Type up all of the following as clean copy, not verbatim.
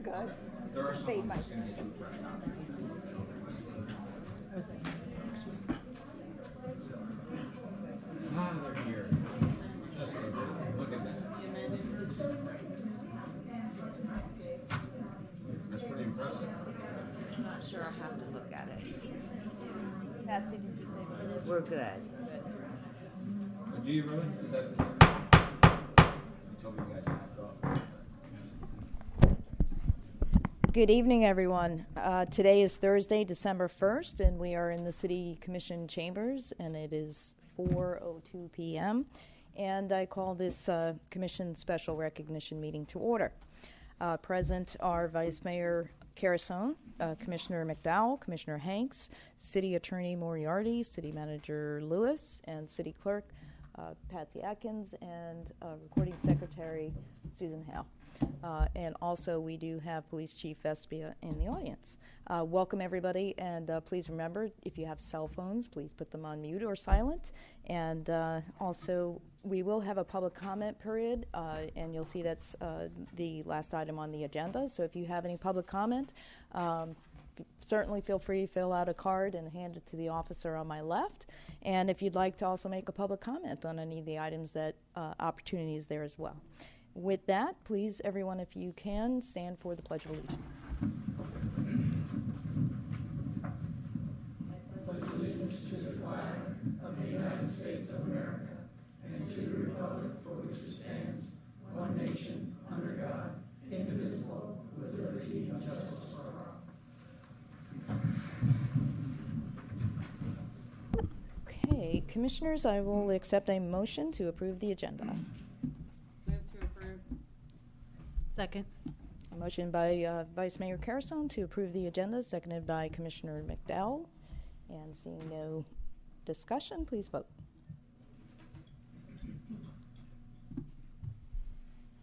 Good. There are some Fade by just gonna get you right now. Ah, they're here. Just look at that. That's pretty impressive. I'm not sure I have to look at it. Patsy, did you say We're good. Do you really? Is that the same? You told me you guys knocked off. Good evening, everyone. Today is Thursday, December 1st, and we are in the City Commission chambers, and it is 4:02 p.m., and I call this Commission Special Recognition Meeting to order. Present are Vice Mayor Carusone, Commissioner McDowell, Commissioner Hanks, City Attorney Moriarty, City Manager Lewis, and City Clerk Patsy Atkins, and Recording Secretary Susan Hale. And also we do have Police Chief Vespia in the audience. Welcome everybody, and please remember, if you have cell phones, please put them on mute or silent. And also we will have a public comment period, and you'll see that's the last item on the agenda. So if you have any public comment, certainly feel free to fill out a card and hand it to the officer on my left. And if you'd like to also make a public comment on any of the items, that opportunity is there as well. With that, please, everyone, if you can, stand for the Pledge of Allegiance. I pledge allegiance to the flag of the United States of America and to the republic for which it stands, one nation, under God, indivisible, with liberty and justice for all. Okay, Commissioners, I will accept a motion to approve the agenda. Second. A motion by Vice Mayor Carusone to approve the agenda, seconded by Commissioner McDowell. And seeing no discussion, please vote.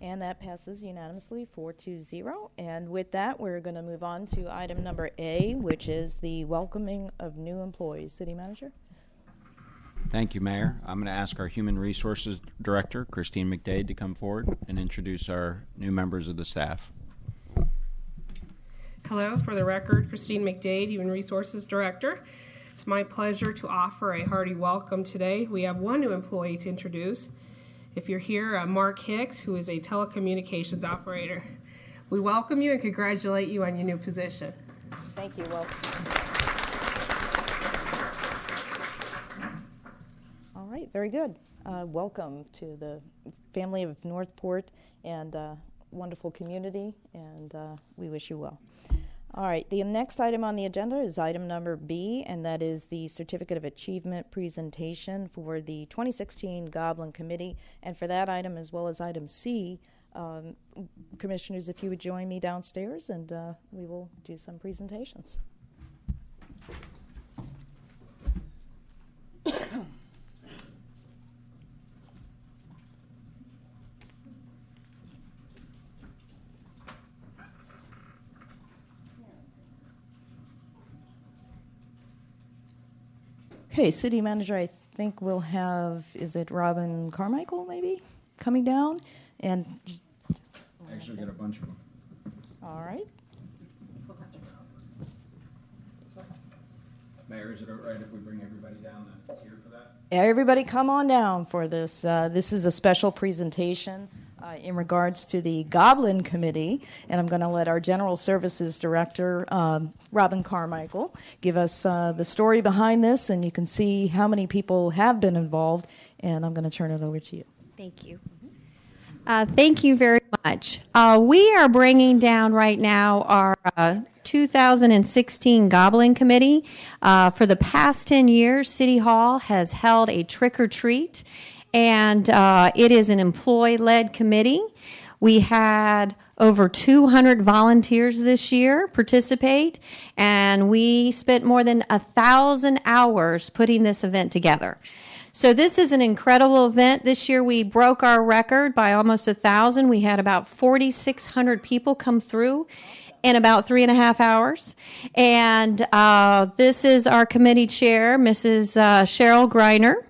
And that passes unanimously 4-0. And with that, we're going to move on to item number A, which is the welcoming of new employees. City Manager? Thank you, Mayor. I'm going to ask our Human Resources Director, Christine McDade, to come forward and introduce our new members of the staff. Hello, for the record, Christine McDade, Human Resources Director. It's my pleasure to offer a hearty welcome today. We have one new employee to introduce. If you're here, Mark Hicks, who is a telecommunications operator. We welcome you and congratulate you on your new position. Thank you. Welcome. All right, very good. Welcome to the family of Northport and wonderful community, and we wish you well. All right, the next item on the agenda is item number B, and that is the Certificate of Achievement presentation for the 2016 Goblin Committee. And for that item, as well as item C, Commissioners, if you would join me downstairs, and we will do some presentations. Okay, City Manager, I think we'll have, is it Robin Carmichael maybe, coming down? And Actually, got a bunch of them. all right. Mayor, is it all right if we bring everybody down that's here for that? Everybody come on down for this. This is a special presentation in regards to the Goblin Committee, and I'm going to let our General Services Director, Robin Carmichael, give us the story behind this, and you can see how many people have been involved, and I'm going to turn it over to you. Thank you. Thank you very much. We are bringing down right now our 2016 Goblin Committee. For the past 10 years, City Hall has held a trick-or-treat, and it is an employee-led committee. We had over 200 volunteers this year participate, and we spent more than 1,000 hours putting this event together. So this is an incredible event. This year we broke our record by almost 1,000. We had about 4,600 people come through in about 3.5 hours. And this is our committee chair, Mrs. Cheryl Griner.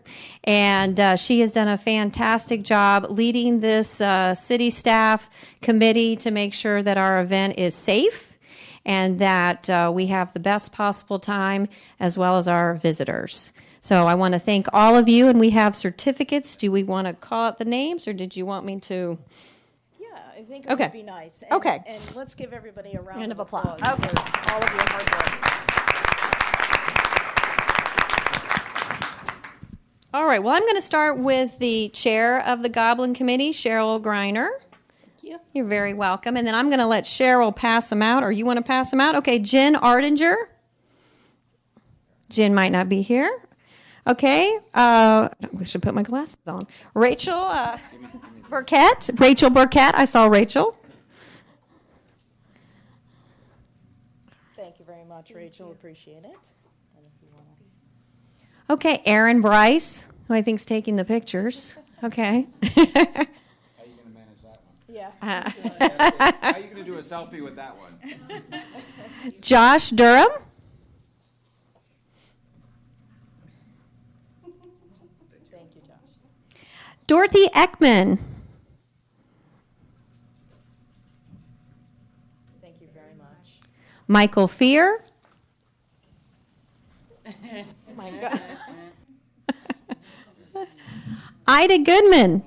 And she has done a fantastic job leading this city staff committee to make sure that our event is safe and that we have the best possible time, as well as our visitors. So I want to thank all of you, and we have certificates. Do we want to call out the names, or did you want me to? Yeah, I think it Okay. would be nice. Okay. And let's give everybody a round Round of of applause applause. for all of your hard work. All right, well, I'm going to start with the chair of the Goblin Committee, Cheryl Griner. Thank you. You're very welcome. And then I'm going to let Cheryl pass them out, or you want to pass them out? Okay, Jen Ardinger. Jen might not be here. Okay, I should put my glasses on. Rachel Burkett. Rachel Burkett. I saw Rachel. Thank you very much, Rachel. Appreciate it. And if you wanna- Okay, Aaron Bryce, who I think's taking the pictures. Okay. How are you going to manage that one? Yeah. How are you going to do a selfie with that one? Josh Durham. Thank you, Josh. Dorothy Ekman. Thank you very much. Michael Fear. Oh my God. Ida Goodman.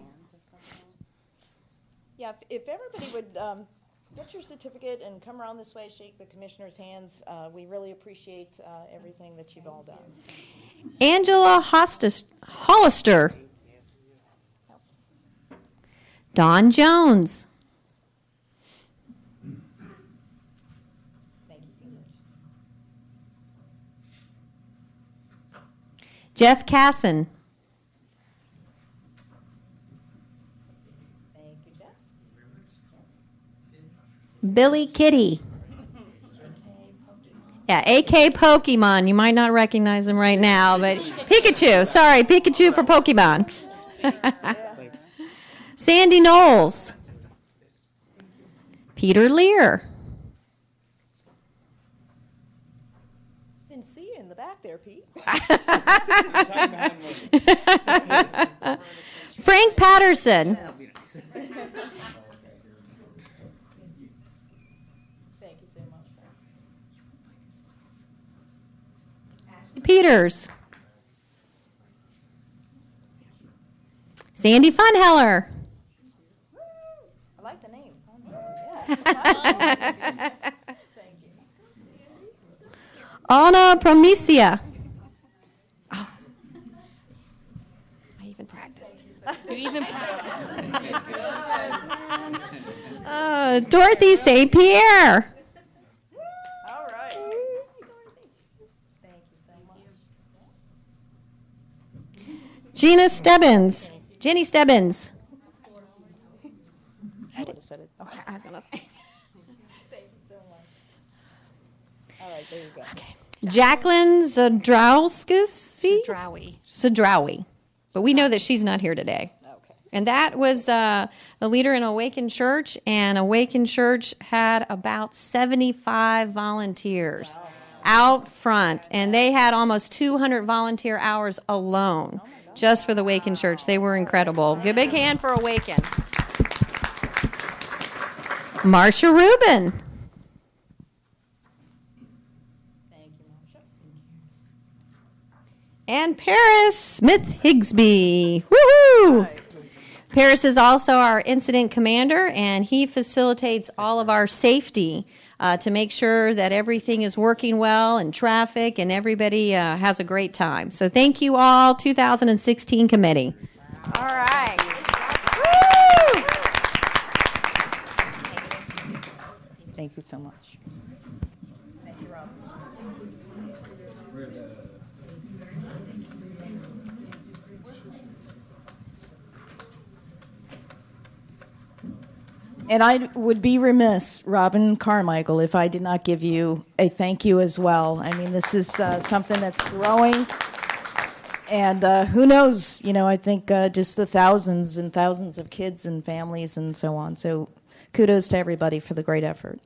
Yeah, if everybody would get your certificate and come around this way, shake the commissioner's hands. We really appreciate everything that you've all done. Angela Hollister. Don Jones. Thank you so much. Jeff Casson. Thank you, Jeff. Billy Kitty. Yeah, AK Pokemon. You might not recognize him right now, but Pikachu. Sorry, Pikachu for Pokemon. Sandy Knowles. Peter Lear. Didn't see you in the back there, Pete. Frank Patterson. Thank you so much. Peters. Sandy Funheller. I like the name. Yeah. Thank you. Anna Promesia. Oh. I even practiced. You even practiced. Dorothy St. Pierre. All right. Thank you so much. Gina Stebbins. Jenny Stebbins. I would have said it. Oh, I was going to say. thank you so much. All right, there you go. Jacqueline Zadrowski. Drowy. But we know that she's not here today. Okay. And that was a leader in Awakened Church, and Awakened Church had about 75 volunteers out front, and they had almost 200 volunteer hours alone just for the Awakened Church. They were incredible. Give a big hand for Awaken. Marcia Rubin. Thank you, Marsha. And Paris Smith Higsby. Woohoo! Paris is also our incident commander, and he facilitates all of our safety to make sure that everything is working well and traffic and everybody has a great time. So thank you all, 2016 committee. All right. Woo! Thank you so much. Thank you, Rob. And I would be remiss, Robin Carmichael, if I did not give you a thank you as well. I mean, this is something that's growing. And who knows, I think just the thousands and thousands of kids and families and so on. So kudos to everybody for the great effort.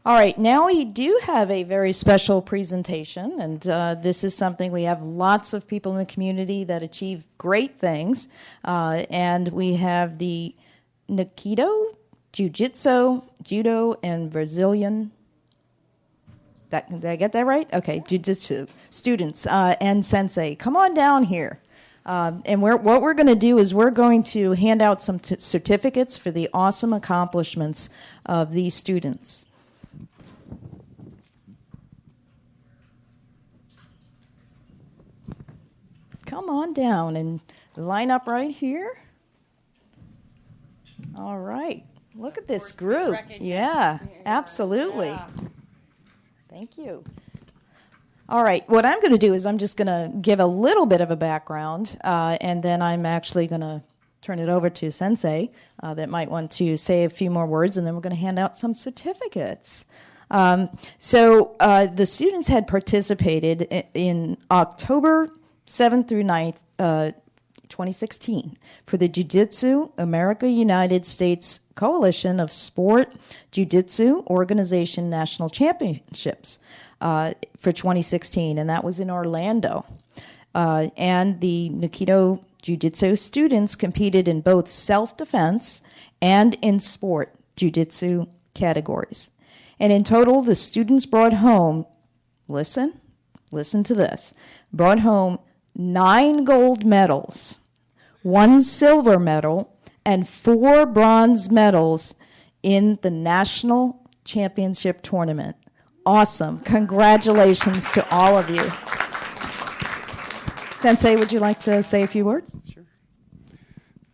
All right, now we do have a very special presentation, and this is something we have lots of people in the community that achieve great things, and we have the Aikido, Jiu-Jitsu, Judo, and Brazilian. Did I get that right? Okay, Jiu-Jitsu students and sensei. Come on down here. And what we're going to do is we're going to hand out some certificates for the awesome accomplishments of these students. Come on down and line up right here. All right. Look at this group. Yeah, absolutely. Thank you. All right. What I'm going to do is I'm just going to give a little bit of a background, and then I'm actually going to turn it over to Sensei that might want to say a few more words, and then we're going to hand out some certificates. So the students had participated in October 7th through 9th, 2016 for the Jiu-Jitsu America United States Coalition of Sport Jiu-Jitsu Organization National Championships for 2016, and that was in Orlando. And the Aikido Jiu-Jitsu students competed in both self-defense and in sport Jiu-Jitsu categories. And in total, the students brought home, listen to this, brought home 9 gold medals, 1 silver medal, and 4 bronze medals in the national championship tournament. Awesome. Congratulations to all of you. Sensei, would you like to say a few words? Sure.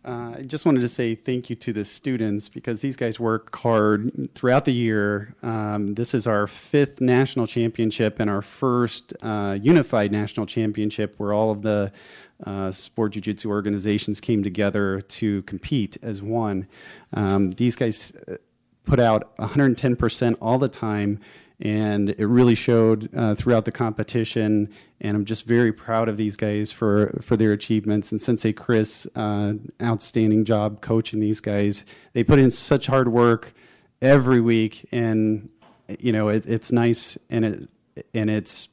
I just wanted to say thank you to the students because these guys work hard throughout the year. This is our 5th national championship and our first unified national championship where all of the sport jiu-jitsu organizations came together to compete as one. These guys put out 110% all the time, and it really showed throughout the competition, and I'm just very proud of these guys for their achievements. And Sensei Chris, outstanding job coaching these guys. They put in such hard work every week, and it's nice, and it's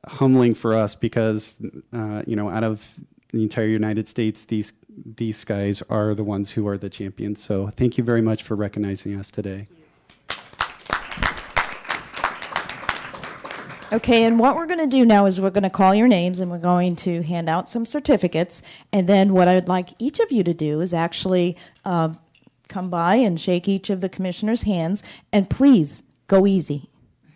humbling for us because out of the entire United States, these guys are the ones who are the champions. So thank you very much for recognizing us today. Okay, and what we're going to do now is we're going to call your names and we're going to hand out some certificates. And then what I would like each of you to do is actually come by and shake each of the commissioners' hands. And please, go easy.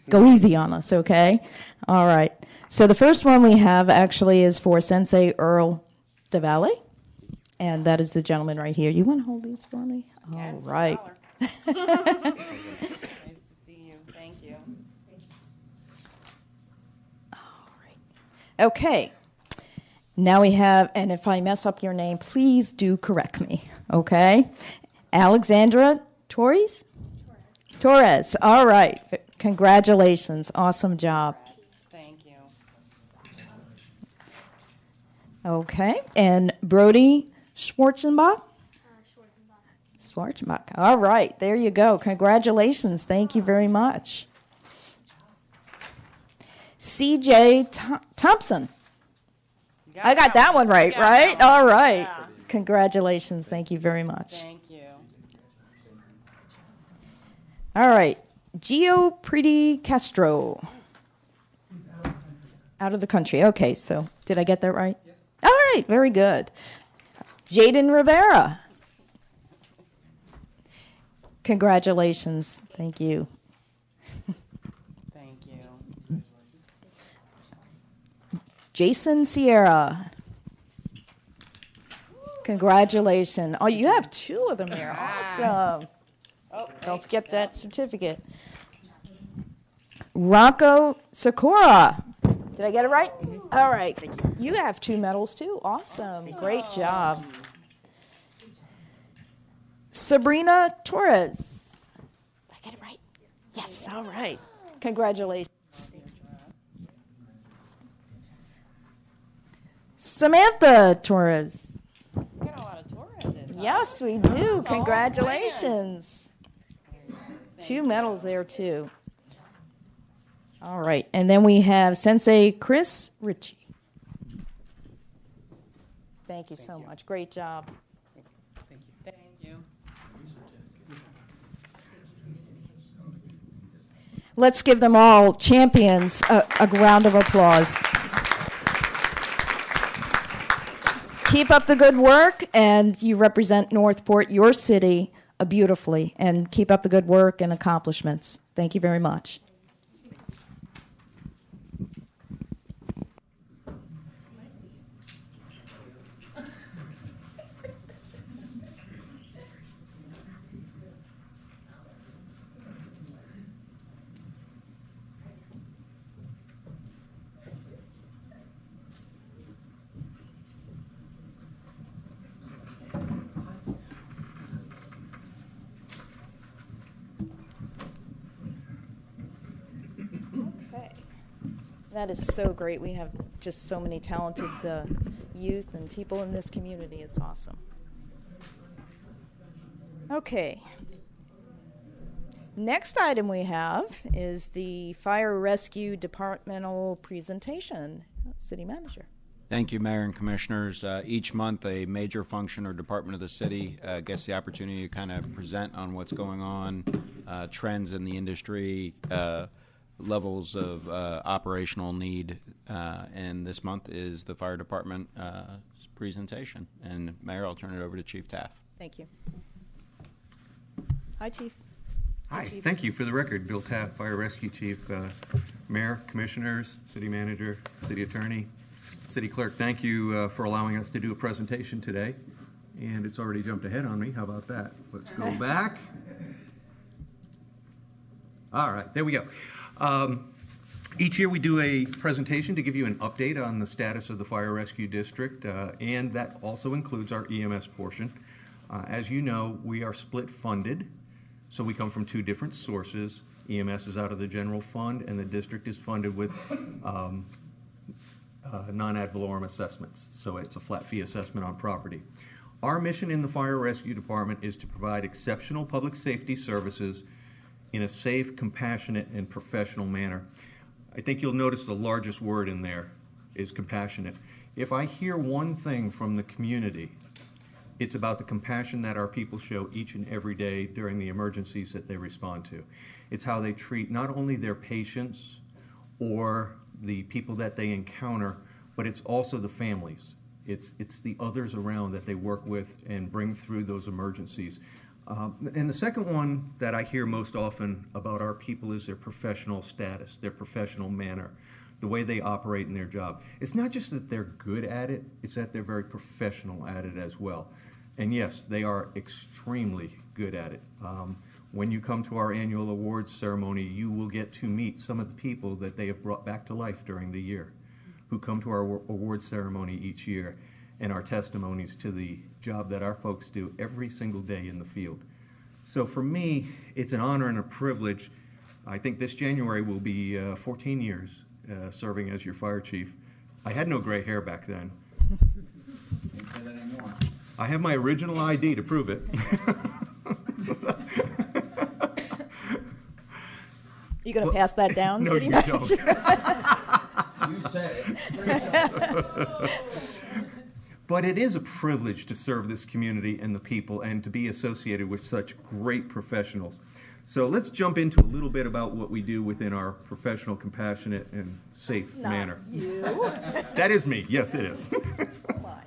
Go easy on us, okay? All right. So the first one we have actually is for Sensei Earl DeValle. And that is the gentleman right here. You want to hold these for me? Yes, All right. Nice to see you. Thank you. Okay. Now we have, and if I mess up your name, please do correct me, okay? Alexandra Torres? Torres. All right. Congratulations. Awesome job. Thank you. Okay. And Brody Schwarzenbach? Schwarzenbach. All right. There you go. Congratulations. Thank you very much. C.J. Thompson. I got that one right, right? All right. Yeah. Congratulations. Thank you very much. Thank you. All right. Gio Pretty Castro. Out of the country. Okay, so did I get that right? Yes. All right, very good. Jaden Rivera. Congratulations. Thank you. Thank you. Jason Sierra. Congratulations. Oh, you have 2 of them there. Awesome. Oh, don't forget that certificate. Rocco Sakura. Did I get it right? Mm-hmm. All right. You have 2 medals too. Awesome. Great job. Sabrina Torres. Did I get it right? Yes. All right. Congratulations. Samantha Torres. We got a lot of Torreses. Huh? Yes, we do. Congratulations. 2 medals there, too. All right. And then we have Sensei Chris Ritchie. Thank you so much. Great job. Thank you. Let's give them all, champions, a round of applause. Keep up the good work, and you represent Northport, your city, beautifully. And keep up the good work and accomplishments. Thank you very much. That is so great. We have just so many talented youth and people in this community. It's awesome. Okay. Next item we have is the Fire Rescue Departmental presentation. City Manager. Thank you, Mayor and Commissioners. Each month, a major function or department of the city gets the opportunity to kind of present on what's going on, trends in the industry, levels of operational need, and this month is the fire department presentation. And Mayor, I'll turn it over to Chief Taff. Thank you. Hi, Chief. Hi, thank you. For the record, Bill Taff, Fire Rescue Chief. Mayor, Commissioners, City Manager, City Attorney, City Clerk, thank you for allowing us to do a presentation today. And it's already jumped ahead on me. How about that? Let's go back. All right, there we go. Each year we do a presentation to give you an update on the status of the Fire Rescue District, and that also includes our EMS portion. As you know, we are split funded, so we come from two different sources. EMS is out of the general fund, and the district is funded with non-ad valorem assessments, so it's a flat fee assessment on property. Our mission in the Fire Rescue Department is to provide exceptional public safety services in a safe, compassionate, and professional manner. I think you'll notice the largest word in there is compassionate. If I hear one thing from the community, it's about the compassion that our people show each and every day during the emergencies that they respond to. It's how they treat not only their patients or the people that they encounter, but it's also the families. It's the others around that they work with and bring through those emergencies. And the second one that I hear most often about our people is their professional status, their professional manner, the way they operate in their job. It's not just that they're good at it, it's that they're very professional at it as well. And yes, they are extremely good at it. When you come to our annual awards ceremony, you will get to meet some of the people that they have brought back to life during the year, who come to our awards ceremony each year and our testimonies to the job that our folks do every single day in the field. So for me, it's an honor and a privilege. I think this January will be 14 years serving as your fire chief. I had no gray hair back then. Can't say that anymore. I have my original ID to prove it. You going to pass that down, No, City you Manager? don't. You said it. But it is a privilege to serve this community and the people and to be associated with such great professionals. So let's jump into a little bit about what we do within our professional, compassionate, and safe manner. You. That is me. Yes, it is. Come on.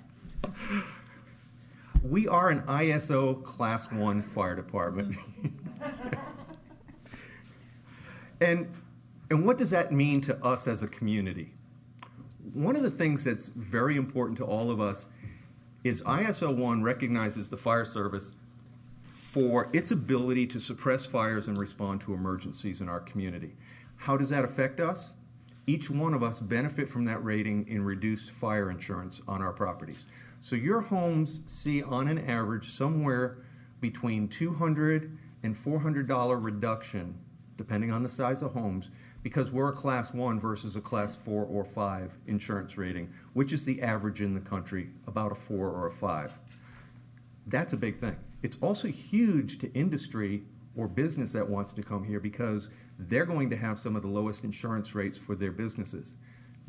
We are an ISO Class 1 fire department. And what does that mean to us as a community? One of the things that's very important to all of us is ISO 1 recognizes the fire service for its ability to suppress fires and respond to emergencies in our community. How does that affect us? Each one of us benefit from that rating in reduced fire insurance on our properties. So your homes see on an average somewhere between $200 and $400 reduction, depending on the size of homes, because we're a Class 1 versus a Class 4 or 5 insurance rating, which is the average in the country, about a 4 or a 5. That's a big thing. It's also huge to industry or business that wants to come here because they're going to have some of the lowest insurance rates for their businesses.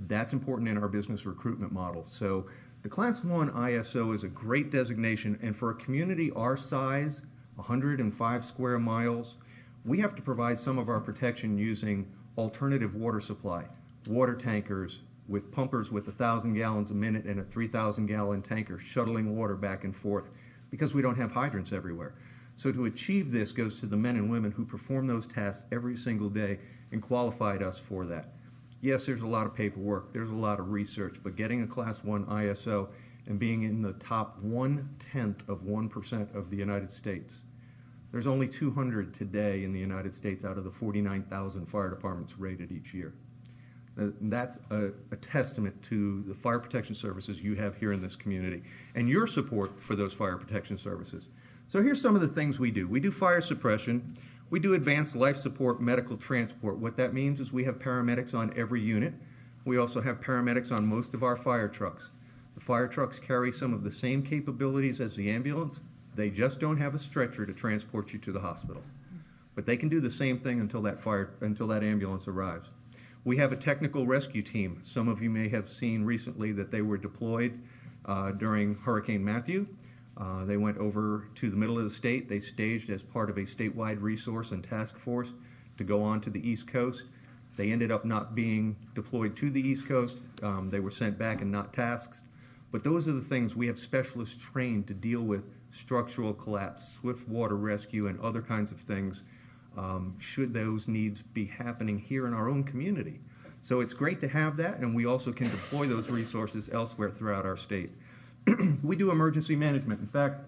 That's important in our business recruitment model. So the Class 1 ISO is a great designation, and for a community our size, 105 square miles, we have to provide some of our protection using alternative water supply, water tankers with pumpers with 1,000 gallons a minute and a 3,000 gallon tanker shuttling water back and forth because we don't have hydrants everywhere. So to achieve this goes to the men and women who perform those tasks every single day and qualified us for that. Yes, there's a lot of paperwork, there's a lot of research, but getting a Class 1 ISO and being in the top 1/10 of 1% of the United States. There's only 200 today in the United States out of the 49,000 fire departments rated each year. That's a testament to the fire protection services you have here in this community and your support for those fire protection services. So here's some of the things we do. We do fire suppression. We do advanced life support medical transport. What that means is we have paramedics on every unit. We also have paramedics on most of our fire trucks. The fire trucks carry some of the same capabilities as the ambulance. They just don't have a stretcher to transport you to the hospital. But they can do the same thing until that ambulance arrives. We have a technical rescue team. Some of you may have seen recently that they were deployed during Hurricane Matthew. They went over to the middle of the state. They staged as part of a statewide resource and task force to go on to the East Coast. They ended up not being deployed to the East Coast. They were sent back and not tasked. But those are the things we have specialists trained to deal with: structural collapse, swift water rescue, and other kinds of things should those needs be happening here in our own community. So it's great to have that, and we also can deploy those resources elsewhere throughout our state. We do emergency management. In fact,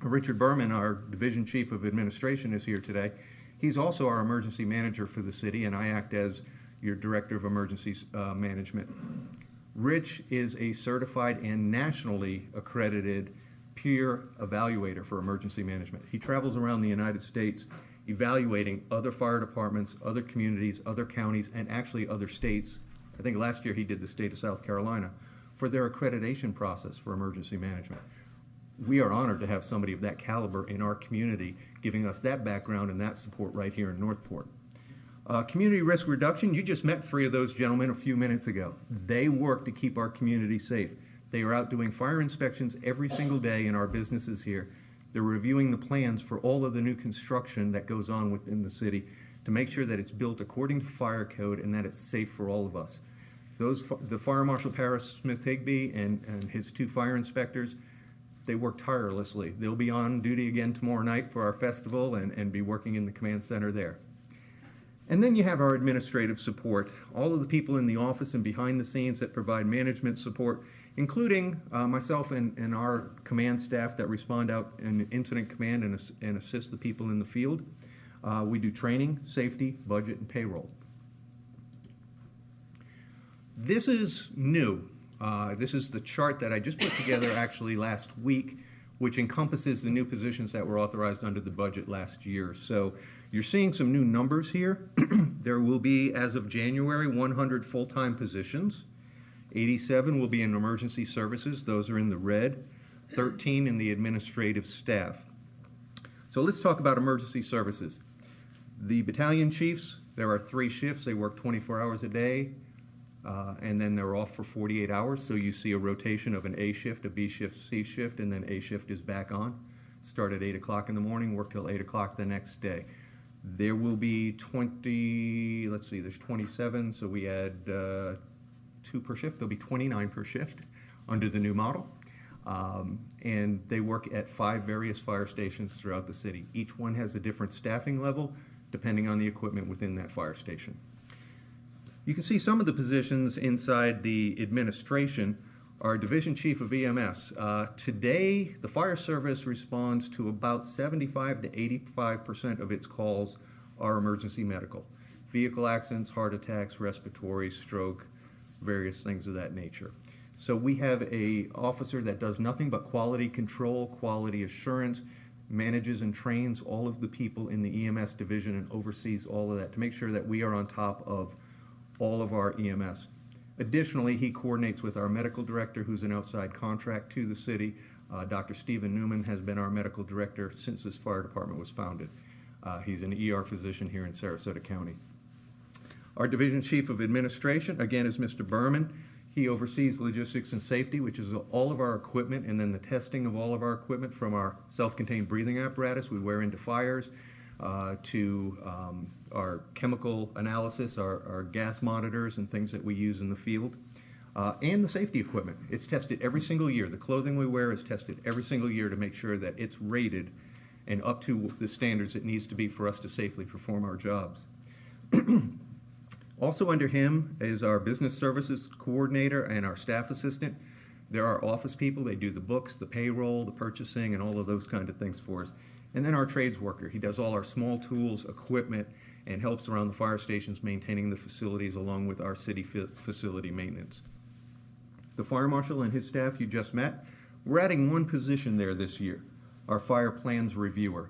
Richard Berman, our Division Chief of Administration, is here today. He's also our emergency manager for the city, and I act as your Director of Emergency Management. Rich is a certified and nationally accredited peer evaluator for emergency management. He travels around the United States evaluating other fire departments, other communities, other counties, and actually other states. I think last year he did the state of South Carolina for their accreditation process for emergency management. We are honored to have somebody of that caliber in our community giving us that background and that support right here in Northport. Community risk reduction, you just met 3 of those gentlemen a few minutes ago. They work to keep our community safe. They are out doing fire inspections every single day in our businesses here. They're reviewing the plans for all of the new construction that goes on within the city to make sure that it's built according to fire code and that it's safe for all of us. The Fire Marshal Paris Smith-Higby and his 2 fire inspectors, they work tirelessly. They'll be on duty again tomorrow night for our festival and be working in the command center there. And then you have our administrative support, all of the people in the office and behind the scenes that provide management support, including myself and our command staff that respond out in incident command and assist the people in the field. We do training, safety, budget, and payroll. This is new. This is the chart that I just put together actually last week, which encompasses the new positions that were authorized under the budget last year. So you're seeing some new numbers here. There will be, as of January, 100 full-time positions. 87 will be in emergency services. Those are in the red. 13 in the administrative staff. So let's talk about emergency services. The battalion chiefs, there are 3 shifts. They work 24 hours a day, and then they're off for 48 hours. So you see a rotation of an A shift, a B shift, C shift, and then A shift is back on. Start at 8 o'clock in the morning, work till 8 o'clock the next day. There will be 20, let's see, there's 27, so we add 2 per shift. There'll be 29 per shift under the new model. And they work at 5 various fire stations throughout the city. Each one has a different staffing level depending on the equipment within that fire station. You can see some of the positions inside the administration. Our Division Chief of EMS. Today, the fire service responds to about 75 to 85% of its calls are emergency medical. Vehicle accidents, heart attacks, respiratory, stroke, various things of that nature. So we have an officer that does nothing but quality control, quality assurance, manages and trains all of the people in the EMS division and oversees all of that to make sure that we are on top of all of our EMS. Additionally, he coordinates with our medical director, who's an outside contract to the city. Dr. Stephen Newman has been our medical director since this fire department was founded. He's an ER physician here in Sarasota County. Our Division Chief of Administration, again, is Mr. Berman. He oversees logistics and safety, which is all of our equipment, and then the testing of all of our equipment, from our self-contained breathing apparatus we wear into fires, to our chemical analysis, our gas monitors and things that we use in the field, and the safety equipment. It's tested every single year. The clothing we wear is tested every single year to make sure that it's rated and up to the standards it needs to be for us to safely perform our jobs. Also under him is our business services coordinator and our staff assistant. They're our office people. They do the books, the payroll, the purchasing, and all of those kind of things for us. And then our trades worker. He does all our small tools, equipment, and helps around the fire stations maintaining the facilities along with our city facility maintenance. The fire marshal and his staff you just met, we're adding one position there this year, our fire plans reviewer.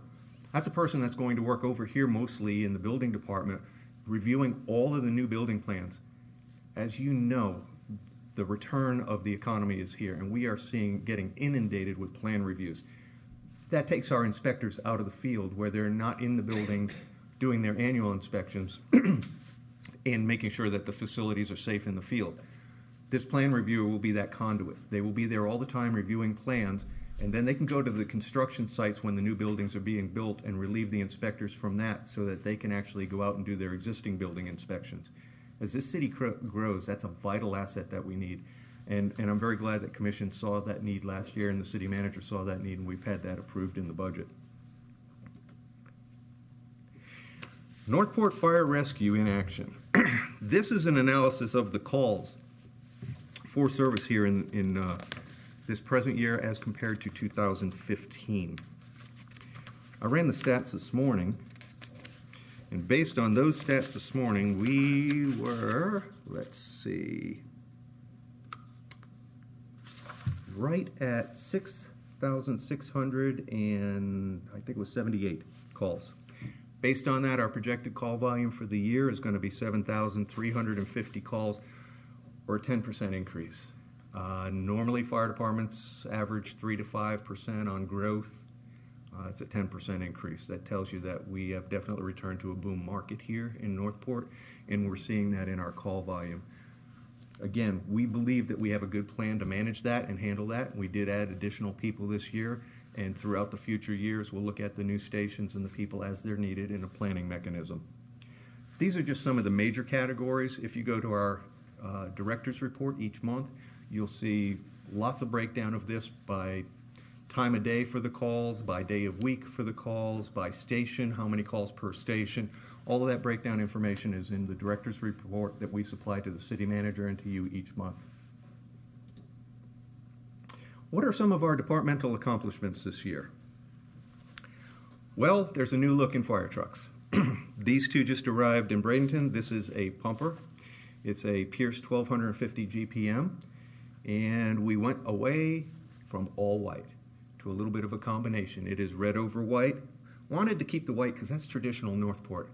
That's a person that's going to work over here mostly in the building department, reviewing all of the new building plans. As you know, the return of the economy is here, and we are getting inundated with plan reviews. That takes our inspectors out of the field where they're not in the buildings doing their annual inspections and making sure that the facilities are safe in the field. This plan reviewer will be that conduit. They will be there all the time reviewing plans, and then they can go to the construction sites when the new buildings are being built and relieve the inspectors from that so that they can actually go out and do their existing building inspections. As this city grows, that's a vital asset that we need. And I'm very glad that Commission saw that need last year and the city manager saw that need, and we've had that approved in the budget. Northport Fire Rescue in action. This is an analysis of the calls for service here in this present year as compared to 2015. I ran the stats this morning, and based on those stats this morning, we were, let's see, right at 6,600 and I think it was 78 calls. Based on that, our projected call volume for the year is going to be 7,350 calls, or a 10% increase. Normally, fire departments average 3 to 5% on growth. It's a 10% increase. That tells you that we have definitely returned to a boom market here in Northport, and we're seeing that in our call volume. Again, we believe that we have a good plan to manage that and handle that. We did add additional people this year, and throughout the future years, we'll look at the new stations and the people as they're needed in a planning mechanism. These are just some of the major categories. If you go to our director's report each month, you'll see lots of breakdown of this by time of day for the calls, by day of week for the calls, by station, how many calls per station. All of that breakdown information is in the director's report that we supply to the city manager and to you each month. What are some of our departmental accomplishments this year? Well, there's a new look in fire trucks. These two just arrived in Bradenton. This is a pumper. It's a Pierce 1250 GPM, and we went away from all white to a little bit of a combination. It is red over white. Wanted to keep the white because that's traditional Northport.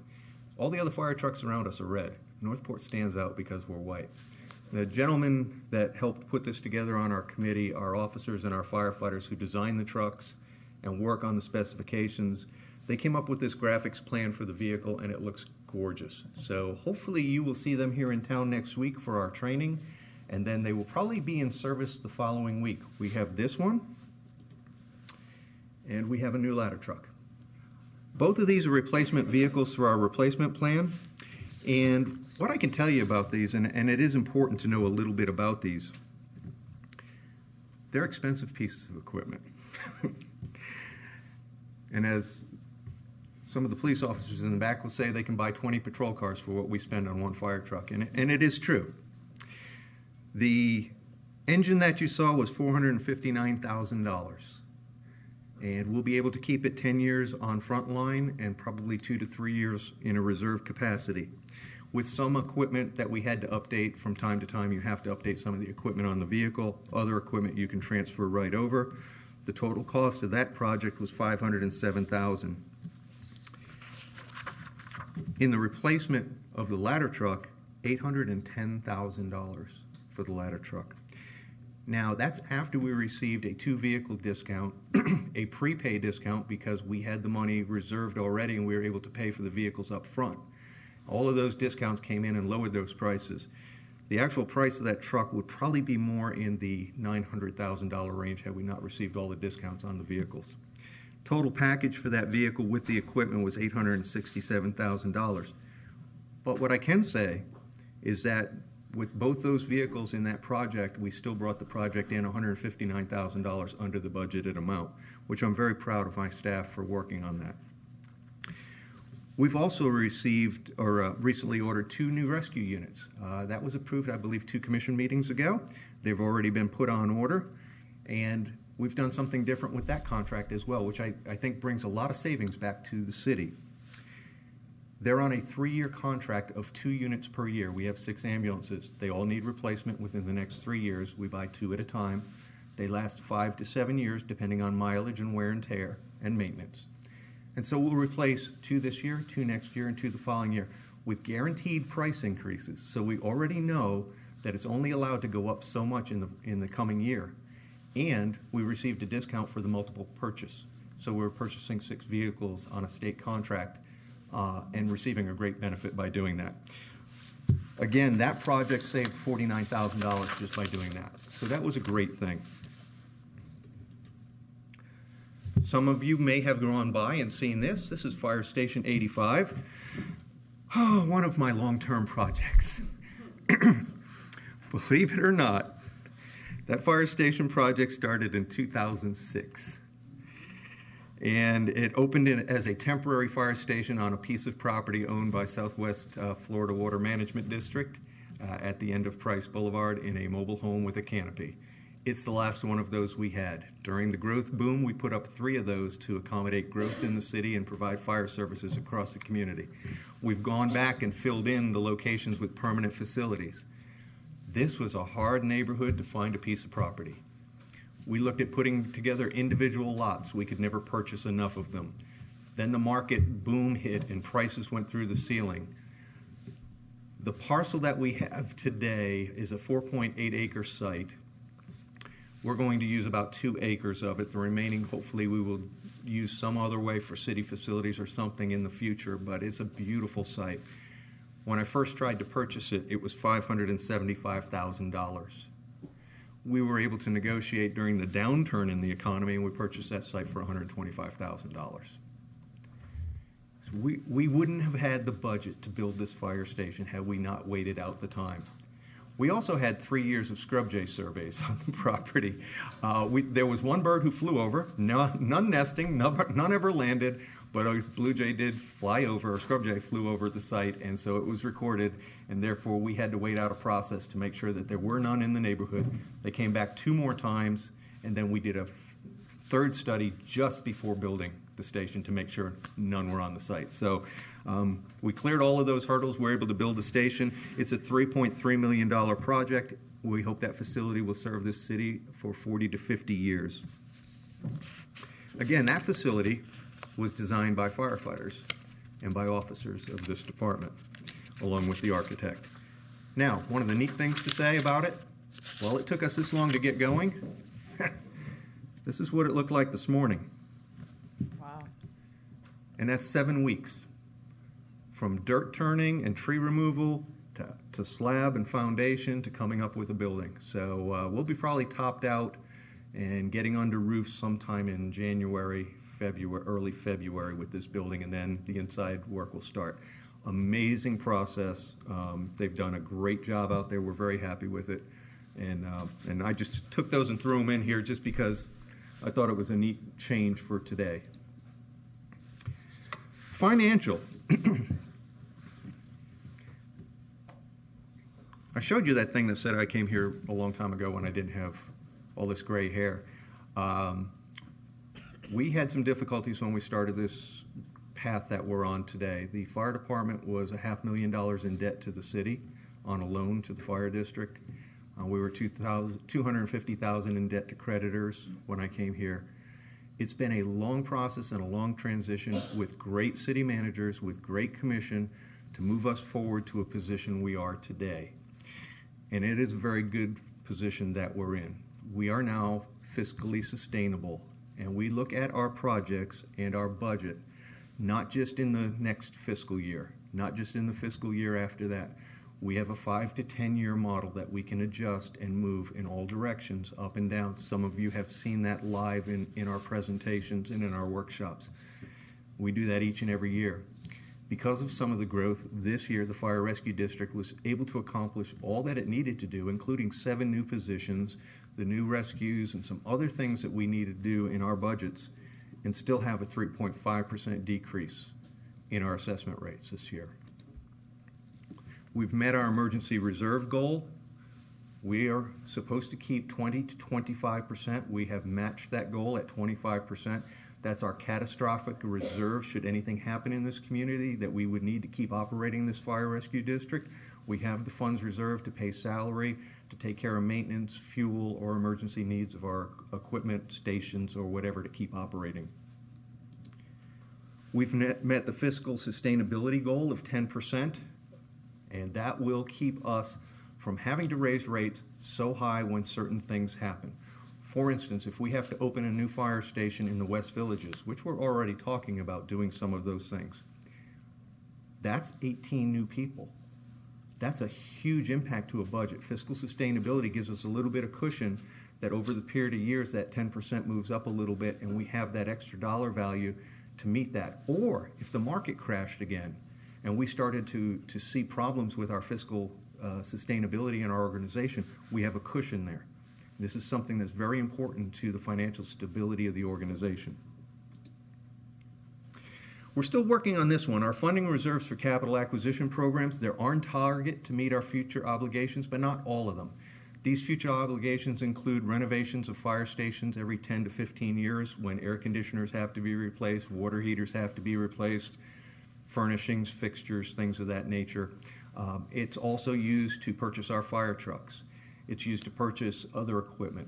All the other fire trucks around us are red. Northport stands out because we're white. The gentlemen that helped put this together on our committee are officers and our firefighters who design the trucks and work on the specifications. They came up with this graphics plan for the vehicle, and it looks gorgeous. So hopefully you will see them here in town next week for our training, and then they will probably be in service the following week. We have this one, and we have a new ladder truck. Both of these are replacement vehicles through our replacement plan. And what I can tell you about these, and it is important to know a little bit about these, they're expensive pieces of equipment. And as some of the police officers in the back will say, they can buy 20 patrol cars for what we spend on one fire truck. And it is true. The engine that you saw was $459,000. And we'll be able to keep it 10 years on frontline and probably 2 to 3 years in a reserve capacity. With some equipment that we had to update from time to time, you have to update some of the equipment on the vehicle. Other equipment you can transfer right over. The total cost of that project was $507,000. In the replacement of the ladder truck, $810,000 for the ladder truck. Now, that's after we received a 2-vehicle discount, a prepay discount because we had the money reserved already and we were able to pay for the vehicles up front. All of those discounts came in and lowered those prices. The actual price of that truck would probably be more in the $900,000 range had we not received all the discounts on the vehicles. Total package for that vehicle with the equipment was $867,000. But what I can say is that with both those vehicles in that project, we still brought the project in $159,000 under the budgeted amount, which I'm very proud of my staff for working on that. We've also received or recently ordered 2 new rescue units. That was approved, I believe, 2 commission meetings ago. They've already been put on order, and we've done something different with that contract as well, which I think brings a lot of savings back to the city. They're on a 3-year contract of 2 units per year. We have 6 ambulances. They all need replacement within the next 3 years. We buy 2 at a time. They last 5 to 7 years, depending on mileage and wear and tear and maintenance. And so we'll replace 2 this year, 2 next year, and 2 the following year with guaranteed price increases. So we already know that it's only allowed to go up so much in the coming year. And we received a discount for the multiple purchase. So we're purchasing 6 vehicles on a state contract and receiving a great benefit by doing that. Again, that project saved $49,000 just by doing that. So that was a great thing. Some of you may have gone by and seen this. This is Fire Station 85. Oh, one of my long-term projects. Believe it or not, that fire station project started in 2006. And it opened as a temporary fire station on a piece of property owned by Southwest Florida Water Management District at the end of Price Boulevard in a mobile home with a canopy. It's the last one of those we had. During the growth boom, we put up 3 of those to accommodate growth in the city and provide fire services across the community. We've gone back and filled in the locations with permanent facilities. This was a hard neighborhood to find a piece of property. We looked at putting together individual lots. We could never purchase enough of them. Then the market boom hit and prices went through the ceiling. The parcel that we have today is a 4.8 acre site. We're going to use about 2 acres of it. The remaining, hopefully, we will use some other way for city facilities or something in the future, but it's a beautiful site. When I first tried to purchase it, it was $575,000. We were able to negotiate during the downturn in the economy, and we purchased that site for $125,000. So we wouldn't have had the budget to build this fire station had we not waited out the time. We also had 3 years of scrub jay surveys on the property. There was 1 bird who flew over, none nesting, none ever landed, but a blue jay did fly over, or scrub jay flew over the site, and so it was recorded, and therefore we had to wait out a process to make sure that there were none in the neighborhood. They came back 2 more times, and then we did a 3rd study just before building the station to make sure none were on the site. So we cleared all of those hurdles. We're able to build the station. It's a $3.3 million project. We hope that facility will serve this city for 40 to 50 years. Again, that facility was designed by firefighters and by officers of this department, along with the architect. Now, one of the neat things to say about it, well, it took us this long to get going. This is what it looked like this morning. Wow. And that's 7 weeks. From dirt turning and tree removal to slab and foundation to coming up with a building. So we'll be probably topped out and getting under roofs sometime in January, February, early February with this building, and then the inside work will start. Amazing process. They've done a great job out there. We're very happy with it. And I just took those and threw them in here just because I thought it was a neat change for today. Financial. I showed you that thing that said I came here a long time ago when I didn't have all this gray hair. We had some difficulties when we started this path that we're on today. The fire department was $500,000 in debt to the city on a loan to the fire district. We were $250,000 in debt to creditors when I came here. It's been a long process and a long transition with great city managers, with great commission to move us forward to a position we are today. And it is a very good position that we're in. we are now fiscally sustainable, and we look at our projects and our budget not just in the next fiscal year, not just in the fiscal year after that. We have a 5 to 10 year model that we can adjust and move in all directions, up and down. Some of you have seen that live in our presentations and in our workshops. We do that each and every year. Because of some of the growth this year, the Fire Rescue District was able to accomplish all that it needed to do, including 7 new positions, the new rescues, and some other things that we need to do in our budgets, and still have a 3.5% decrease in our assessment rates this year. We've met our emergency reserve goal. We are supposed to keep 20 to 25%. We have matched that goal at 25%. That's our catastrophic reserve should anything happen in this community that we would need to keep operating this fire rescue district. We have the funds reserved to pay salary, to take care of maintenance, fuel, or emergency needs of our equipment, stations, or whatever to keep operating. We've met the fiscal sustainability goal of 10%, and that will keep us from having to raise rates so high when certain things happen. For instance, if we have to open a new fire station in the West Villages, which we're already talking about doing some of those things, that's 18 new people. That's a huge impact to a budget. Fiscal sustainability gives us a little bit of cushion that over the period of years that 10% moves up a little bit and we have that extra dollar value to meet that. Or if the market crashed again and we started to see problems with our fiscal sustainability in our organization, we have a cushion there. This is something that's very important to the financial stability of the organization. We're still working on this one. Our funding reserves for capital acquisition programs, they're on target to meet our future obligations, but not all of them. These future obligations include renovations of fire stations every 10 to 15 years when air conditioners have to be replaced, water heaters have to be replaced, furnishings, fixtures, things of that nature. It's also used to purchase our fire trucks. It's used to purchase other equipment.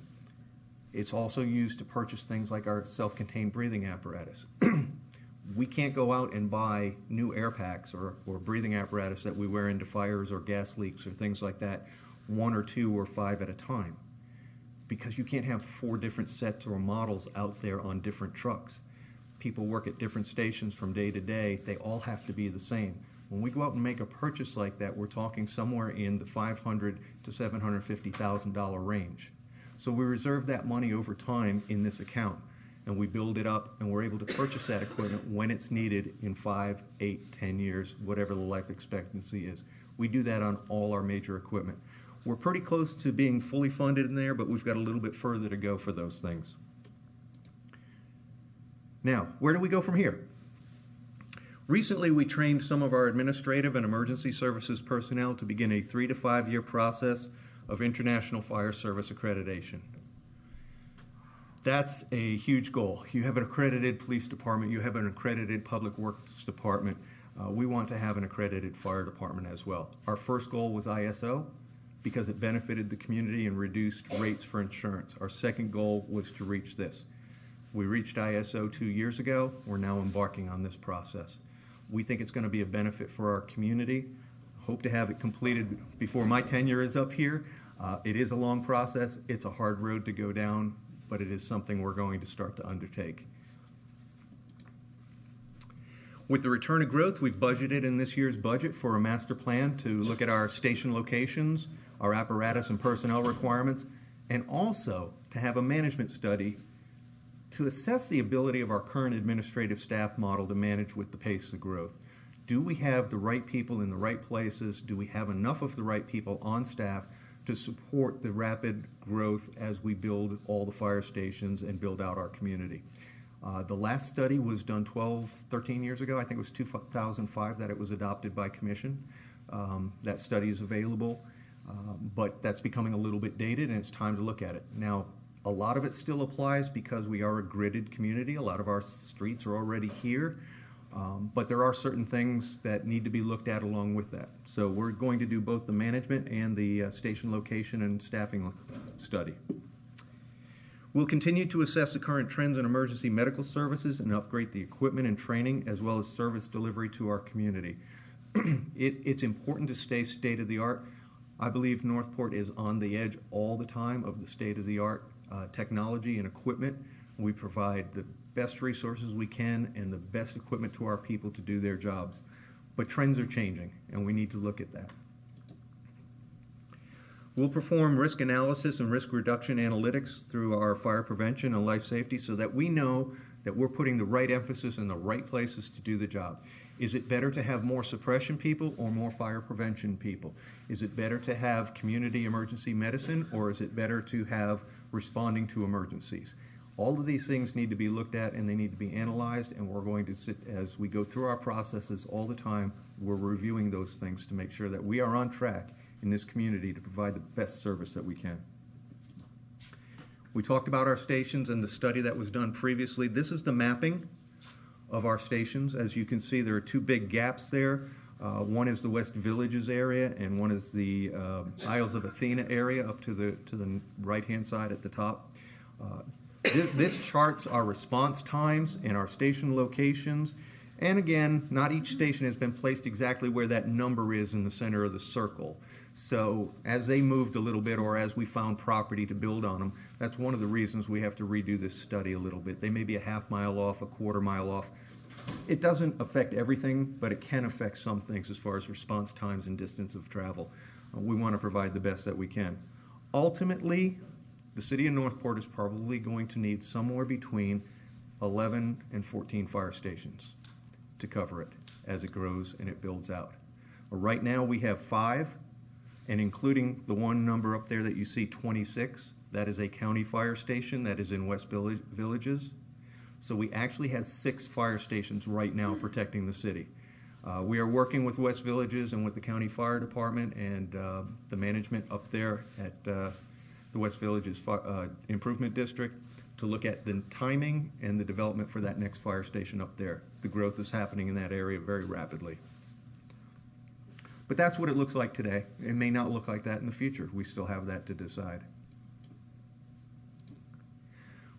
It's also used to purchase things like our self-contained breathing apparatus. We can't go out and buy new air packs or breathing apparatus that we wear into fires or gas leaks or things like that, 1 or 2 or 5 at a time, because you can't have 4 different sets or models out there on different trucks. People work at different stations from day to day. They all have to be the same. When we go out and make a purchase like that, we're talking somewhere in the $500,000 to $750,000 range. So we reserve that money over time in this account, and we build it up, and we're able to purchase that equipment when it's needed in 5, 8, 10 years, whatever the life expectancy is. We do that on all our major equipment. We're pretty close to being fully funded in there, but we've got a little bit further to go for those things. Now, where do we go from here? Recently, we trained some of our administrative and emergency services personnel to begin a 3 to 5 year process of International Fire Service accreditation. That's a huge goal. You have an accredited police department, you have an accredited public works department. We want to have an accredited fire department as well. Our first goal was ISO because it benefited the community and reduced rates for insurance. Our second goal was to reach this. We reached ISO 2 years ago. We're now embarking on this process. We think it's going to be a benefit for our community. Hope to have it completed before my tenure is up here. It is a long process. It's a hard road to go down, but it is something we're going to start to undertake. With the return of growth, we've budgeted in this year's budget for a master plan to look at our station locations, our apparatus and personnel requirements, and also to have a management study to assess the ability of our current administrative staff model to manage with the pace of growth. Do we have the right people in the right places? Do we have enough of the right people on staff to support the rapid growth as we build all the fire stations and build out our community? The last study was done 13 years ago. I think it was 2005 that it was adopted by commission. That study is available, but that's becoming a little bit dated and it's time to look at it. Now, a lot of it still applies because we are a gridded community. A lot of our streets are already here, but there are certain things that need to be looked at along with that. So we're going to do both the management and the station location and staffing study. We'll continue to assess the current trends in emergency medical services and upgrade the equipment and training as well as service delivery to our community. It's important to stay state of the art. I believe Northport is on the edge all the time of the state-of-the-art technology and equipment. We provide the best resources we can and the best equipment to our people to do their jobs. But trends are changing, and we need to look at that. We'll perform risk analysis and risk reduction analytics through our fire prevention and life safety so that we know that we're putting the right emphasis in the right places to do the job. Is it better to have more suppression people or more fire prevention people? Is it better to have community emergency medicine, or is it better to have responding to emergencies? All of these things need to be looked at and they need to be analyzed, and we're going to sit, as we go through our processes all the time, we're reviewing those things to make sure that we are on track in this community to provide the best service that we can. We talked about our stations and the study that was done previously. This is the mapping of our stations. As you can see, there are two big gaps there. One is the West Villages area, and one is the Isles of Athena area up to the right-hand side at the top. This charts our response times and our station locations. And again, not each station has been placed exactly where that number is in the center of the circle. So as they moved a little bit, or as we found property to build on them, that's one of the reasons we have to redo this study a little bit. They may be a half mile off, a quarter mile off. It doesn't affect everything, but it can affect some things as far as response times and distance of travel. We want to provide the best that we can. Ultimately, the city of Northport is probably going to need somewhere between 11 and 14 fire stations to cover it as it grows and it builds out. Right now we have 5, and including the one number up there that you see, 26, that is a county fire station that is in West Villages. So we actually have 6 fire stations right now protecting the city. We are working with West Villages and with the county fire department and the management up there at the West Villages Improvement District to look at the timing and the development for that next fire station up there. The growth is happening in that area very rapidly. But that's what it looks like today. It may not look like that in the future. We still have that to decide.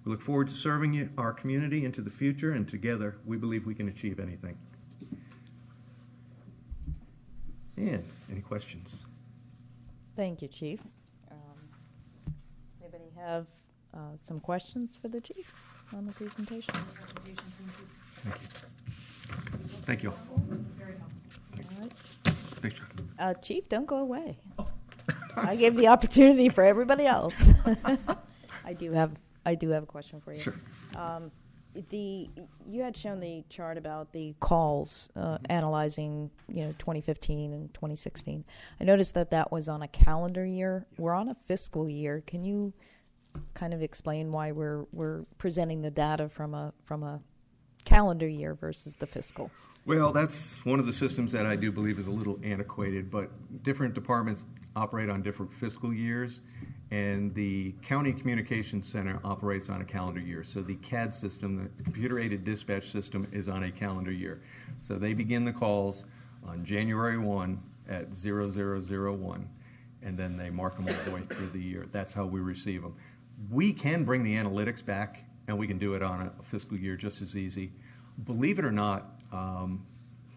We look forward to serving our community into the future, and together we believe we can achieve anything. And any questions? Thank you, Chief. Anybody have some questions for the Chief on the presentation? Thank you. All right. Thanks, John. Chief, don't go away. I gave the opportunity for everybody else. I do have a question for you. Sure. You had shown the chart about the calls analyzing 2015 and 2016. I noticed that was on a calendar year. We're on a fiscal year. Can you kind of explain why we're presenting the data from a calendar year versus the fiscal? Well, that's one of the systems that I do believe is a little antiquated, but different departments operate on different fiscal years, and the County Communications Center operates on a calendar year. So the CAD system, the computer-aided dispatch system, is on a calendar year. So they begin the calls on January 1 at 0001, and then they mark them all the way through the year. That's how we receive them. We can bring the analytics back, and we can do it on a fiscal year just as easy. Believe it or not,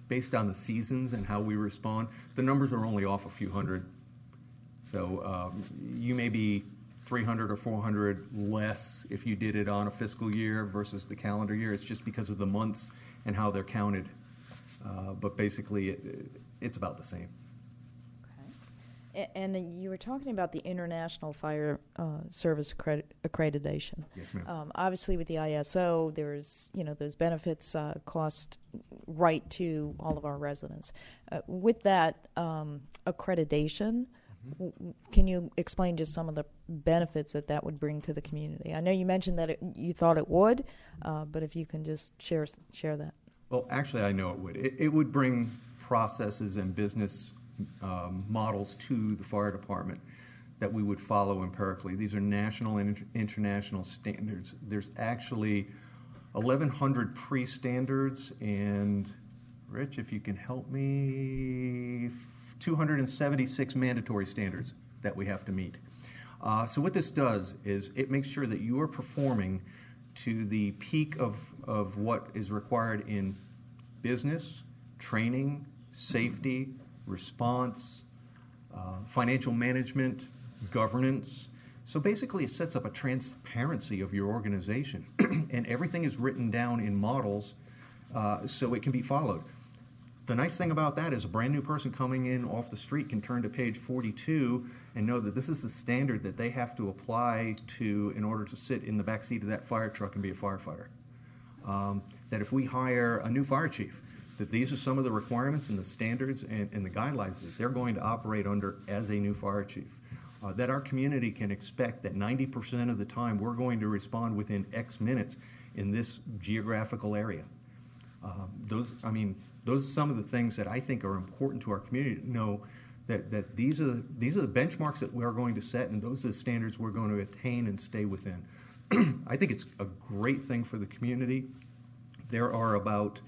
based on the seasons and how we respond, the numbers are only off a few hundred. So you may be 300 or 400 less if you did it on a fiscal year versus the calendar year. It's just because of the months and how they're counted. But basically, it's about the same. Okay. And you were talking about the International Fire Service accreditation. Yes, ma'am. Obviously, with the ISO, there's those benefits cost right to all of our residents. With that accreditation, can you explain just some of the benefits that would bring to the community? I know you mentioned that you thought it would, but if you can just share that. Well, actually, I know it would. It would bring processes and business models to the fire department that we would follow empirically. These are national and international standards. There's actually 1,100 pre-standards and, Rich, if you can help me, 276 mandatory standards that we have to meet. So what this does is it makes sure that you are performing to the peak of what is required in business, training, safety, response, financial management, governance. So basically it sets up a transparency of your organization and everything is written down in models so it can be followed. The nice thing about that is a brand new person coming in off the street can turn to page 42 and know that this is the standard that they have to apply to in order to sit in the back seat of that fire truck and be a firefighter. That if we hire a new fire chief, that these are some of the requirements and the standards and the guidelines that they're going to operate under as a new fire chief. That our community can expect that 90% of the time we're going to respond within X minutes in this geographical area. Those are some of the things that I think are important to our community to know that these are the benchmarks that we're going to set, and those are the standards we're going to attain and stay within. I think it's a great thing for the community. There are about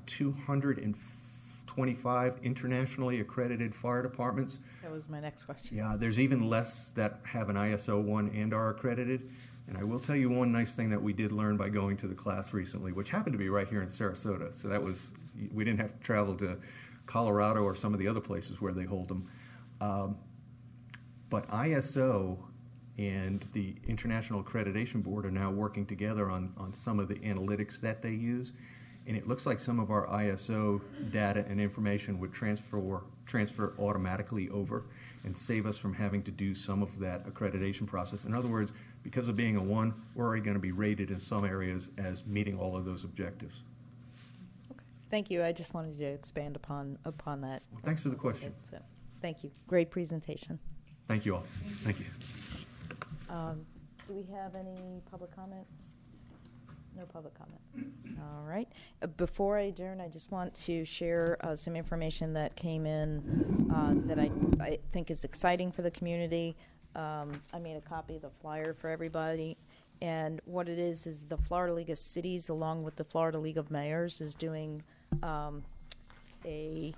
225 internationally accredited fire departments. That was my next question. Yeah, there's even less that have an ISO 1 and are accredited. And I will tell you one nice thing that we did learn by going to the class recently, which happened to be right here in Sarasota. So we didn't have to travel to Colorado or some of the other places where they hold them. But ISO and the International Accreditation Board are now working together on some of the analytics that they use. And it looks like some of our ISO data and information would transfer automatically over and save us from having to do some of that accreditation process. In other words, because of being a 1, we're already going to be rated in some areas as meeting all of those objectives. Okay. Thank you. I just wanted to expand upon that. Well, thanks for the question. So, thank you. Great presentation. Thank you all. Thank you. Do we have any public comment? No public comment. All right. Before I adjourn, I just want to share some information that came in that I think is exciting for the community. I made a copy of the flyer for everybody. And what it is the Florida League of Cities, along with the Florida League of Mayors, is doing a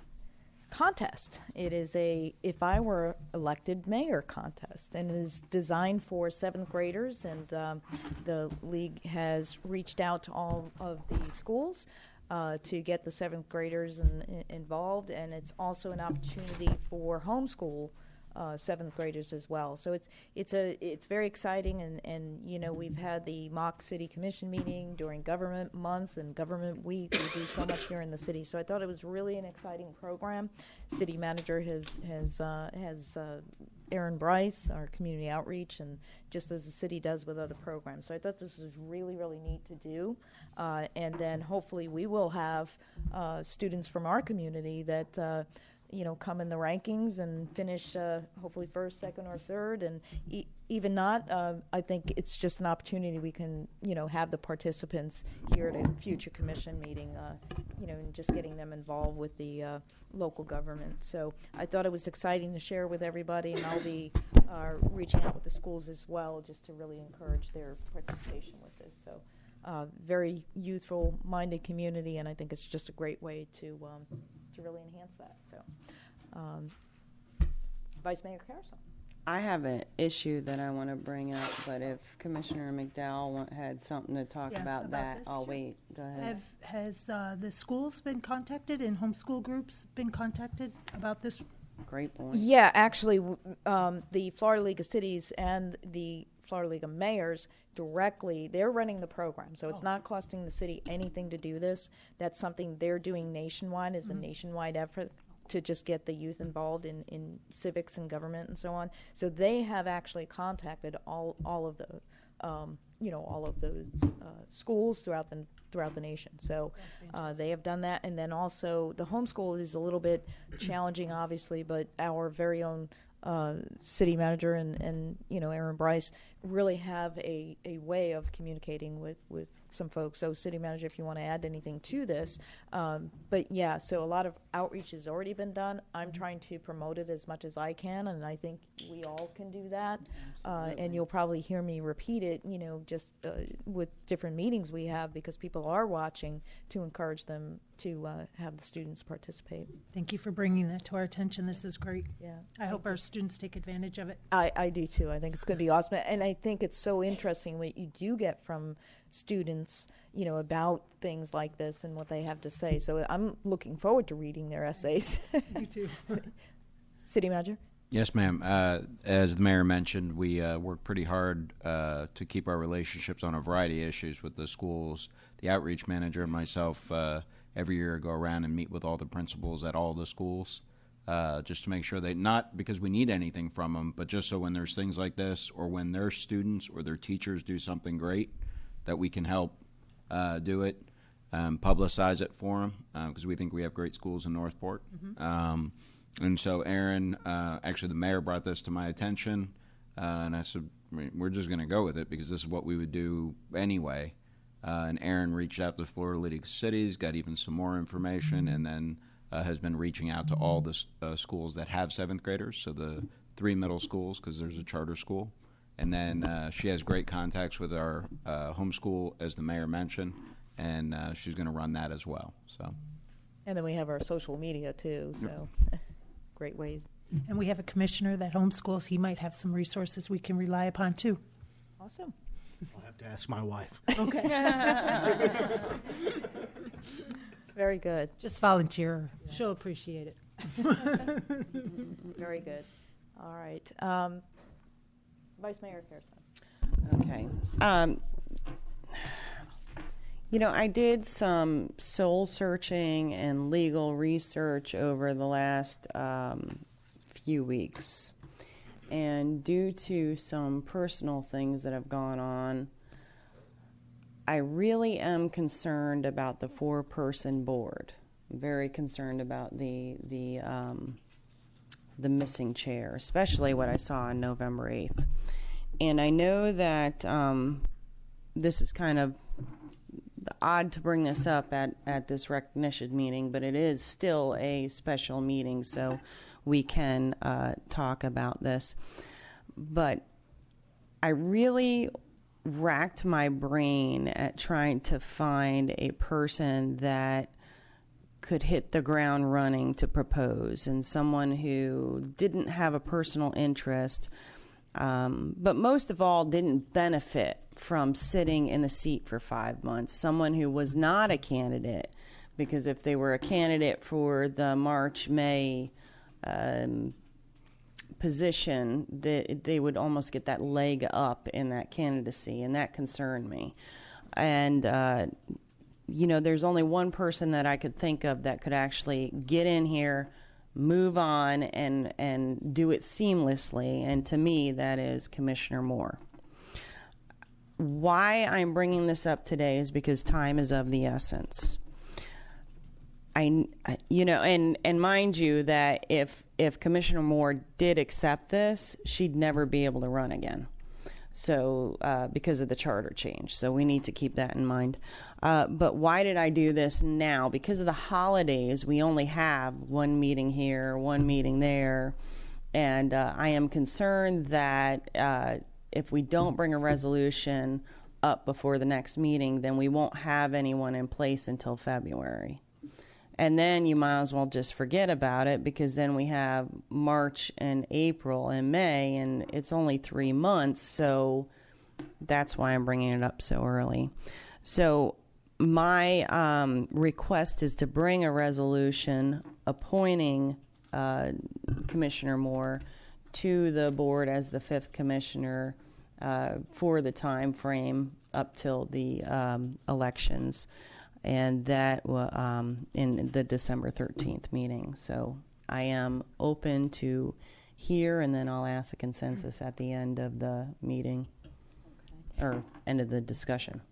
contest. It is a If I Were Elected Mayor contest, and it is designed for 7th graders, and the league has reached out to all of the schools to get the 7th graders involved, and it's also an opportunity for homeschool 7th graders as well. So it's very exciting, and you know, we've had the mock city commission meeting during government month and government week. We do so much here in the city, so I thought it was really an exciting program. City manager has Aaron Bryce, our community outreach, and just as the city does with other programs. So I thought this was really, really neat to do. And then hopefully we will have students from our community that come in the rankings and finish hopefully first, second, or third. And even not, I think it's just an opportunity we can, have the participants here at a future commission meeting, and just getting them involved with the local government. So I thought it was exciting to share with everybody, and I'll be reaching out with the schools as well just to really encourage their participation with this. So very youthful-minded community, and I think it's just a great way to really enhance that. So, Vice Mayor Carusone. I have an issue that I want to bring up, but if Commissioner McDowell had something to talk about that, this, I'll sure. wait. Go ahead. Has the schools been contacted and homeschool groups been contacted about this? Great point. Yeah, actually, the Florida League of Cities and the Florida League of Mayors directly, they're running the program. So it's not costing the city anything to do this. That's something they're doing nationwide, is a nationwide effort to just get the youth involved in civics and government and so on. So they have actually contacted all of the all of those schools throughout the nation. So they have done that, and then also the homeschool is a little bit challenging, obviously, but our very own city manager and Aaron Bryce really have a way of communicating with some folks. So city manager, if you want to add anything to this, but yeah, so a lot of outreach has already been done. I'm trying to promote it as much as I can, and I think we all can do that. And you'll probably hear me repeat it, just with different meetings we have, because people are watching, to encourage them to have the students participate. Thank you for bringing that to our attention. This is great. Yeah, I hope our students take advantage of it. I do too. I think it's going to be awesome, and I think it's so interesting what you do get from students, about things like this and what they have to say. So I'm looking forward to reading their essays. Me too. City Manager? Yes, ma'am. As the mayor mentioned, we work pretty hard to keep our relationships on a variety of issues with the schools. The outreach manager and myself every year go around and meet with all the principals at all the schools just to make sure they, not because we need anything from them, but just so when there's things like this or when their students or their teachers do something great, that we can help do it, publicize it for them, because we think we have great schools in Northport. And so Aaron, actually the mayor brought this to my attention, and I said, we're just going to go with it because this is what we would do anyway. And Aaron reached out to Florida League of Cities, got even some more information, and then has been reaching out to all the schools that have 7th graders, so the 3 middle schools, because there's a charter school. And then she has great contacts with our homeschool, as the mayor mentioned, and she's going to run that as well. So. And then we have our social media too, so great ways. And we have a commissioner that homeschools. He might have some resources we can rely upon too. Awesome. I'll have to ask my wife. Okay. Very good. Just volunteer. She'll appreciate it. Very good. All right. Vice Mayor Carusone. Okay. I did some soul searching and legal research over the last few weeks. And due to some personal things that have gone on, I really am concerned about the 4-person board. I'm very concerned about the missing chair, especially what I saw on November 8th. And I know that this is kind of odd to bring this up at this recognition meeting, but it is still a special meeting, so we can talk about this. But I really racked my brain at trying to find a person that could hit the ground running to propose, and someone who didn't have a personal interest, but most of all didn't benefit from sitting in the seat for 5 months. Someone who was not a candidate, because if they were a candidate for the March-May position, they would almost get that leg up in that candidacy, and that concerned me. And there's only one person that I could think of that could actually get in here, move on, and do it seamlessly, and to me, that is Commissioner Moore. Why I'm bringing this up today is because time is of the essence. And mind you that if Commissioner Moore did accept this, she'd never be able to run again. So because of the charter change. So we need to keep that in mind. But why did I do this now? Because of the holidays, we only have one meeting here, one meeting there. And I am concerned that if we don't bring a resolution up before the next meeting, then we won't have anyone in place until February. And then you might as well just forget about it, because then we have March and April and May, and it's only 3 months, so that's why I'm bringing it up so early. So my request is to bring a resolution appointing Commissioner Moore to the board as the 5th commissioner for the time frame up till the elections. And that in the December 13th meeting. So I am open to hear, and then I'll ask a consensus at the end of the meeting, or end of the discussion.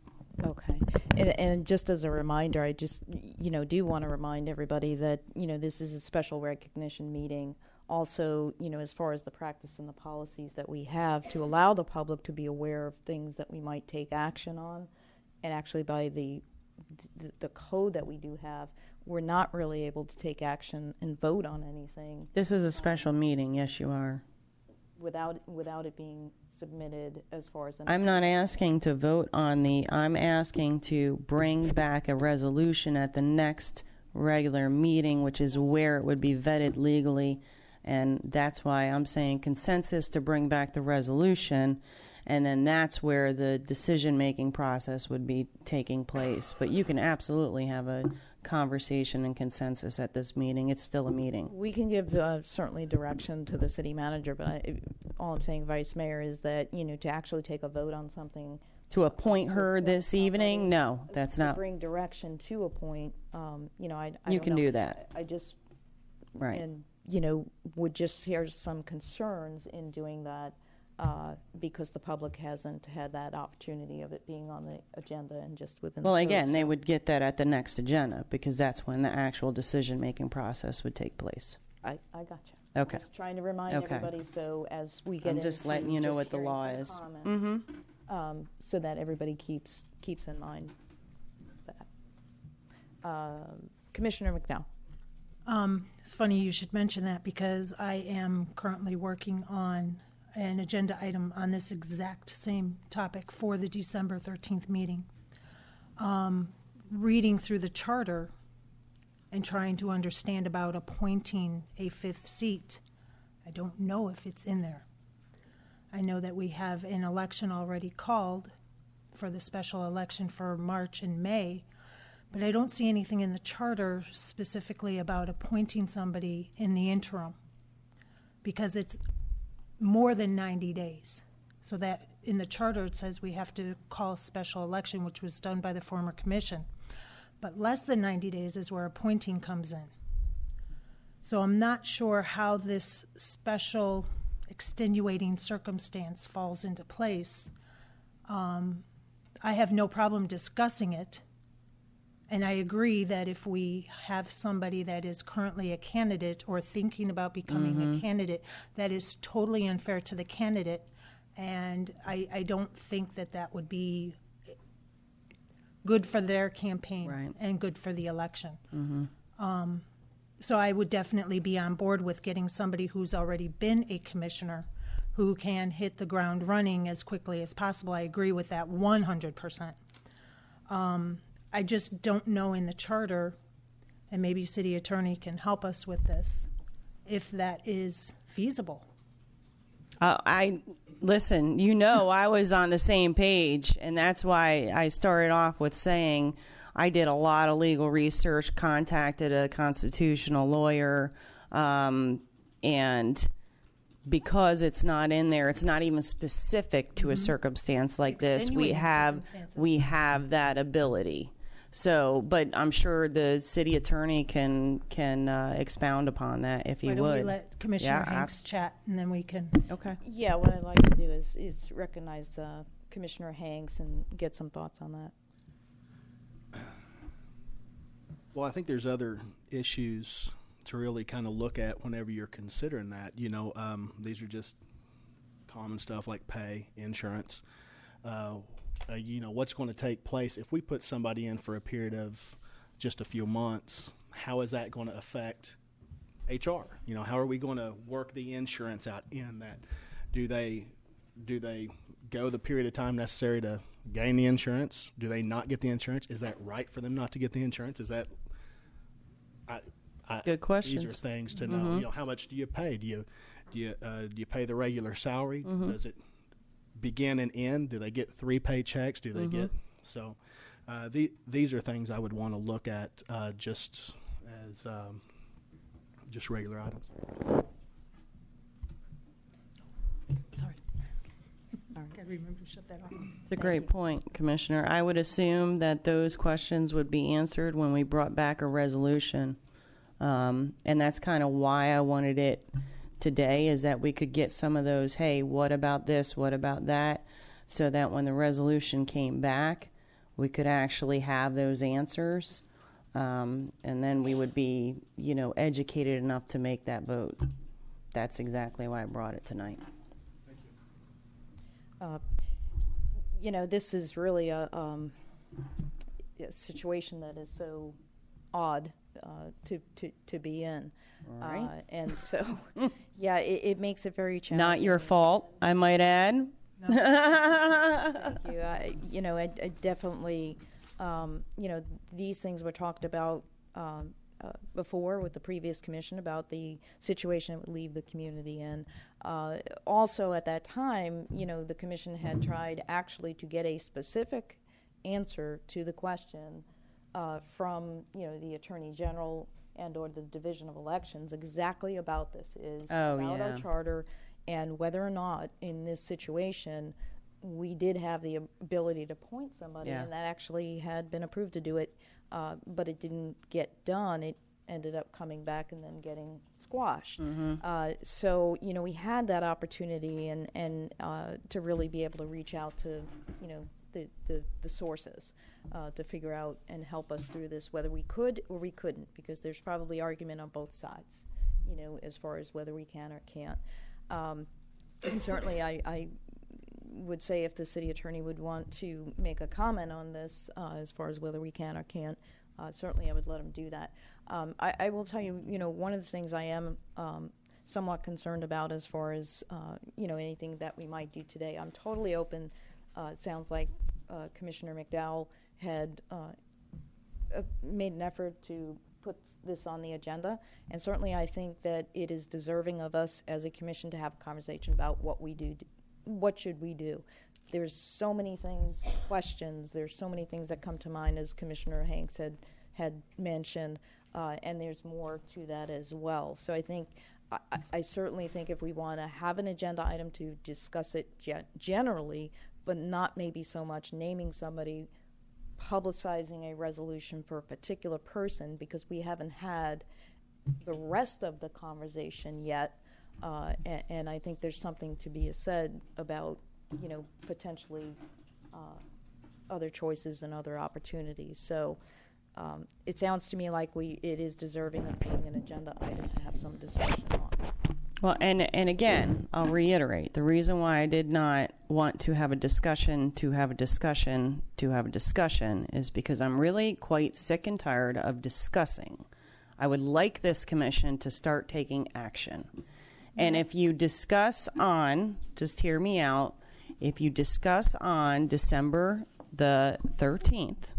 Okay. And just as a reminder, I just, do want to remind everybody that, this is a special recognition meeting. Also, as far as the practice and the policies that we have to allow the public to be aware of things that we might take action on, and actually by the code that we do have, we're not really able to take action and vote on anything. This is a special meeting, yes you are. Without it being submitted as far as... I'm not asking to vote on I'm asking to bring back a resolution at the next regular meeting, which is where it would be vetted legally, and that's why I'm saying consensus to bring back the resolution. And then that's where the decision-making process would be taking place. But you can absolutely have a conversation and consensus at this meeting. It's still a meeting. We can give certainly direction to the city manager, but all I'm saying, Vice Mayor, is that, to actually take a vote on something. To appoint her this evening? No, that's to not. bring direction to appoint, I You don't can know. do that. I just, Right. and, would just hear some concerns in doing that because the public hasn't had that opportunity of it being on the agenda and just within Well, the again, code, they so would get that at the next agenda because that's when the actual decision-making process would take place. I got you. Okay. Just trying to remind Okay. everybody, so as we get I'm just into letting you know just what the hearing law some is. comments, so that everybody keeps in mind that. Commissioner McDowell. It's funny you should mention that because I am currently working on an agenda item on this exact same topic for the December 13th meeting. Reading through the charter and trying to understand about appointing a fifth seat, I don't know if it's in there. I know that we have an election already called for the special election for March and May, but I don't see anything in the charter specifically about appointing somebody in the interim because it's more than 90 days. So that in the charter it says we have to call a special election, which was done by the former commission. But less than 90 days is where appointing comes in. So I'm not sure how this special extenuating circumstance falls into place. I have no problem discussing it. And I agree that if we have somebody that is currently a candidate or thinking about becoming a candidate, that is totally unfair to the candidate. And I don't think that that would be good for their campaign Right. and good for the election. So I would definitely be on board with getting somebody who's already been a commissioner who can hit the ground running as quickly as possible. I agree with that 100%. I just don't know in the charter, and maybe city attorney can help us with this, if that is feasible. Listen, I was on the same page, and that's why I started off with saying I did a lot of legal research, contacted a constitutional lawyer, and because it's not in there, it's not even specific to a circumstance like this. We have that ability. So, but I'm sure the city attorney can expound upon that if he would. Why don't we let Commissioner Yeah, Hanks chat, and then we can. Okay. Yeah, what I'd like to do is recognize Commissioner Hanks and get some thoughts on that. Well, I think there's other issues to really kind of look at whenever you're considering that. These are just common stuff like pay, insurance. What's going to take place if we put somebody in for a period of just a few months? How is that going to affect HR? How are we going to work the insurance out in that? Do they go the period of time necessary to gain the insurance? Do they not get the insurance? Is that right for them not to get the insurance? Is that Good questions. These are things to know. How much do you pay? Do you pay the regular salary? Does it begin and end? Do they get 3 paychecks? Do they get so? These are things I would want to look at just as just regular items. Sorry. I remember to shut that off. It's a great point, Commissioner. I would assume that those questions would be answered when we brought back a resolution. And that's kind of why I wanted it today, is that we could get some of those, hey, what about this, what about that, so that when the resolution came back, we could actually have those answers. And then we would be, educated enough to make that vote. That's exactly why I brought it tonight. This is really a situation that is so odd to be in. Right. And so, yeah, it makes it very challenging. Not your fault, I might add. Thank you. I definitely, these things were talked about before with the previous commission about the situation it would leave the community in. Also, at that time, the commission had tried actually to get a specific answer to the question from, the Attorney General and or the Division of Elections exactly about this, is Oh, about our yeah. charter and whether or not in this situation we did have the ability to appoint somebody, Yeah. and that actually had been approved to do it, but it didn't get done. It ended up coming back and then getting squashed. So, we had that opportunity and to really be able to reach out to, the sources to figure out and help us through this, whether we could or we couldn't, because there's probably argument on both sides, as far as whether we can or can't. And certainly I would say if the city attorney would want to make a comment on this, as far as whether we can or can't, certainly I would let him do that. I will tell you, one of the things I am somewhat concerned about as far as, anything that we might do today. I'm totally open. It sounds like Commissioner McDowell had made an effort to put this on the agenda, and certainly I think that it is deserving of us as a commission to have a conversation about what we do. What should we do? There's so many things, questions, there's so many things that come to mind, as Commissioner Hanks had mentioned, and there's more to that as well. So I think, I certainly think if we want to have an agenda item to discuss it generally, but not maybe so much naming somebody, publicizing a resolution for a particular person, because we haven't had the rest of the conversation yet. And I think there's something to be said about, potentially other choices and other opportunities. So it sounds to me like it is deserving of being an agenda item to have some discussion on. Well, and again, I'll reiterate, the reason why I did not want to have a discussion is because I'm really quite sick and tired of discussing. I would like this commission to start taking action. And if you discuss on, just hear me out, if you discuss on December the 13th,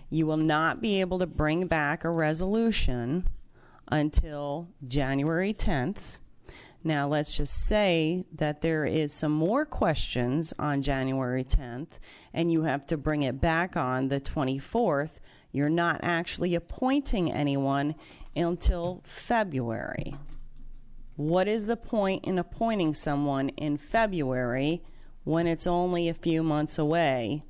you will not be able to bring back a resolution until January 10th. Now, let's just say that there is some more questions on January 10th, and you have to bring it back on the 24th. You're not actually appointing anyone until February. What is the point in appointing someone in February when it's only a few months away?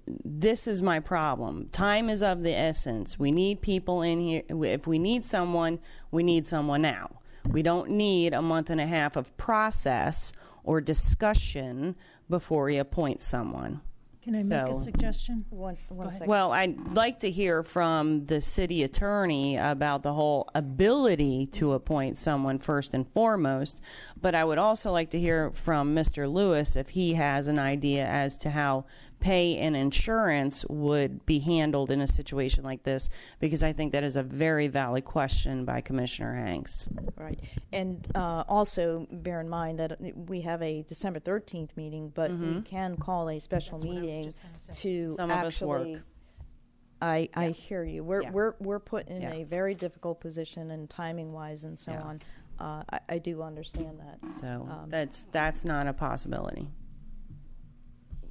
This is my problem. Time is of the essence. We need people in here. If we need someone, we need someone now. We don't need a month and a half of process or discussion before we appoint someone. Can I make a suggestion? One second. Well, I'd like to hear from the city attorney about the whole ability to appoint someone first and foremost, but I would also like to hear from Mr. Lewis if he has an idea as to how pay and insurance would be handled in a situation like this, because I think that is a very valid question by Commissioner Hanks. Right. And also bear in mind that we have a December 13th meeting, but we can call a special meeting to Some of us work. I hear you. We're put in Yeah. a very difficult position, and timing wise and so Yeah. on. I do understand that. So that's not a possibility.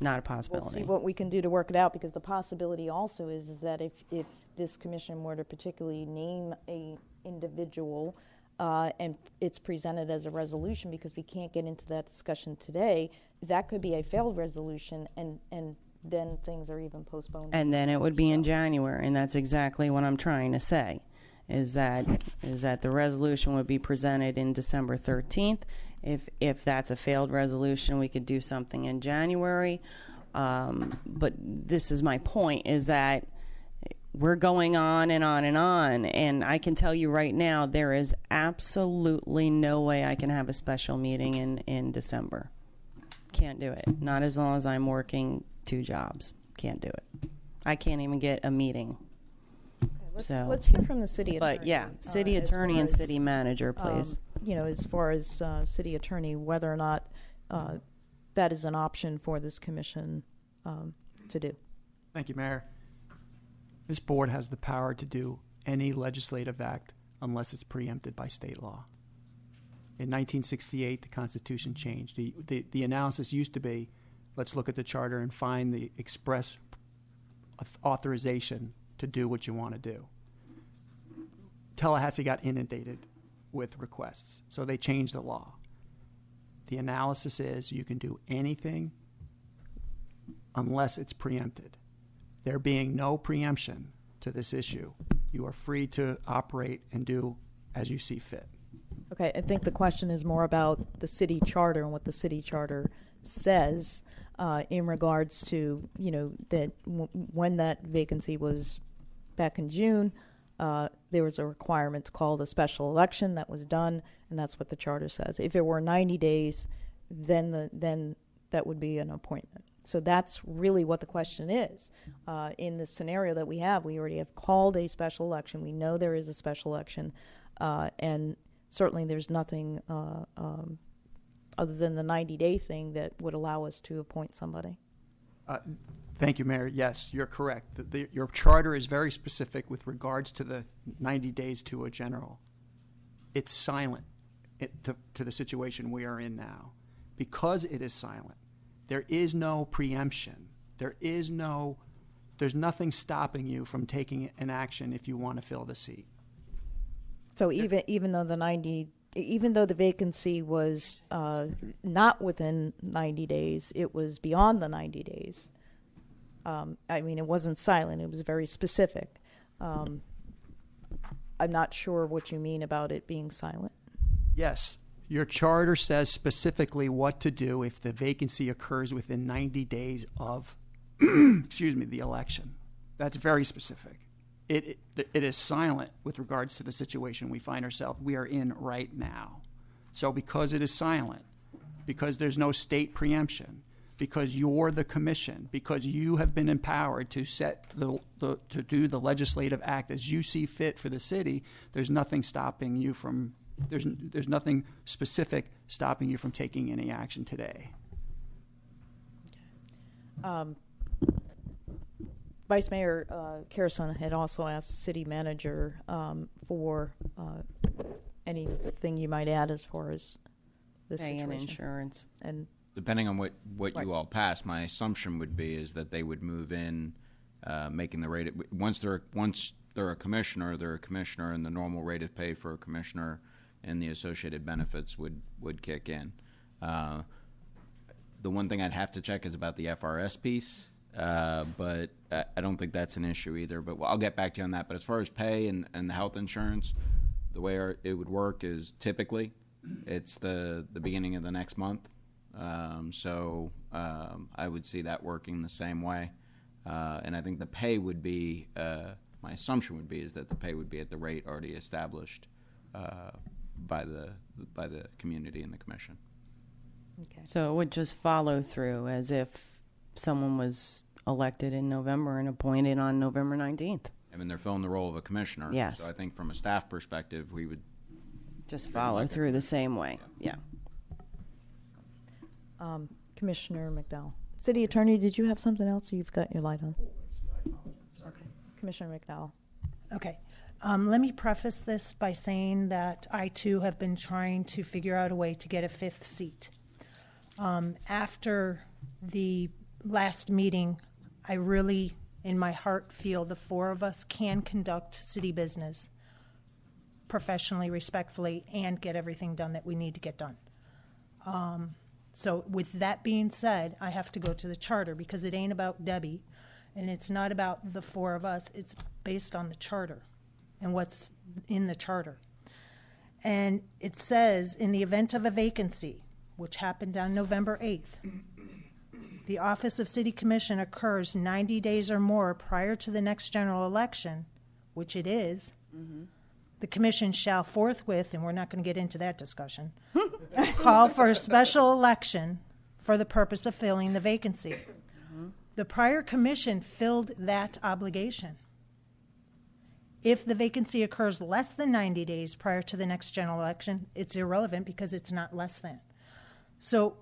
Not a We'll possibility. see what we can do to work it out, because the possibility also is that if this commission were to particularly name a individual and it's presented as a resolution, because we can't get into that discussion today, that could be a failed resolution, and then things are even postponed. And then it would be in January, and that's exactly what I'm trying to say, is that the resolution would be presented in December 13th. If that's a failed resolution, we could do something in January. But this is my point, is that we're going on and on and on, and I can tell you right now, there is absolutely no way I can have a special meeting in December. Can't do it. Not as long as I'm working 2 jobs. Can't do it. I can't even get a meeting. Let's hear from the city attorney. But yeah, city as attorney far and as, city manager, please. As far as city attorney, whether or not that is an option for this commission to do. Thank you, Mayor. This board has the power to do any legislative act unless it's preempted by state law. In 1968, the Constitution changed. The analysis used to be, let's look at the charter and find the express authorization to do what you want to do. Tallahassee got inundated with requests, so they changed the law. The analysis is you can do anything unless it's preempted. There being no preemption to this issue, you are free to operate and do as you see fit. Okay, I think the question is more about the city charter and what the city charter says in regards to, that when that vacancy was back in June, there was a requirement to call the special election. That was done, and that's what the charter says. If it were 90 days, then that would be an appointment. So that's really what the question is. In the scenario that we already have called a special election. We know there is a special election, and certainly there's nothing other than the 90-day thing that would allow us to appoint somebody. Thank you, Mayor. Yes, you're correct. Your charter is very specific with regards to the 90 days to a general. It's silent to the situation we are in now. Because it is silent, there is no preemption. There's nothing stopping you from taking an action if you want to fill the seat. So even though the vacancy was not within 90 days, it was beyond the 90 days. It wasn't silent. It was very specific. I'm not sure what you mean about it being silent. Yes. Your charter says specifically what to do if the vacancy occurs within 90 days of, the election. That's very specific. It is silent with regards to the situation we are in right now. So because it is silent, because there's no state preemption, because you're the commission, because you have been empowered to to do the legislative act as you see fit for the city, there's nothing stopping you from. There's nothing specific stopping you from taking any action today. Vice Mayor Carusone had also asked the city manager for anything you might add as far as this Pay situation. and insurance. And Depending on what Right. you all pass, my assumption would be is that they would move in, making the rate once they're a commissioner, and the normal rate of pay for a commissioner and the associated benefits would kick in. The one thing I'd have to check is about the FRS piece, but I don't think that's an issue either. But I'll get back to you on that. But as far as pay and the health insurance, the way it would work is typically it's the beginning of the next month. So I would see that working the same way. And I think the pay would be, my assumption would be, is that the pay would be at the rate already established by the community and the commission. okay. So it would just follow through as if someone was elected in November and appointed on November 19th. I mean, they're filling the role of a commissioner. Yes. So I think from a staff perspective, we would. Just follow through the same way. Yeah. Commissioner McDowell. City Attorney, did you have something else, or you've got your light on? Okay. Commissioner McDowell. Okay. Let me preface this by saying that I, too, have been trying to figure out a way to get a fifth seat. After the last meeting, I really, in my heart, feel the four of us can conduct city business professionally, respectfully, and get everything done that we need to get done. So with that being said, I have to go to the charter because it ain't about Debbie, and it's not about the four of us. It's based on the charter and what's in the charter. And it says, in the event of a vacancy, which happened on November 8th, the office of city commission occurs 90 days or more prior to the next general election, which it is, the commission shall forthwith, and we're not going to get into that discussion, call for a special election for the purpose of filling the vacancy. The prior commission filled that obligation. If the vacancy occurs less than 90 days prior to the next general election, it's irrelevant because it's not less than. So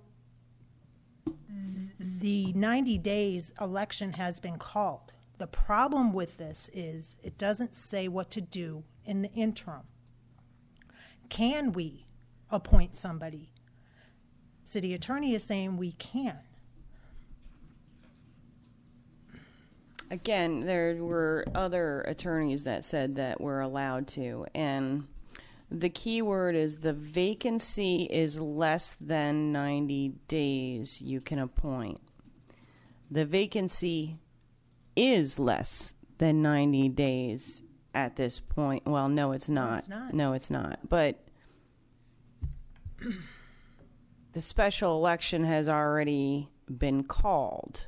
the 90 days election has been called. The problem with this is it doesn't say what to do in the interim. Can we appoint somebody? City attorney is saying we can. Again, there were other attorneys that said that we're allowed to, and the key word is the vacancy is less than 90 days you can appoint. The vacancy is less than 90 days at this point. Well, no, it's not. it's not. No, it's not. But the special election has already been called.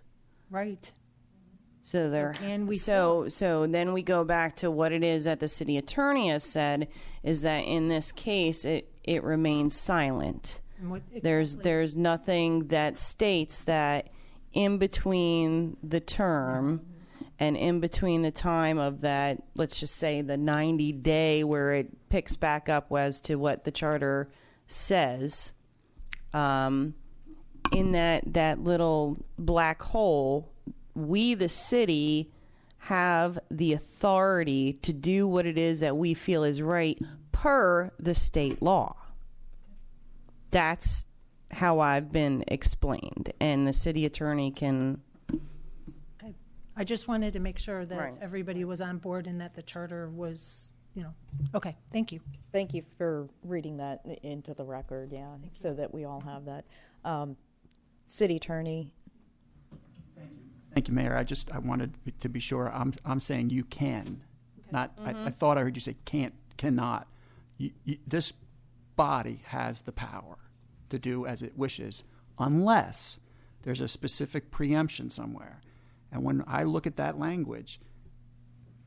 Right. So there. can we So then we go back to what it is that the city attorney has said is that in this case it remains silent. And what- There's nothing that states that in between the term and in between the time of that, let's just say the 90-day where it picks back up as to what the charter says, in that little black hole, we, the city, have the authority to do what it is that we feel is right per the state law. That's how I've been explained, and the city attorney can. Okay. I just wanted to make sure that Right. everybody was on board and that the charter was, okay, thank you. Thank you for reading that into the record, yeah, so that we all have that. City Attorney, Thank you, Mayor. I wanted to be sure. I'm saying you can, not. I thought I heard you say can't, cannot. This body has the power to do as it wishes, unless there's a specific preemption somewhere. And when I look at that language,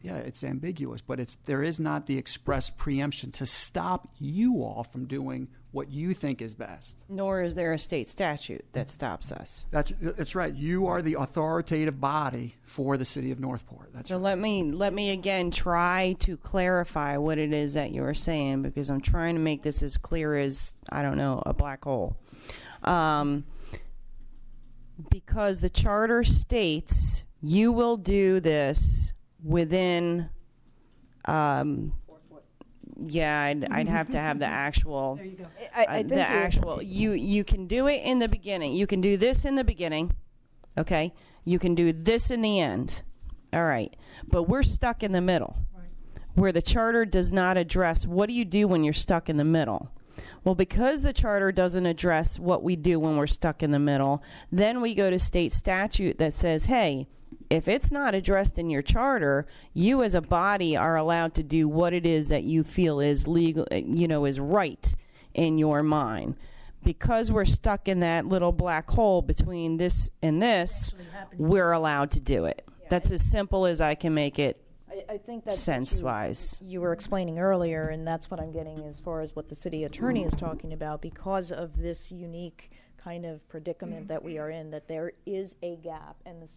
yeah, it's ambiguous, but there is not the express preemption to stop you all from doing what you think is best. Nor is there a state statute that stops us. That's right. You are the authoritative body for the city of Northport. That's So right. let me again try to clarify what it is that you're saying, because I'm trying to make this as clear as, I don't know, a black hole. Because the charter states you will do this within, yeah, I'd have to have the actual. There you go. I think The actual, you can do it in the beginning. You can do this in the beginning, okay? You can do this in the end, all right? But we're stuck in the middle, where the charter does not address what do you do when you're stuck in the middle. Well, because the charter doesn't address what we do when we're stuck in the middle, then we go to state statute that says, hey, if it's not addressed in your charter, you as a body are allowed to do what it is that you feel is legal, is right in your mind. Because we're stuck in that little black hole between this and this, we're allowed to do it. That's as simple as I can make it. I think that's sense-wise. you were explaining earlier, and that's what I'm getting as far as what the city attorney is talking about. Because of this unique kind of predicament that we are in, that there is a gap, and the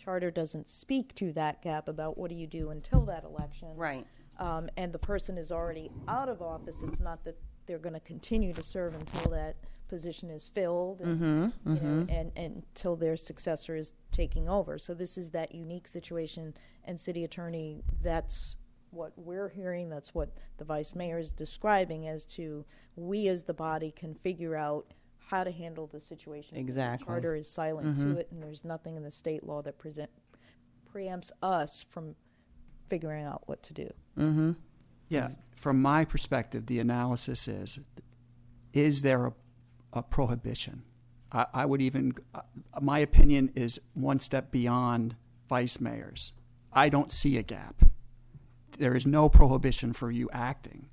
charter doesn't speak to that gap about what do you do until that election. Right. And the person is already out of office. It's not that they're going to continue to serve until that position is filled and, and until their successor is taking over. So this is that unique situation, and city attorney, that's what we're hearing, that's what the vice mayor is describing as to we as the body can figure out how to handle the situation. Exactly. The charter is silent to it, and there's nothing in the state law that preempts us from figuring out what to do. Yeah, from my perspective, the analysis is there a prohibition? I would even, my opinion is one step beyond vice mayors. I don't see a gap. There is no prohibition for you acting.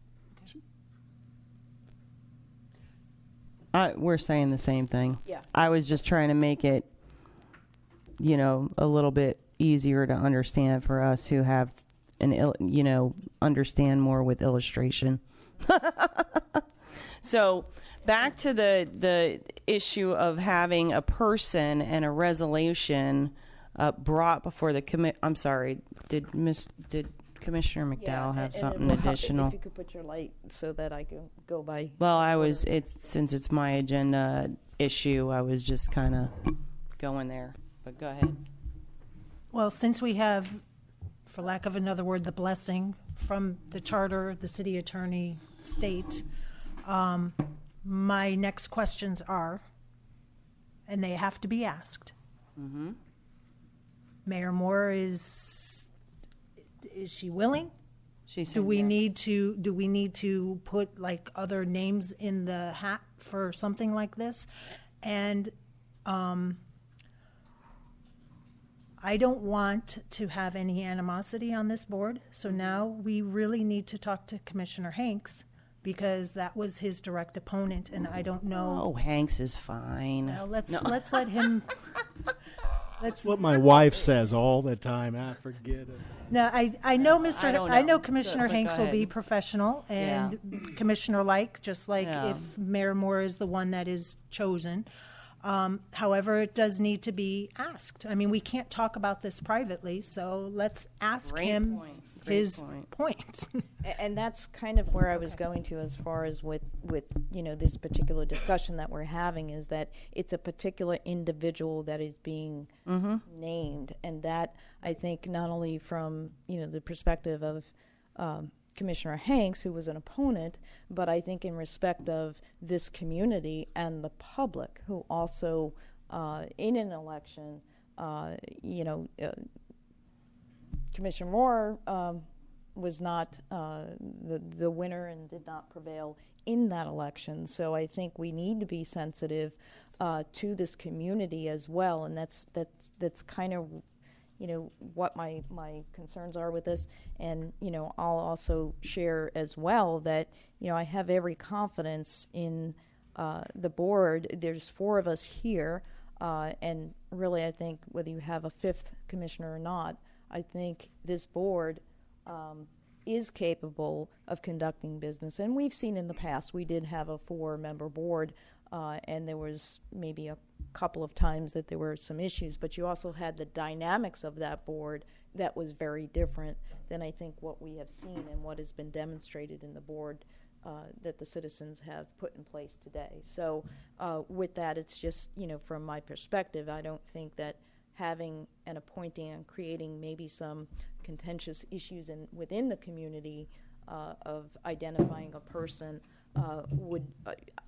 We're saying the same thing. Yeah. I was just trying to make it, a little bit easier to understand for us who have understand more with illustration. So back to the issue of having a person and a resolution brought before the I'm sorry. Did Commissioner McDowell have something additional? If you could put your light so that I can go by. Well, since it's my agenda issue, I was just kind of going there. But go ahead. Well, since we have, for lack of another word, the blessing from the charter, the city attorney, state, my next questions are, and they have to be asked. Mayor Moore is she willing? She said Do we yes. need to put like other names in the hat for something like this? And I don't want to have any animosity on this board. So now we really need to talk to Commissioner Hanks, because that was his direct opponent, and I don't know. Oh, Hanks is fine. Well, let's let him. That's what my wife says all the time. I forget it. No, I know I don't I know know. Commissioner Go Hanks will be ahead. professional and Commissioner-like, just like Yeah. if Mayor Moore is the one that is chosen. However, it does need to be asked. I mean, we can't talk about this privately, so let's ask Great him point. Great his point. point. And that's kind of where I was going to, as far as with this particular discussion that we're having, is that it's a particular individual that is being named, and that I think not only from the perspective of Commissioner Hanks, who was an opponent, but I think in respect of this community and the public, who also in an election, Commissioner Moore was not the winner and did not prevail in that election. So I think we need to be sensitive to this community as well, and that's kind of what my concerns are with this. And I'll also share as well that I have every confidence in the board. There's 4 of us here, and really I think whether you have a 5th commissioner or not, I think this board is capable of conducting business. And we've seen in the past, we did have a 4-member board, and there was maybe a couple of times that there were some issues, but you also had the dynamics of that board that was very different than I think what we have seen and what has been demonstrated in the board that the citizens have put in place today. So with that, it's just, from my perspective, I don't think that having and appointing and creating maybe some contentious issues within the community of identifying a person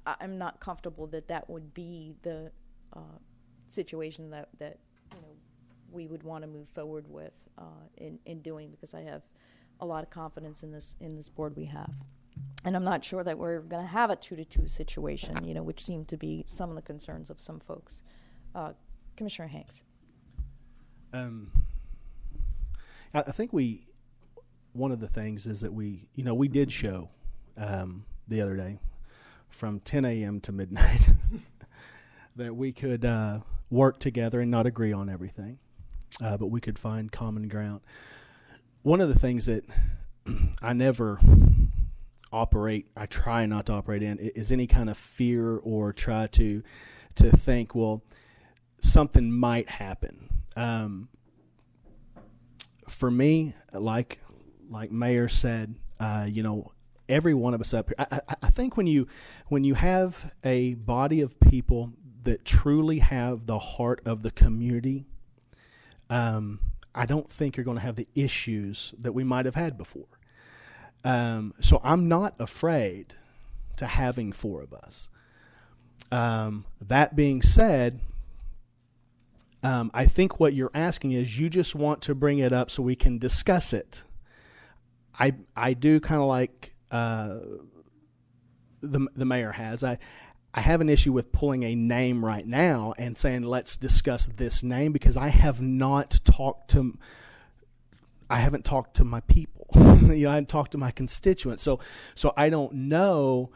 I'm not comfortable that would be the situation that we would want to move forward with in doing, because I have a lot of confidence in this board we have. And I'm not sure that we're going to have a 2-to-2 situation, which seemed to be some of the concerns of some folks. Commissioner Hanks. I think one of the things is that we did show the other day from 10 a.m. to midnight that we could work together and not agree on everything, but we could find common ground. One of the things that I try not to operate in, is any kind of fear or try to think, well, something might happen. For me, like Mayor said, every one of us up here, I think when you have a body of people that truly have the heart of the community, I don't think you're going to have the issues that we might have had before. So I'm not afraid to having 4 of us. That being said, I think what you're asking is you just want to bring it up so we can discuss it. I do kind of like the mayor has. I have an issue with pulling a name right now and saying let's discuss this name, because I haven't talked to my people. I haven't talked to my constituents. So I don't know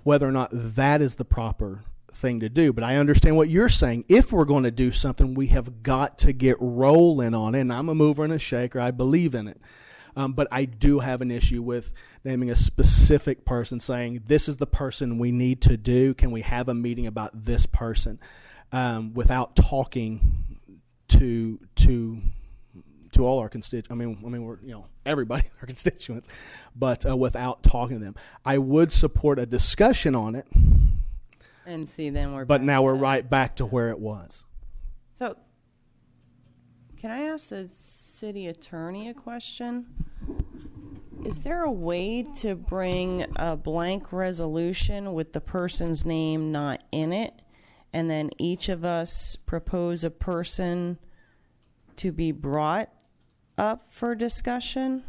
whether or not that is the proper thing to do. But I understand what you're saying. If we're going to do something, we have got to get rolling on it. And I'm a mover and a shaker. I believe in it. But I do have an issue with naming a specific person, saying this is the person we need to do. Can we have a meeting about this person without talking to all our constituents? I mean, we're everybody, our constituents, but without talking to them. I would support a discussion on it. And see, then we're. But now we're right back to where it was. So, can I ask the city attorney a question? Is there a way to bring a blank resolution with the person's name not in it and then each of us propose a person to be brought up for discussion?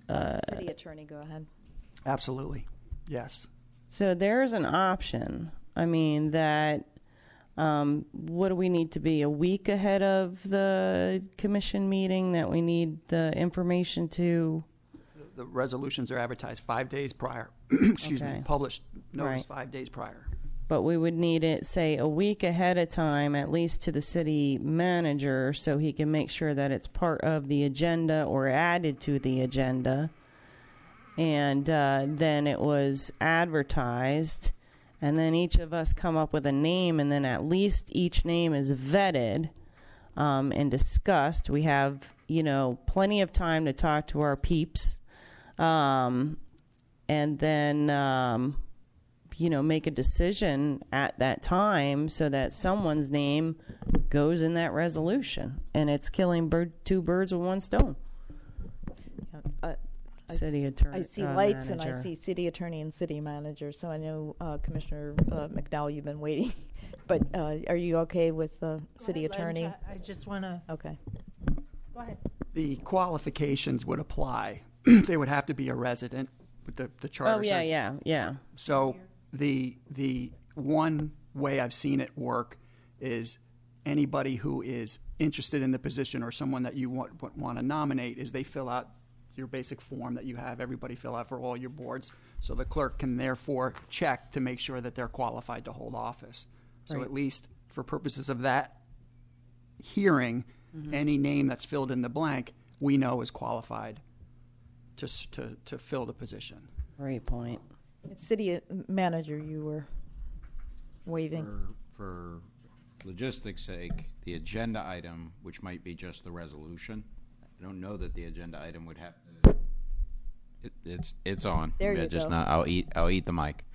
City attorney, go ahead. Absolutely. Yes. So there's an option. I mean, that, what do we need to be, a week ahead of the commission meeting that we need the information to? The resolutions are advertised 5 days prior. Excuse Okay. me. Published notice Right. 5 days prior. But we would need it, say, a week ahead of time, at least to the city manager, so he can make sure that it's part of the agenda or added to the agenda. And then it was advertised, and then each of us come up with a name, and then at least each name is vetted and discussed. We have, plenty of time to talk to our peeps, and then make a decision at that time so that someone's name goes in that resolution, and it's killing two birds with one stone. City attorney. I see lights manager. and I see city attorney and city manager. So I know Commissioner McDowell, you've been waiting, but are you okay with city attorney? I just want to. Okay. Go ahead. The qualifications would apply. They would have to be a resident, but the charter Oh, yeah, says. yeah. So the one way I've seen it work is anybody who is interested in the position or someone that you want to nominate is they fill out your basic form that you have everybody fill out for all your boards. So the clerk can therefore check to make sure that they're qualified to hold office. So Right. at least for purposes of that hearing, any name that's filled in the blank, we know is qualified to fill the position. Great point. City manager, you were waving. For logistics' sake, the agenda item, which might be just the resolution, I don't know that the agenda item would have to. It's on. There you just go. Not. I'll eat the mic.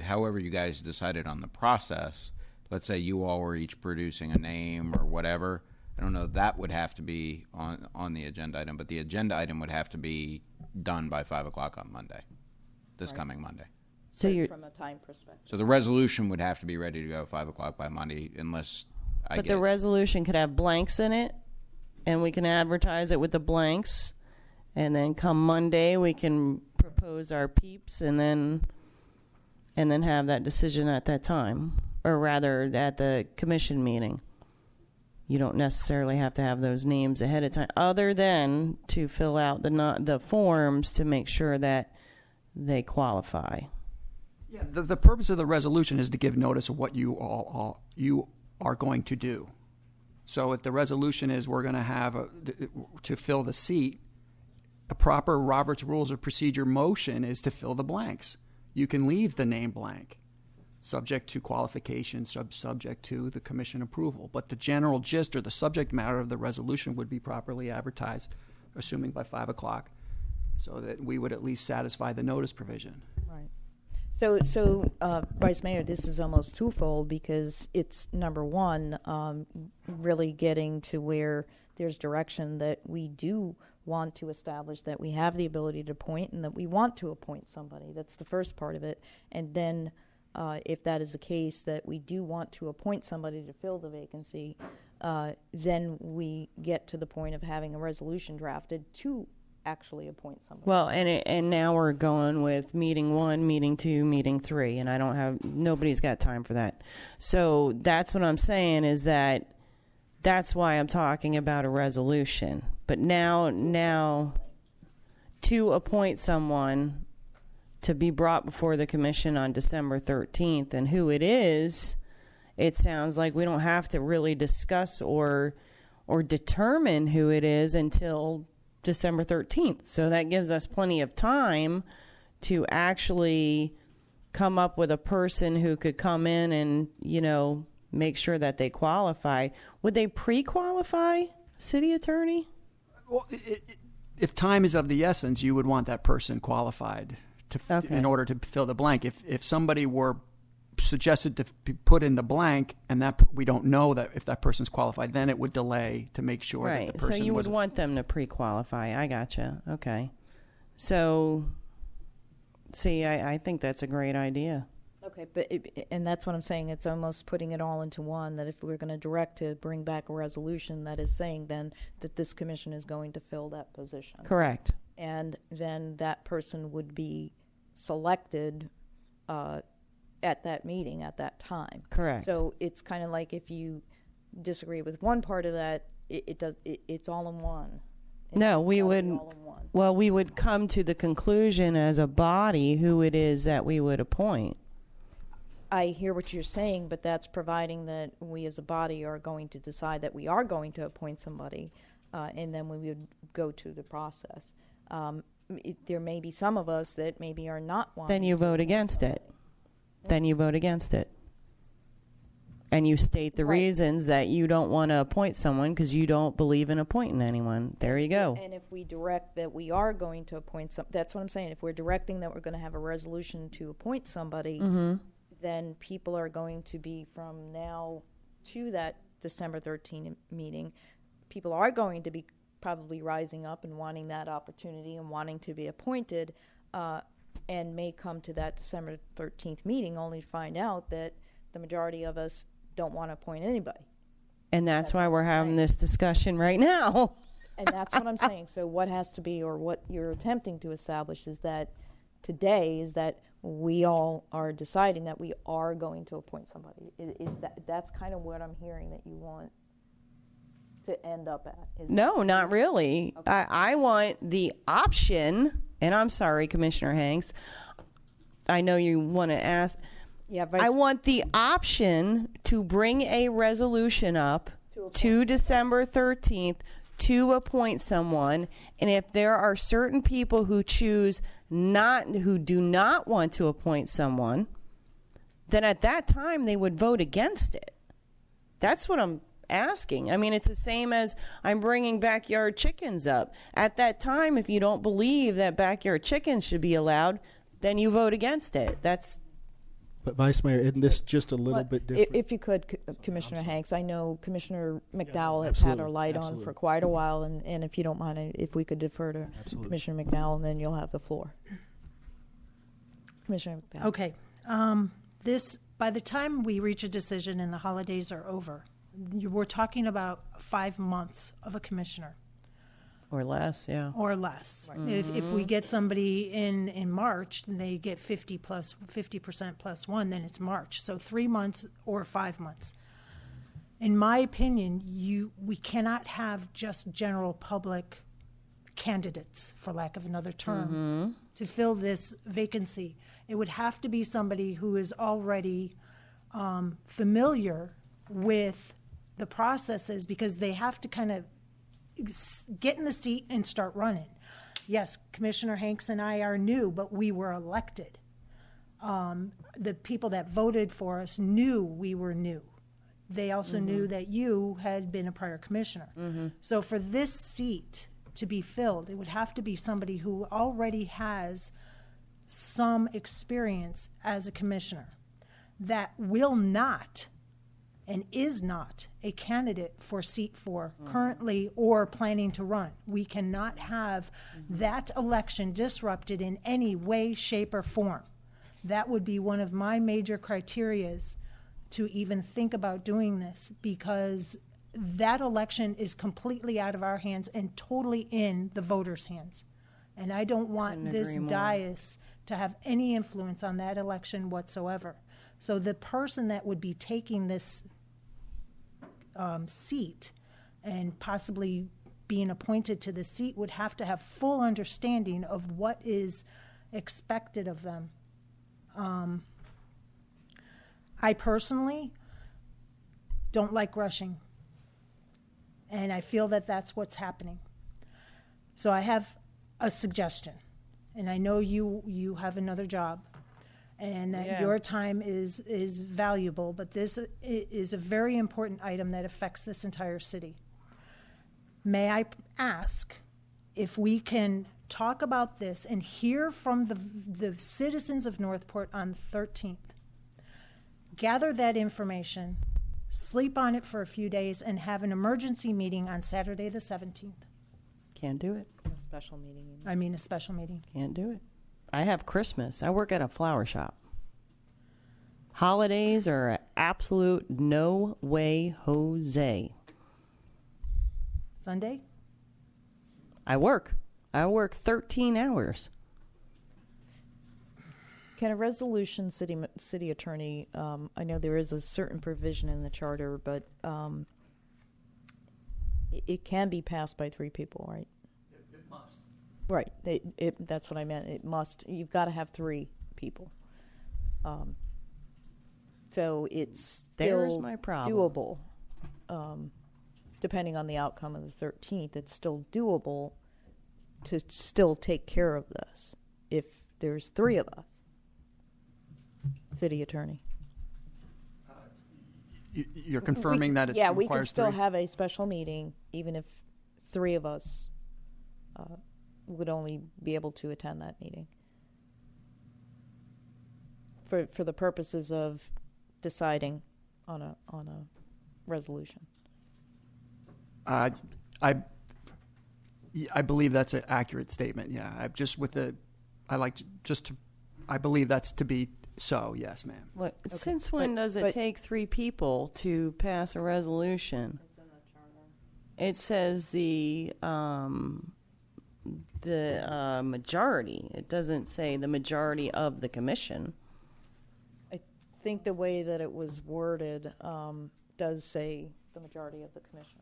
However you guys decided on the process. Let's say you all were each producing a name or whatever. I don't know. That would have to be on the agenda item, but the agenda item would have to be done by 5 o'clock on Monday, this coming Monday. So you're, From a time perspective. So the resolution would have to be ready to go 5 o'clock by Monday, unless I but get the resolution could have blanks in it, and we can advertise it with the blanks, and then come Monday we can propose our peeps, and then have that decision at that time, or rather at the commission meeting. You don't necessarily have to have those names ahead of time, other than to fill out the forms to make sure that they qualify. Yeah, the purpose of the resolution is to give notice of what you are going to do. So if the resolution is we're going to have to fill the seat, a proper Robert's Rules of Procedure motion is to fill the blanks. You can leave the name blank, subject to qualifications, subject to the commission approval. But the general gist or the subject matter of the resolution would be properly advertised, assuming by 5 o'clock, so that we would at least satisfy the notice provision. Right. So, Vice Mayor, this is almost twofold, because it's number one, really getting to where there's direction that we do want to establish that we have the ability to appoint and that we want to appoint somebody. That's the first part of it. And then, if that is the case, that we do want to appoint somebody to fill the vacancy, then we get to the point of having a resolution drafted to actually appoint somebody. Well, and now we're going with meeting 1, meeting 2, meeting 3, and nobody's got time for that. So that's what I'm saying, is that's why I'm talking about a resolution. But now to appoint someone to be brought before the commission on December 13th, and who it is, it sounds like we don't have to really discuss or determine who it is until December 13th. So that gives us plenty of time to actually come up with a person who could come in and, make sure that they qualify. Would they pre-qualify, city attorney? Well, if time is of the essence, you would want that person qualified in order to fill the blank. If somebody were suggested to be put in the blank, and that we don't know that if that person's qualified, then it would delay to make sure that the person so you would want them to pre-qualify. I gotcha. Okay. So See, I think that's a great idea. Okay, but and that's what I'm saying. It's almost putting it all into one, that if we're going to direct to bring back a resolution that is saying then that this commission is going to fill that position. Correct. And then that person would be selected at that meeting at that time. Correct. So it's kind of like if you disagree with one part of that, it's all in one. No, we all would. in one. Well, we would come to the conclusion as a body who it is that we would appoint. I hear what you're saying, but that's providing that we as a body are going to decide that we are going to appoint somebody, and then we would go to the process. There may be some of us that maybe are not wanting. Then you vote against it. Then you vote against it. And you state the Right. reasons that you don't want to appoint someone because you don't believe in appointing anyone. There you go. And if we direct that we are going to appoint that's what I'm saying. If we're directing that we're going to have a resolution to appoint somebody, then people are going to be, from now to that December 13th meeting, people are going to be probably rising up and wanting that opportunity and wanting to be appointed, and may come to that December 13th meeting only to find out that the majority of us don't want to appoint anybody. And that's why we're having this discussion right now. And that's what I'm saying. So what has to be, or what you're attempting to establish, is that today is that we all are deciding that we are going to appoint somebody. That's kind of what I'm hearing that you want to end up at? No, not really. Okay. I want the option, and I'm sorry, Commissioner Hanks, I know you want to ask. Yeah, I want the option to bring a resolution up to December 13th to appoint someone, and if there are certain people who who do not want to appoint someone, then at that time they would vote against it. That's what I'm asking. I mean, it's the same as I'm bringing backyard chickens up. At that time, if you don't believe that backyard chickens should be allowed, then you vote against it. But Vice Mayor, isn't this just a little bit different? If you could, Commissioner Hanks, I know Commissioner McDowell has absolutely, had her light on absolutely. for quite a while, and if you don't mind, if we could defer to Absolutely. Commissioner McDowell, then you'll have the floor. Commissioner McDowell. Okay. By the time we reach a decision and the holidays are over, we're talking about 5 months of a commissioner. Or less, yeah. Or less. Right. If we get somebody in March, and they get 50% plus one, then it's March. So 3 months or 5 months. In my opinion, we cannot have just general public candidates, for lack of another term, to fill this vacancy. It would have to be somebody who is already familiar with the processes, because they have to kind of get in the seat and start running. Yes, Commissioner Hanks and I are new, but we were elected. The people that voted for us knew we were new. They also knew that you had been a prior commissioner. So for this seat to be filled, it would have to be somebody who already has some experience as a commissioner, that will not and is not a candidate for seat 4 currently or planning to run. We cannot have that election disrupted in any way, shape, or form. That would be one of my major criterias to even think about doing this, because that election is completely out of our hands and totally in the voters' hands. And I don't want this dais to have any influence on that election whatsoever. So the person that would be taking this seat and possibly being appointed to the seat would have to have full understanding of what is expected of them. I personally don't like rushing, and I feel that that's what's happening. So I have a suggestion, and I know you have another job, and that your time is valuable, but this is a very important item that affects this entire city. May I ask if we can talk about this and hear from the citizens of Northport on the 13th, gather that information, sleep on it for a few days, and have an emergency meeting on Saturday the 17th. Can't do it. A special meeting. I mean a special meeting. Can't do it. I have Christmas. I work at a flower shop. Holidays are absolute no way, Jose. Sunday? I work 13 hours. Can a resolution, city attorney, I know there is a certain provision in the charter, but it can be passed by 3 people, right? It must. Right. That's what I meant. It must. You've got to have 3 people. So it's still There's my problem. doable. Depending on the outcome of the 13th, it's still doable to still take care of this if there's 3 of us. City attorney. You're confirming that it requires we can still 3? have a special meeting even if 3 of us would only be able to attend that meeting for the purposes of deciding on a resolution. I believe that's an accurate statement. Yeah, I believe that's to be so. Yes, ma'am. Look, since when does it take 3 people to pass a resolution? It's in the charter. It says the majority. It doesn't say the majority of the commission. I think the way that it was worded does say the majority of the commission.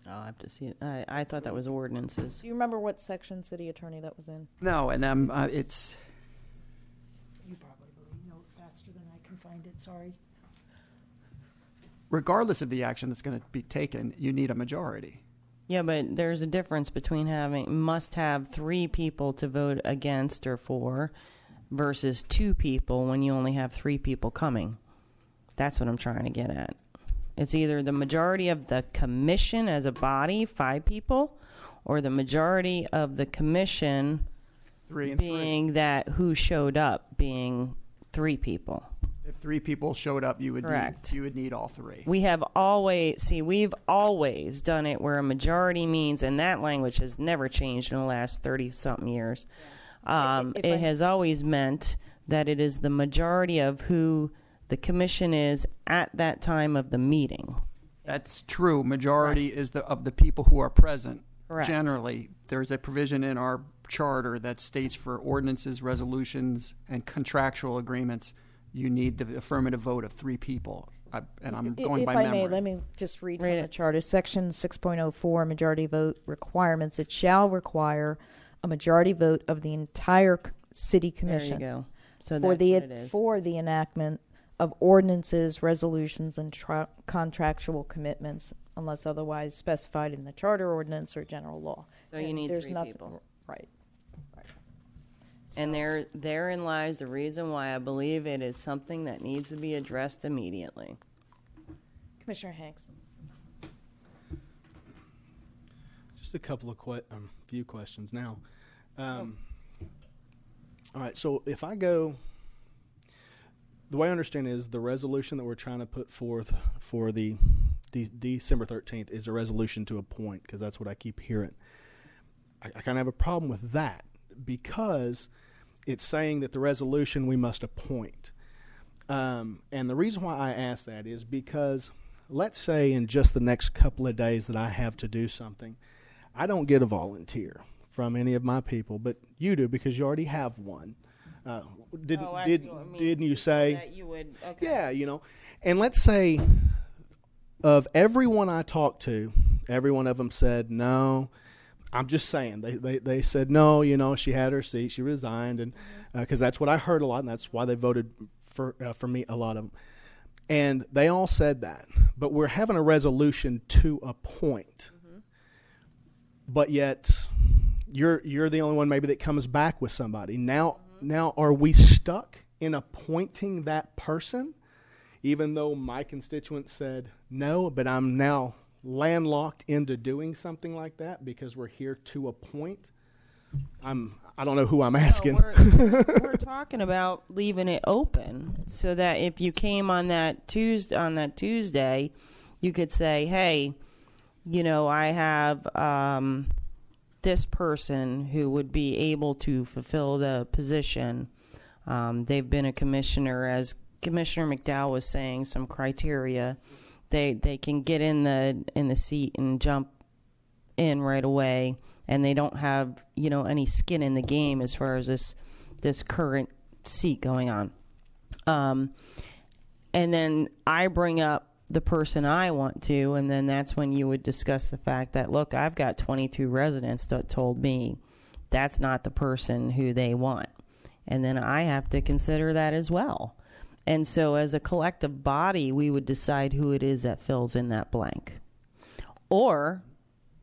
Oh, I have to see it. I thought that was ordinances. Do you remember what section, city attorney, that was in? No, and it's. You probably know it faster than I can find it, sorry. Regardless of the action that's going to be taken, you need a majority. Yeah, but there's a difference between must have 3 people to vote against or for versus 2 people when you only have 3 people coming. That's what I'm trying to get at. It's either the majority of the commission as a body, 5 people, or the majority of the commission 3 and being 3. That who showed up being 3 people. If 3 people showed up, you would Correct. You would need all 3. We've always done it where a majority means, and that language has never changed in the last 30-something years. It has always meant that it is the majority of who the commission is at that time of the meeting. That's true. Majority is of the people who are present. Correct. Generally, there's a provision in our charter that states for ordinances, resolutions, and contractual agreements, you need the affirmative vote of 3 people. And I'm going by memory. If I may, let me just read from the charter. Section 6.04, majority vote requirements. It shall require a majority vote of the entire city commission. There you go. So for that's what it is. For the enactment of ordinances, resolutions, and contractual commitments, unless otherwise specified in the charter, ordinance, or general law. So you need 3 people. Right. And therein lies the reason why I believe it is something that needs to be addressed immediately. Commissioner Hanks. Just a couple of few questions now. All right, so if I go, the way I understand it is the resolution that we're trying to put forth for the December 13th is a resolution to appoint, because that's what I keep hearing. I kind of have a problem with that, because it's saying that the resolution we must appoint. And the reason why I ask that is because let's say in just the next couple of days that I have to do something, I don't get a volunteer from any of my people, but you do because you already have one. Didn't you say that you would? Okay. Yeah, and let's say of everyone I talked to, every one of them said no. I'm just saying they said no. She had her seat, she resigned, and because that's what I heard a lot, and that's why they voted for me, a lot of them. And they all said that, but we're having a resolution to appoint. Mm-hmm. But yet, you're the only one maybe that comes back with somebody. Now, are we stuck in appointing that person, even though my constituents said no? But I'm now landlocked into doing something like that because we're here to appoint. I don't know who I'm asking. No, we're talking about leaving it open so that if you came on that Tuesday, you could say, hey, I have this person who would be able to fulfill the position. They've been a commissioner, as Commissioner McDowell was saying, some criteria. They can get in the seat and jump in right away, and they don't have any skin in the game as far as this current seat going on. And then I bring up the person I want to, and then that's when you would discuss the fact that, look, I've got 22 residents that told me that's not the person who they want. And then I have to consider that as well. And so as a collective body, we would decide who it is that fills in that blank. Or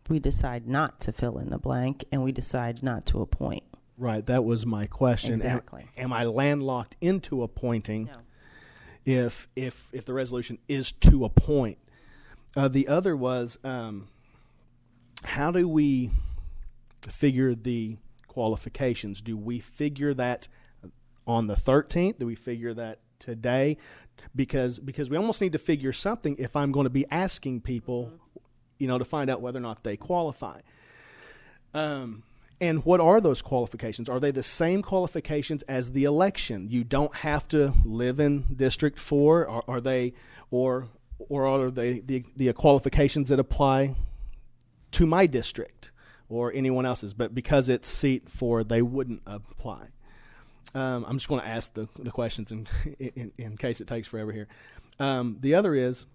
we decide not to fill in the blank, and we decide not to appoint. Right, that was my question. Exactly. Am I landlocked into appointing? No. If the resolution is to appoint. The other was, how do we figure the qualifications? Do we figure that on the 13th? Do we figure that today? Because we almost need to figure something if I'm going to be asking people, to find out whether or not they qualify. And what are those qualifications? Are they the same qualifications as the election? You don't have to live in District 4. Are they, or are they the qualifications that apply to my district or anyone else's? But because it's seat 4, they wouldn't apply. I'm just going to ask the questions in case it takes forever here. The other is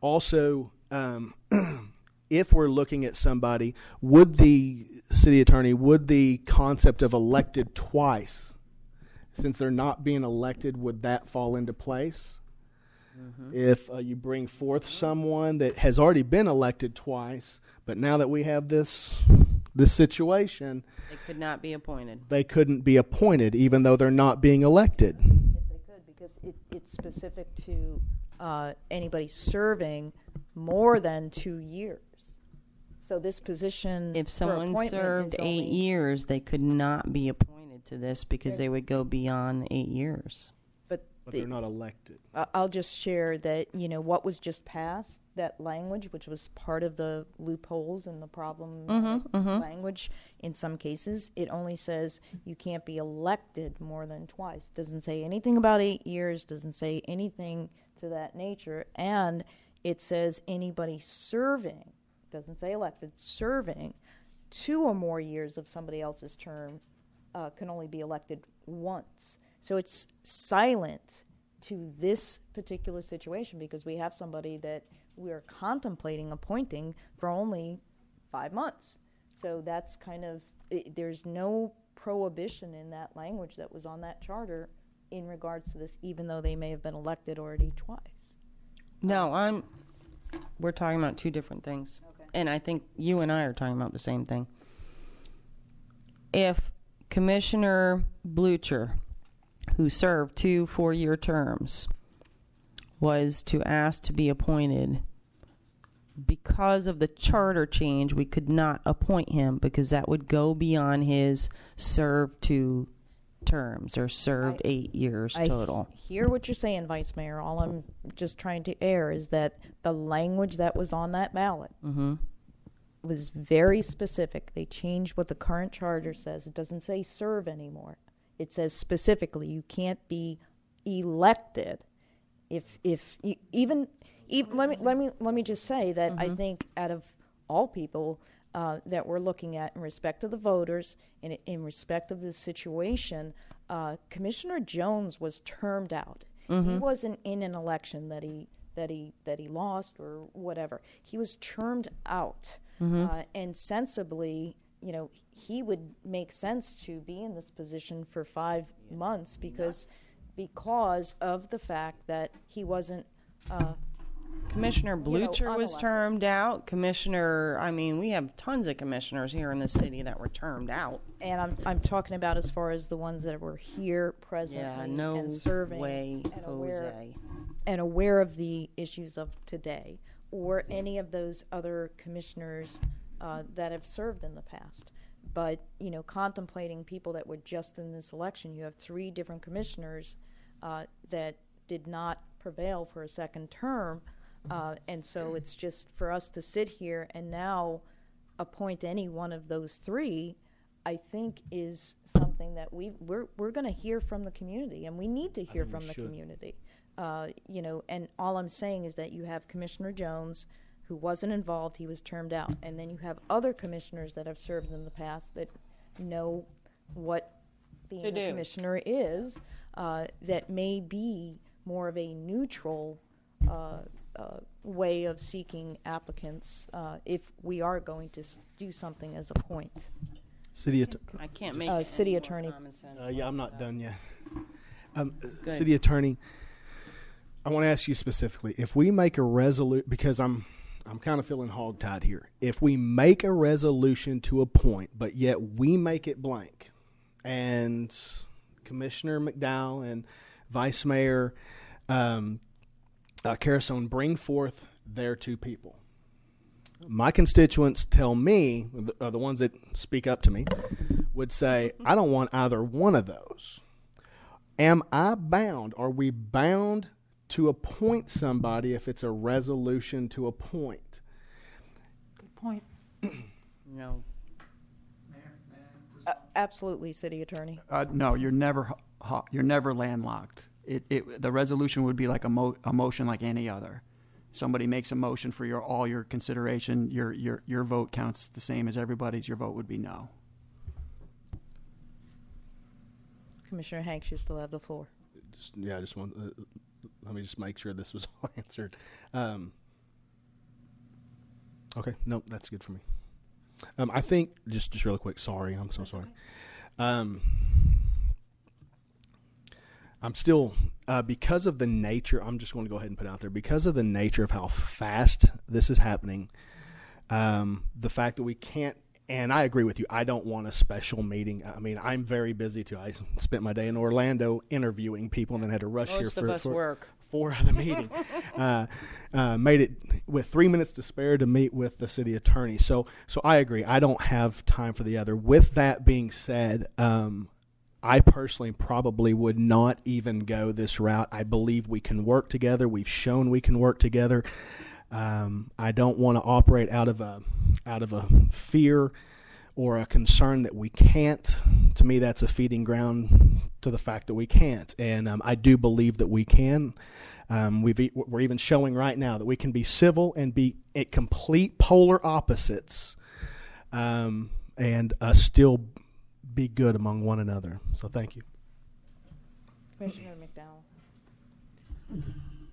also. If we're looking at somebody, would the city attorney, would the concept of elected twice, since they're not being elected, would that fall into place? Mm-hmm. If you bring forth someone that has already been elected twice, but now that we have this situation, they could not be appointed. They couldn't be appointed, even though they're not being elected. Yes, they could, because it's specific to anybody serving more than 2 years. So this position, if someone served 8 years, they could not be appointed to this because they would go beyond 8 years. But they're not elected. I'll just share that, what was just passed, that language, which was part of the loopholes and the problem language in some cases, it only says you can't be elected more than twice. Doesn't say anything about 8 years, doesn't say anything to that nature, and it says anybody serving, doesn't say elected, serving 2 or more years of somebody else's term can only be elected once. So it's silent to this particular situation because we have somebody that we're contemplating appointing for only 5 months. So that's kind of, there's no prohibition in that language that was on that charter in regards to this, even though they may have been elected already twice. No, we're talking about two different things. Okay. And I think you and I are talking about the same thing. If Commissioner Blucher, who served 2 4-year terms, was to ask to be appointed, because of the charter change, we could not appoint him because that would go beyond his served 2 terms or served 8 years total. I hear what you're saying, Vice Mayor. All I'm just trying to air is that the language that was on that ballot was very specific. They changed what the current charter says. It doesn't say serve anymore. It says specifically you can't be elected. If even let me just say that I think out of all people that we're looking at in respect of the voters and in respect of the situation, Commissioner Jones was termed out. He wasn't in an election that he lost or whatever. He was termed out, and sensibly, he would make sense to be in this position for 5 months because of the fact that he wasn't. Commissioner Blucher was termed out. We have tons of commissioners here in the city that were termed out. And I'm talking about as far as the ones that were here presently and serving and aware of the issues of today, or any of those other commissioners that have served in the past. But, contemplating people that were just in this election, you have 3 different commissioners that did not prevail for a second term. And so it's just for us to sit here and now appoint any one of those three, I think is something that we're going to hear from the community, and we need to hear from the community. And all I'm saying is that you have Commissioner Jones, who wasn't involved, he was termed out, and then you have other commissioners that have served in the past that know what being a commissioner is, that may be more of a neutral way of seeking applicants if we are going to do something as a point. I can't make City Attorney. Yeah, I'm not done yet. City Attorney, I want to ask you specifically, if we make a resolution, because I'm kind of feeling hogtied here. If we make a resolution to appoint, but yet we make it blank, and Commissioner McDowell and Vice Mayor Carusone bring forth their two people, my constituents tell me, the ones that speak up to me, would say, I don't want either one of those. Am I bound? Are we bound to appoint somebody if it's a resolution to appoint? Good point. No. Absolutely, City Attorney. No, you're never landlocked. The resolution would be like a motion like any other. Somebody makes a motion for all your consideration, your vote counts the same as everybody's. Your vote would be no. Commissioner Hanks, you still have the floor. I just want. Let me just make sure this was all answered. Okay, no, that's good for me. I think just real quick. Sorry, I'm so sorry. I'm still, because of the nature, I'm just going to go ahead and put it out there, because of the nature of how fast this is happening, the fact that we can't, and I agree with you, I don't want a special meeting. I mean, I'm very busy too. I spent my day in Orlando interviewing people and then had to rush here for the meeting. Made it with 3 minutes to spare to meet with the city attorney. So I agree. I don't have time for the other. With that being said, I personally probably would not even go this route. I believe we can work together. We've shown we can work together. I don't want to operate out of a fear or a concern that we can't. To me, that's a feeding ground to the fact that we can't. And I do believe that we can. We're even showing right now that we can be civil and be at complete polar opposites, and still be good among one another. So thank you. Commissioner McDowell.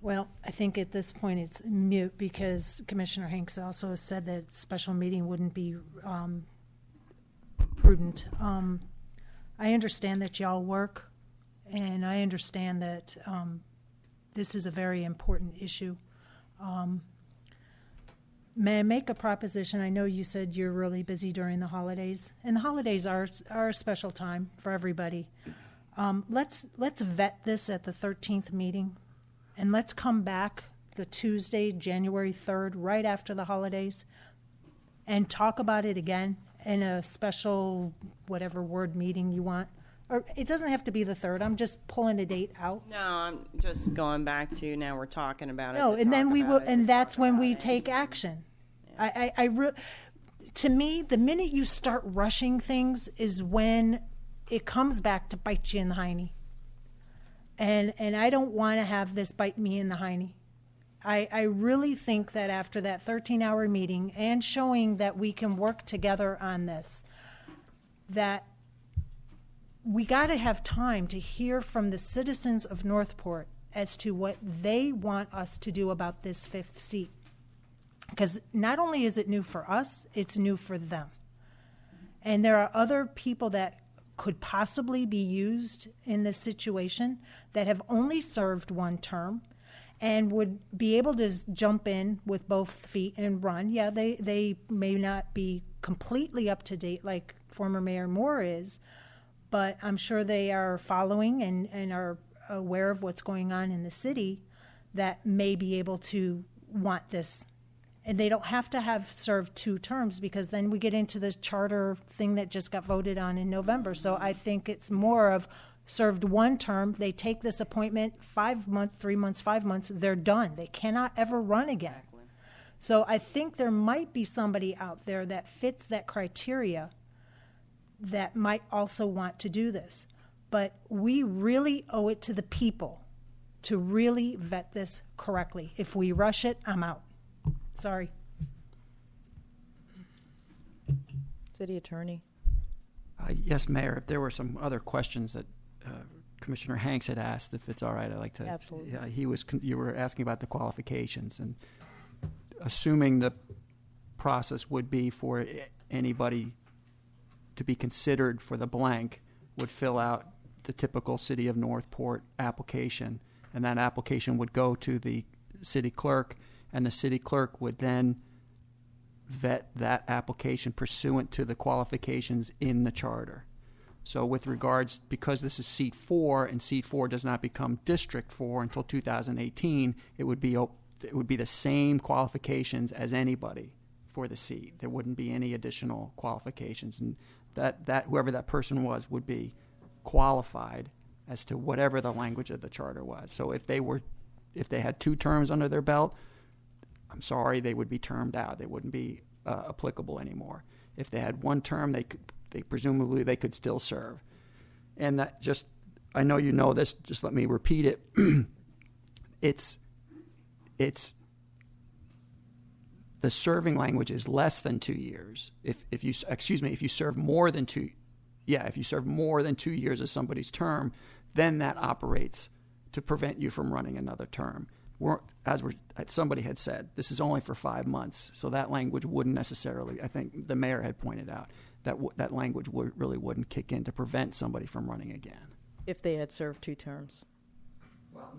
Well, I think at this point it's mute because Commissioner Hanks also said that special meeting wouldn't be prudent. I understand that y'all work, and I understand that this is a very important issue. May I make a proposition? I know you said you're really busy during the holidays, and the holidays are a special time for everybody. Let's vet this at the 13th meeting, and let's come back the Tuesday, January 3rd, right after the holidays, and talk about it again in a special whatever word meeting you want. Or it doesn't have to be the 3rd. I'm just pulling a date out. No, I'm just going back to now we're talking about it. No, and then we will, and that's when we take action. Yeah. To me, the minute you start rushing things is when it comes back to bite you in the hiney. And I don't want to have this bite me in the hiney. I really think that after that 13-hour meeting and showing that we can work together on this, that we got to have time to hear from the citizens of Northport as to what they want us to do about this 5th seat. Because not only is it new for us, it's new for them. And there are other people that could possibly be used in this situation that have only served one term and would be able to jump in with both feet and run. Yeah, they may not be completely up to date like former Mayor Moore is, but I'm sure they are following and are aware of what's going on in the city that may be able to want this. And they don't have to have served 2 terms because then we get into the charter thing that just got voted on in November. So I think it's more of served one term, they take this appointment 5 months, 3 months, 5 months, they're done. They cannot ever run again. So I think there might be somebody out there that fits that criteria that might also want to do this. But we really owe it to the people to really vet this correctly. If we rush it, I'm out. Sorry. City Attorney. Yes, Mayor, if there were some other questions that Commissioner Hanks had asked, if it's all right, I'd like to. Absolutely. You were asking about the qualifications, and assuming the process would be for anybody to be considered for the blank would fill out the typical City of Northport application, and that application would go to the city clerk, and the city clerk would then vet that application pursuant to the qualifications in the charter. So with regards, because this is seat 4 and seat 4 does not become district 4 until 2018, it would be the same qualifications as anybody for the seat. There wouldn't be any additional qualifications, and that whoever that person was would be qualified as to whatever the language of the charter was. So if they had 2 terms under their belt, I'm sorry, they would be termed out. They wouldn't be applicable anymore. If they had 1 term, they presumably they could still serve. And that just, I know you know this, just let me repeat it. It's the serving language is less than 2 years. If you serve more than 2 years of somebody's term, then that operates to prevent you from running another term. Somebody had said, this is only for 5 months, so that language wouldn't necessarily, I think the mayor had pointed out, that language really wouldn't kick in to prevent somebody from running again. If they had served 2 terms.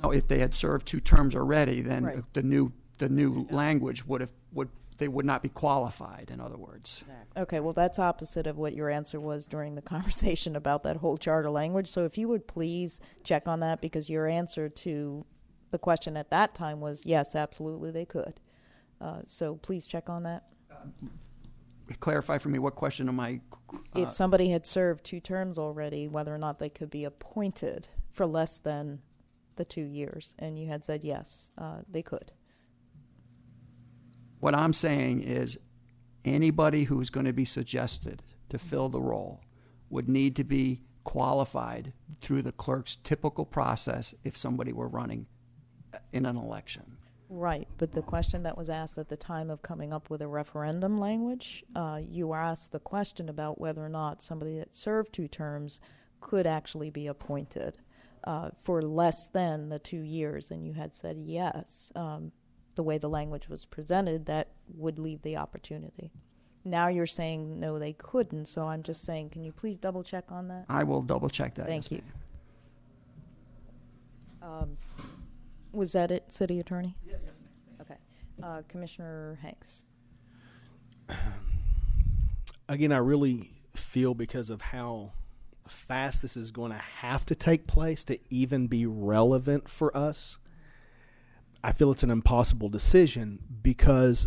No, if they had served 2 terms already, then Right. the new language they would not be qualified, in other words. Okay, well, that's opposite of what your answer was during the conversation about that whole charter language. So if you would please check on that, because your answer to the question at that time was, yes, absolutely, they could. So please check on that. Clarify for me, what question am I? If somebody had served 2 terms already, whether or not they could be appointed for less than the 2 years, and you had said yes, they could. What I'm saying is anybody who's going to be suggested to fill the role would need to be qualified through the clerk's typical process if somebody were running in an election. Right, but the question that was asked at the time of coming up with a referendum language, you were asked the question about whether or not somebody that served 2 terms could actually be appointed for less than the 2 years, and you had said yes. The way the language was presented, that would leave the opportunity. Now you're saying no, they couldn't, so I'm just saying, can you please double check on that? I will double check that. Thank yes, you. Was that it, City Attorney? yes, ma'am. Okay. Commissioner Hanks. Again, I really feel, because of how fast this is going to have to take place to even be relevant for us, I feel it's an impossible decision, because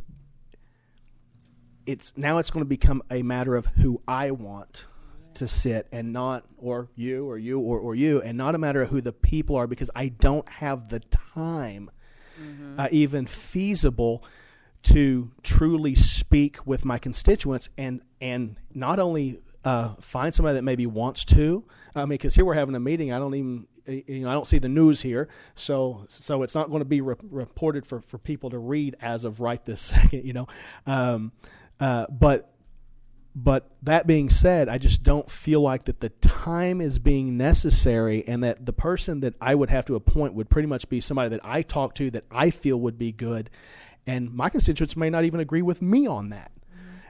it's going to become a matter of who I want to sit, and not, or you, and not a matter of who the people are, because I don't have the time, even feasible, to truly speak with my constituents and not only find somebody that maybe wants to. I mean, because here we're having a meeting. I don't see the news here, so it's not going to be reported for people to read as of right this second. But that being said, I just don't feel like that the time is being necessary, and that the person that I would have to appoint would pretty much be somebody that I talk to that I feel would be good, and my constituents may not even agree with me on that.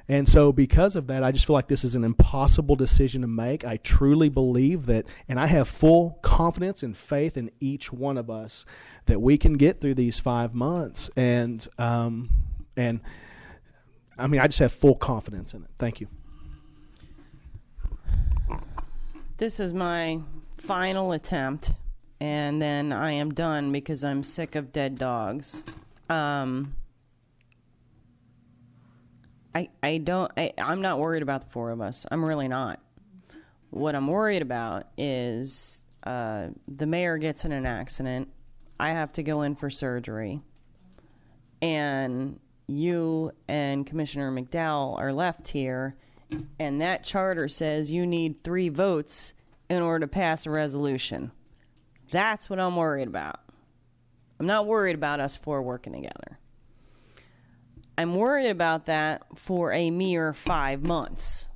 And so because of that, I just feel like this is an impossible decision to make. I truly believe that, and I have full confidence and faith in each one of us that we can get through these 5 months. And I mean, I just have full confidence in it. Thank you. This is my final attempt, and then I am done because I'm sick of dead dogs. I'm not worried about the 4 of us. I'm really not. What I'm worried about is the mayor gets in an accident, I have to go in for surgery, and you and Commissioner McDowell are left here, and that charter says you need 3 votes in order to pass a resolution. That's what I'm worried about. I'm not worried about us 4 working together. I'm worried about that for a mere 5 months.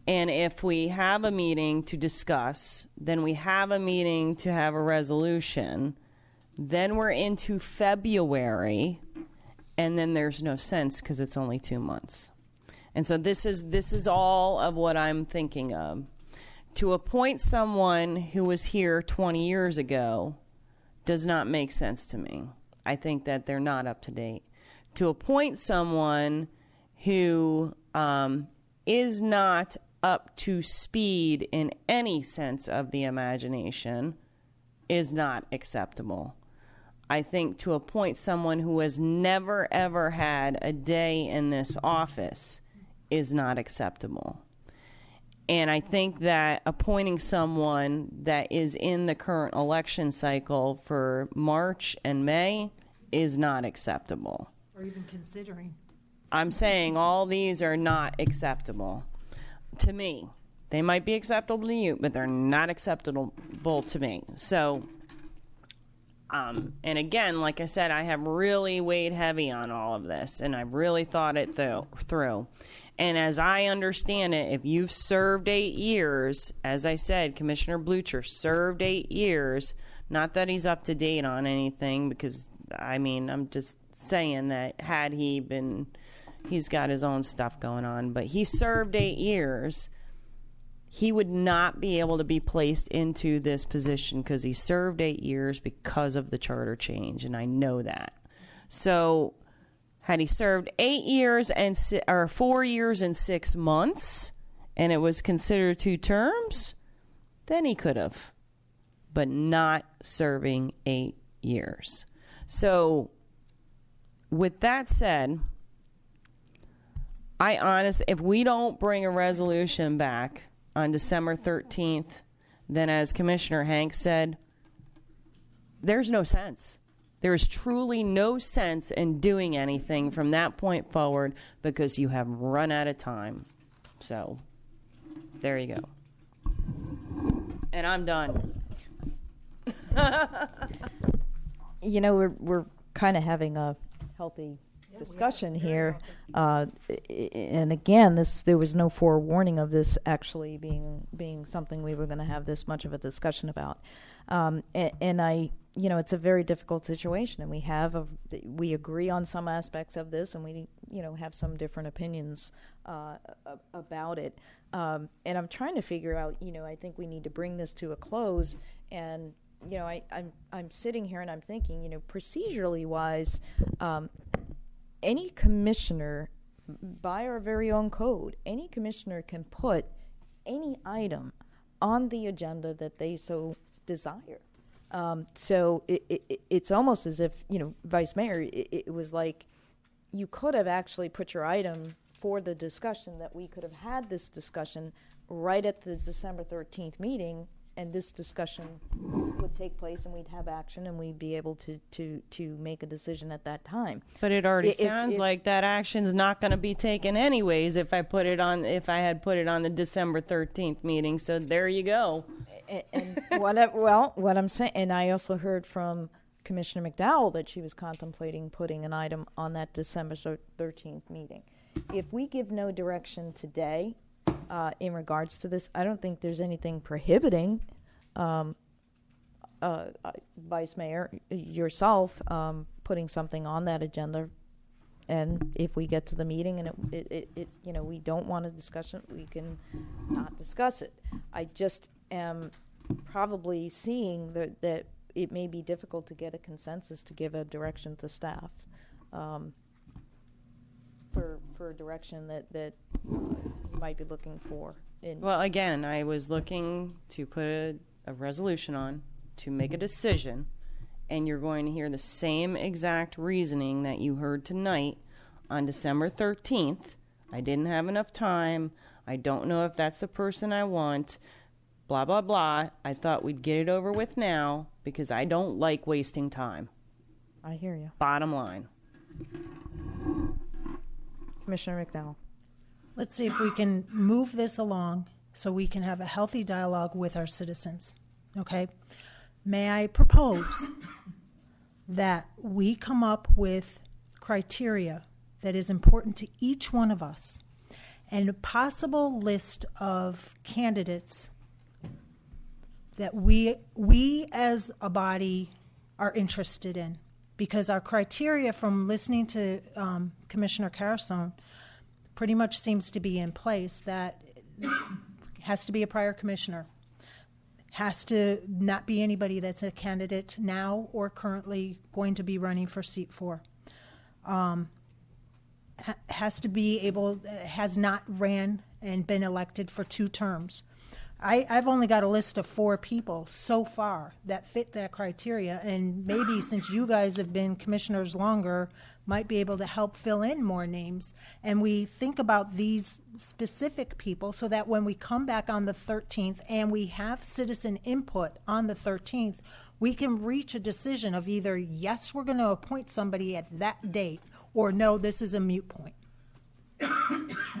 And if we have a meeting to discuss, then we have a meeting to have a resolution, then we're into February, and then there's no sense because it's only 2 months. And so this is all of what I'm thinking of. To appoint someone who was here 20 years ago does not make sense to me. I think that they're not up to date. To appoint someone who is not up to speed in any sense of the imagination is not acceptable. I think to appoint someone who has never, ever had a day in this office is not acceptable. And I think that appointing someone that is in the current election cycle for March and May is not acceptable. Or even considering. I'm saying all these are not acceptable to me. They might be acceptable to you, but they're not acceptable to me. So, and again, like I said, I have really weighed heavy on all of this, and I've really thought it through. And as I understand it, if you've served 8 years, as I said, Commissioner Blucher served 8 years, not that he's up to date on anything, because, I mean, I'm just saying that had he been, he's got his own stuff going on, but he served 8 years, he would not be able to be placed into this position because he served 8 years because of the charter change, and I know that. So had he served 8 years and 4 years and 6 months, and it was considered 2 terms, then he could have, but not serving 8 years. So with that said, if we don't bring a resolution back on December 13th, then as Commissioner Hanks said, there's no sense. There is truly no sense in doing anything from that point forward because you have run out of time. So there you go. And I'm done. You know, we're kind of having a healthy discussion here, and again, there was no forewarning of this actually being something we were going to have this much of a discussion about, and I, you know, it's a very difficult situation, and we agree on some aspects of this, and we, you know, have some different opinions about it, and I'm trying to figure out, you know, I think we need to bring this to a close, and you know, I'm sitting here and I'm thinking, you know, procedurally wise, any commissioner, by our very own code, any commissioner can put any item on the agenda that they so desire. So it's almost as if, you know, Vice Mayor, it was like you could have actually put your item for the discussion, that we could have had this discussion right at the December 13th meeting, and this discussion would take place, and we'd have action, and we'd be able to make a decision at that time. But it already sounds like that action's not going to be taken anyways if I had put it on the December 13th meeting. So there you go. And what I'm saying, and I also heard from Commissioner McDowell that she was contemplating putting an item on that December 13th meeting. If we give no direction today, in regards to this, I don't think there's anything prohibiting Vice Mayor, yourself, putting something on that agenda. And if we get to the meeting and it you know, we don't want a discussion, we can not discuss it. I just am probably seeing that it may be difficult to get a consensus to give a direction to staff. For a direction that you might be looking for. Well, again, I was looking to put a resolution on to make a decision, and you're going to hear the same exact reasoning that you heard tonight on December 13th. I didn't have enough time. I don't know if that's the person I want. blah, blah, blah. I thought we'd get it over with now because I don't like wasting time. I hear you. Bottom line. Commissioner McDowell. Let's see if we can move this along so we can have a healthy dialogue with our citizens. Okay? May I propose that we come up with criteria that is important to each one of us and a possible list of candidates that we as a body are interested in, because our criteria from listening to Commissioner Carusone pretty much seems to be in place. That has to be a prior commissioner, has to not be anybody that's a candidate now or currently going to be running for seat 4. Has to be able, has not ran and been elected for 2 terms. I've only got a list of 4 people so far that fit that criteria, and maybe since you guys have been commissioners longer, might be able to help fill in more names. And we think about these specific people so that when we come back on the 13th and we have citizen input on the 13th, we can reach a decision of either, yes, we're going to appoint somebody at that date, or no, this is a moot point.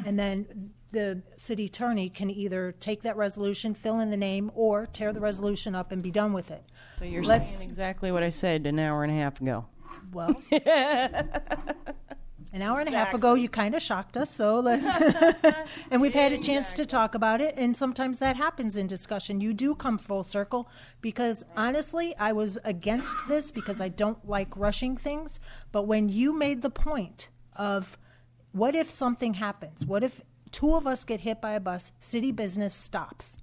And then the city attorney can either take that resolution, fill in the name, or tear the resolution up and be done with it. So you're saying exactly what I said an hour and a half ago. Well, an hour and a half ago, you kind of shocked us, so let's. And we've had a chance to talk about it, and sometimes that happens in discussion. You do come full circle, because honestly, I was against this because I don't like rushing things. But when you made the point of, what if something happens? What if 2 of us get hit by a bus? City business stops.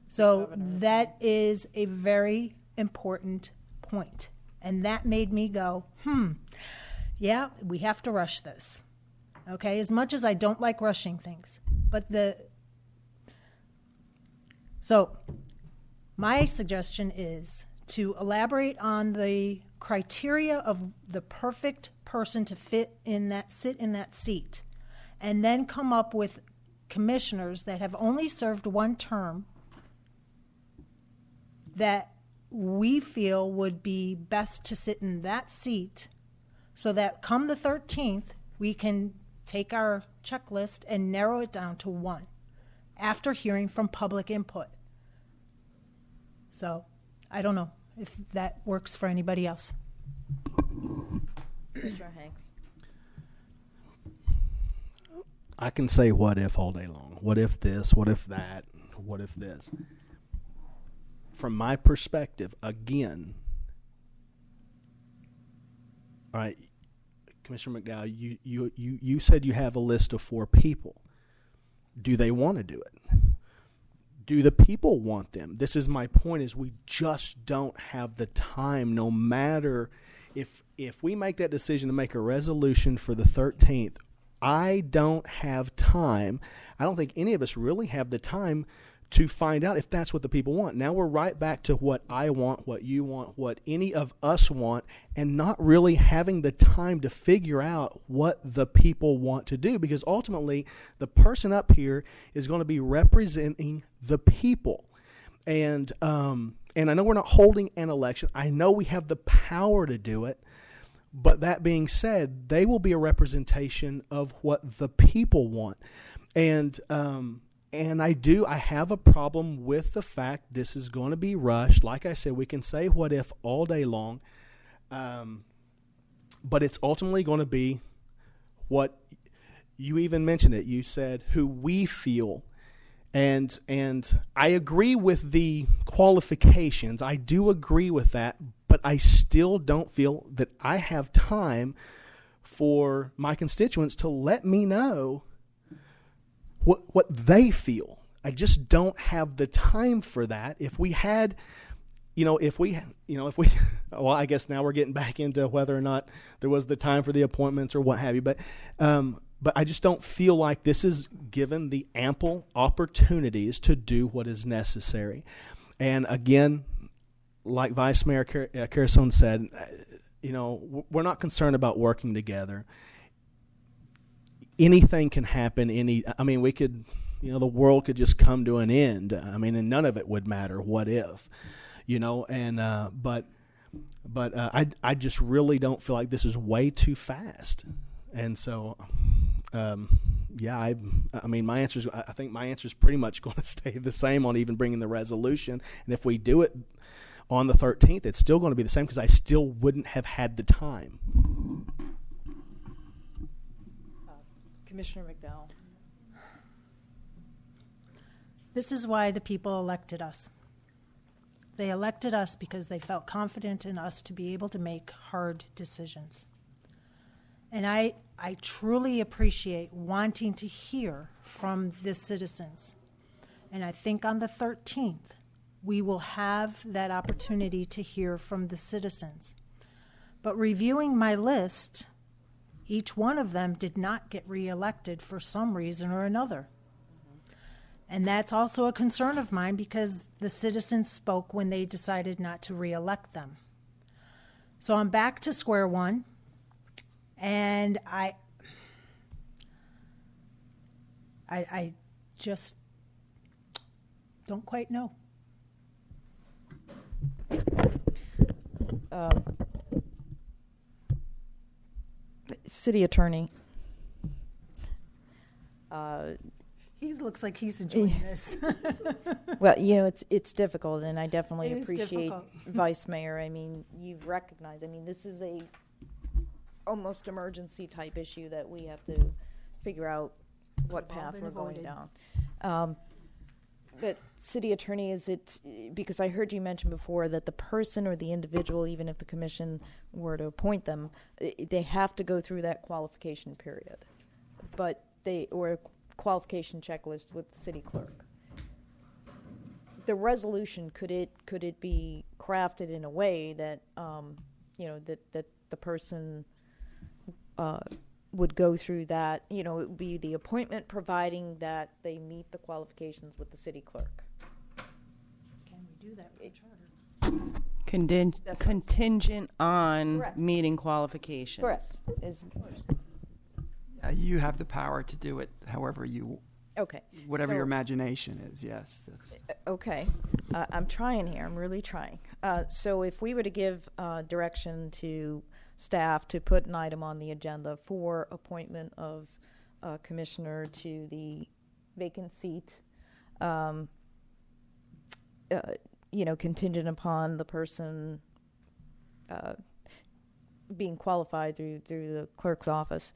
So that is a very important point. And that made me go, yeah, we have to rush this. Okay, as much as I don't like rushing things. But so my suggestion is to elaborate on the criteria of the perfect person to sit in that seat, and then come up with commissioners that have only served 1 term that we feel would be best to sit in that seat, so that come the 13th, we can take our checklist and narrow it down to 1 after hearing from public input. So I don't know if that works for anybody else. Commissioner Hanks. I can say what if all day long. What if this? What if that? What if this? From my perspective, again, all right, Commissioner McDowell, you said you have a list of 4 people. Do they want to do it? Do the people want them? This is my point, is we just don't have the time, no matter if we make that decision to make a resolution for the 13th, I don't have time. I don't think any of us really have the time to find out if that's what the people want. Now we're right back to what I want, what you want, what any of us want, and not really having the time to figure out what the people want to do, because ultimately the person up here is going to be representing the people. And I know we're not holding an election. I know we have the power to do it. But that being said, they will be a representation of what the people want. And I have a problem with the fact this is going to be rushed. Like I said, we can say what if all day long, but it's ultimately going to be what you even mentioned it. You said who we feel, and I agree with the qualifications. I do agree with that, but I still don't feel that I have time for my constituents to let me know what they feel. I just don't have the time for that. If we had, well, I guess now we're getting back into whether or not there was the time for the appointments or what have you. But I just don't feel like this is given the ample opportunities to do what is necessary. And again, like Vice Mayor Carusone said, we're not concerned about working together. Anything can happen. We could the world could just come to an end. I mean, and none of it would matter. What if, and but I just really don't feel like this is way too fast. And so, yeah, I mean, I think my answer is pretty much going to stay the same on even bringing the resolution. And if we do it on the 13th, it's still going to be the same because I still wouldn't have had the time. Commissioner McDowell. This is why the people elected us. They elected us because they felt confident in us to be able to make hard decisions. And I truly appreciate wanting to hear from the citizens. And I think on the 13th, we will have that opportunity to hear from the citizens. But reviewing my list, each one of them did not get reelected for some reason or another. And that's also a concern of mine because the citizens spoke when they decided not to reelect them. So I'm back to square one, and I just don't quite know. City Attorney. He looks like he's enjoying this. Well, it's difficult, and I definitely It is appreciate difficult. Vice Mayor. I mean, you've recognized. I mean, this is a almost emergency type issue that we have to figure out what We've all path been we're going avoided. down. But City Attorney, is it because I heard you mention before that the person or the individual, even if the commission were to appoint them, they have to go through that qualification period, or qualification checklist with the city clerk. The resolution, could it be crafted in a way that that the person would go through that? It would be the appointment, providing that they meet the qualifications with the city clerk. Can we do that for charter? Contingent on Correct. meeting qualifications. Correct. You have the power to do it however Okay. whatever So- your imagination is. Yes, that's. Okay, I'm trying here. I'm really trying. So if we were to give direction to staff to put an item on the agenda for appointment of a commissioner to the vacant seat, contingent upon the person being qualified through the clerk's office,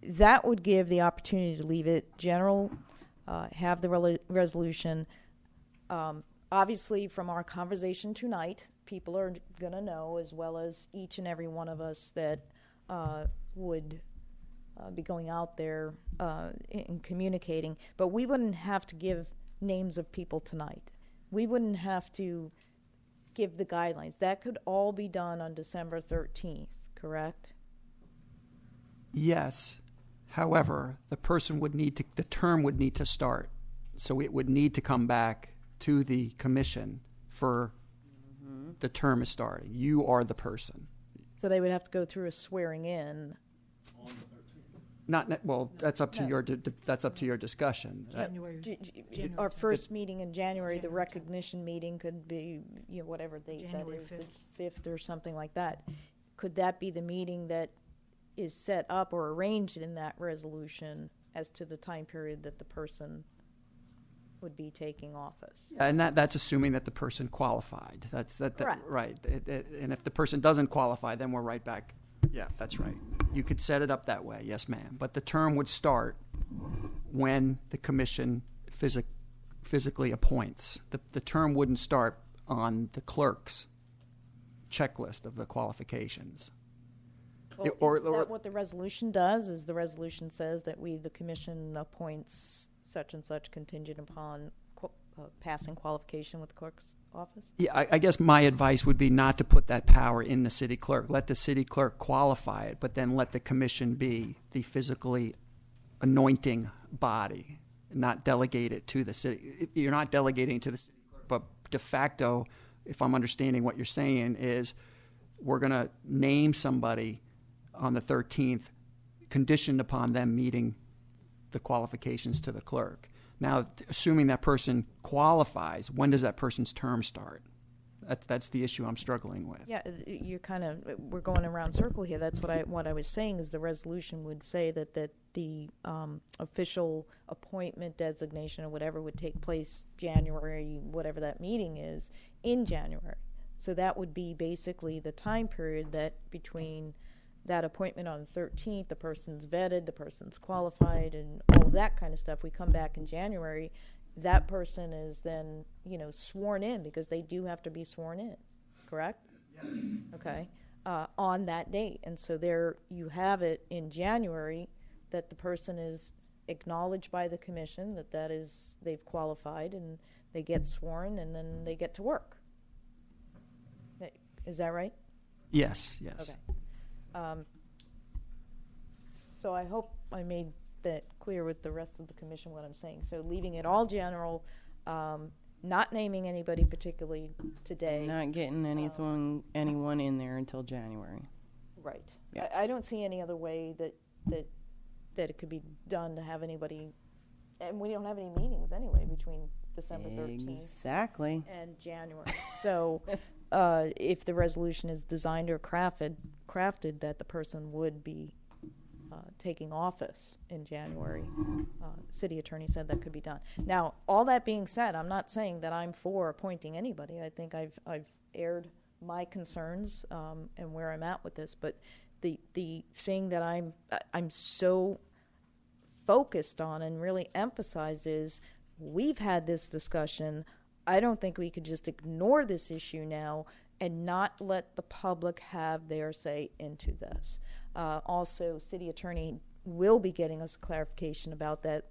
that would give the opportunity to leave it general, have the resolution. Obviously, from our conversation tonight, people are going to know, as well as each and every one of us that would be going out there and communicating. But we wouldn't have to give names of people tonight. We wouldn't have to give the guidelines. That could all be done on December 13th, correct? Yes. However, the term would need to start. So it would need to come back to the commission for the term is starting. You are the person. So they would have to go through a swearing in. That's up to that's up to your discussion. January Our first meeting in January, the recognition meeting could be, whatever date that January is, 5th. the 5th or something like that. Could that be the meeting that is set up or arranged in that resolution as to the time period that the person would be taking office? And that's assuming that the person qualified. Correct. Right. And if the person doesn't qualify, then we're right back. Yeah, that's right. You could set it up that way, yes, ma'am. But the term would start when the commission physically appoints. The term wouldn't start on the clerk's checklist of the qualifications. Well, is that what the resolution does? Is the resolution says that the commission appoints such and such contingent upon passing qualification with the clerk's office? Yeah, I guess my advice would be not to put that power in the city clerk. Let the city clerk qualify it, but then let the commission be the physically anointing body, not delegate it to the city. You're not delegating to the city clerk, but de facto, if I'm understanding what you're saying, is we're going to name somebody on the 13th, conditioned upon them meeting the qualifications to the clerk. Now, assuming that person qualifies, when does that person's term start? That's the issue I'm struggling with. Yeah, we're going around circle here. That's what I was saying is the resolution would say that the official appointment designation or whatever would take place January, whatever that meeting is, in January. So that would be basically the time period that between that appointment on the 13th, the person's vetted, the person's qualified, and all of that kind of stuff. We come back in January. That person is then, sworn in, because they do have to be sworn in, correct? Yes. Okay. On that date. And so there you have it in January that the person is acknowledged by the commission that is they've qualified, and they get sworn, and then they get to work. Is that right? Yes. Okay. So I hope I made that clear with the rest of the commission what I'm saying. So leaving it all general, not naming anybody particularly today. Not getting anyone in there until January. Right. Yeah. I don't see any other way that it could be done to have anybody, and we don't have any meetings anyway between December 13th exactly and January. So if the resolution is designed or crafted that the person would be taking office in January. City attorney said that could be done. Now, all that being said, I'm not saying that I'm for appointing anybody. I think I've aired my concerns and where I'm at with this. But the thing that I'm so focused on and really emphasized is we've had this discussion. I don't think we could just ignore this issue now and not let the public have their say into this. Also, city attorney will be getting us clarification about that,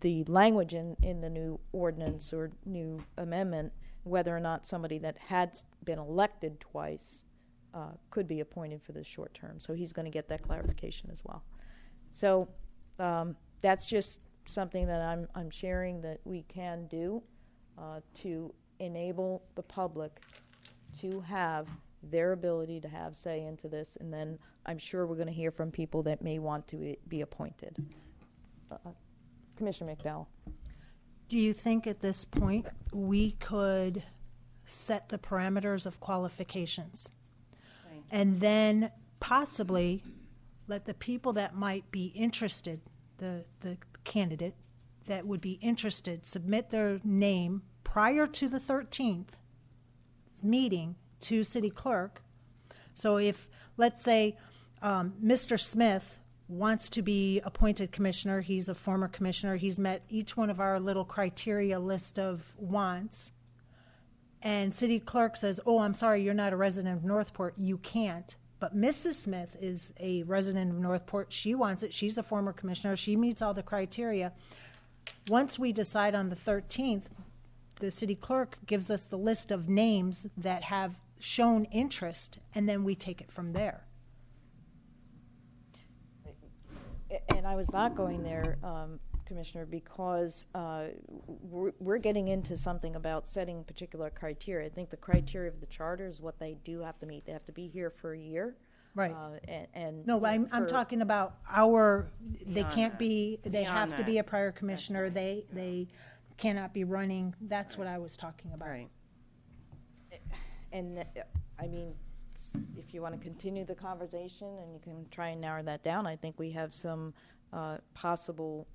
the language in the new ordinance or new amendment, whether or not somebody that had been elected twice could be appointed for this short term. So he's going to get that clarification as well. So that's just something that I'm sharing that we can do to enable the public to have their ability to have say into this, and then I'm sure we're going to hear from people that may want to be appointed. Commissioner McDowell. Do you think at this point we could set the parameters of qualifications and then possibly let the people that might be interested, the candidate that would be interested, submit their name prior to the 13th meeting to city clerk? So if, let's say, Mr. Smith wants to be appointed commissioner, he's a former commissioner, he's met each one of our little criteria list of wants, and city clerk says, oh, I'm sorry, you're not a resident of Northport, you can't. But Mrs. Smith is a resident of Northport, she wants it, she's a former commissioner, she meets all the criteria. Once we decide on the 13th, the city clerk gives us the list of names that have shown interest, and then we take it from there. And I was not going there, Commissioner, because we're getting into something about setting particular criteria. I think the criteria of the charter is what they do have to meet. They have to be here for a year. Right. And no, I'm talking about they can't be, they have to be a prior commissioner. They cannot be running. That's what I was talking about. Right. And I mean, if you want to continue the conversation and you can try and narrow that down, I think we have some possible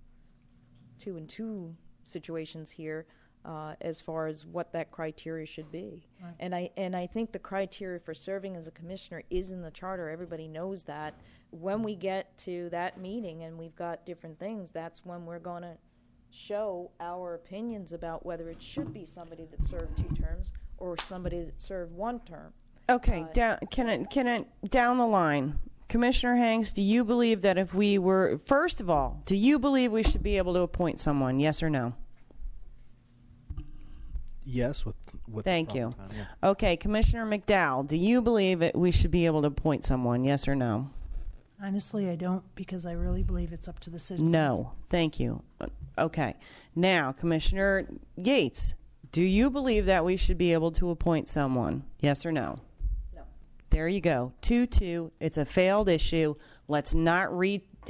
2-and-2 situations here as far as what that criteria should be. Right. And I think the criteria for serving as a commissioner is in the charter. Everybody knows that. When we get to that meeting and we've got different things, that's when we're going to show our opinions about whether it should be somebody that served 2 terms or somebody that served 1 term. Okay, down the line, Commissioner Hanks, do you believe that if we were, first of all, do you believe we should be able to appoint someone? Yes or no? Yes, with Thank you. time, yeah. Okay, Commissioner McDowell, do you believe that we should be able to appoint someone? Yes or no? Honestly, I don't, because I really believe it's up to the citizens. No, thank you. Okay, now Commissioner Yates, do you believe that we should be able to appoint someone? Yes or no? No. There you go. 2-2. It's a failed issue. Let's not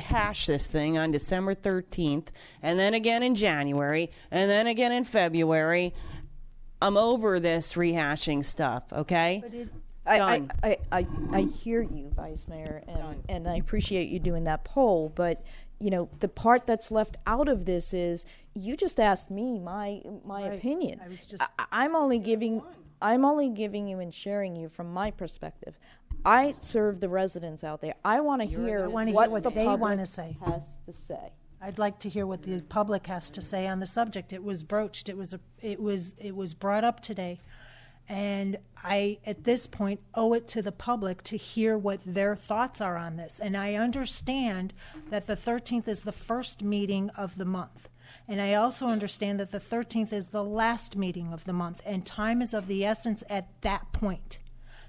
rehash this thing on December 13th, and then again in January, and then again in February. I'm over this rehashing stuff, okay? I hear you, Vice Mayor, and I appreciate you doing that poll, but you know, the part that's left out of this is you just asked me my opinion. I was just I'm only giving you and sharing you from my perspective. I serve the residents out there. I want to hear what the they public want to say. has to say. I'd like to hear what the public has to say on the subject. It was broached. It was brought up today, and I, at this point, owe it to the public to hear what their thoughts are on this. And I understand that the 13th is the first meeting of the month. And I also understand that the 13th is the last meeting of the month, and time is of the essence at that point.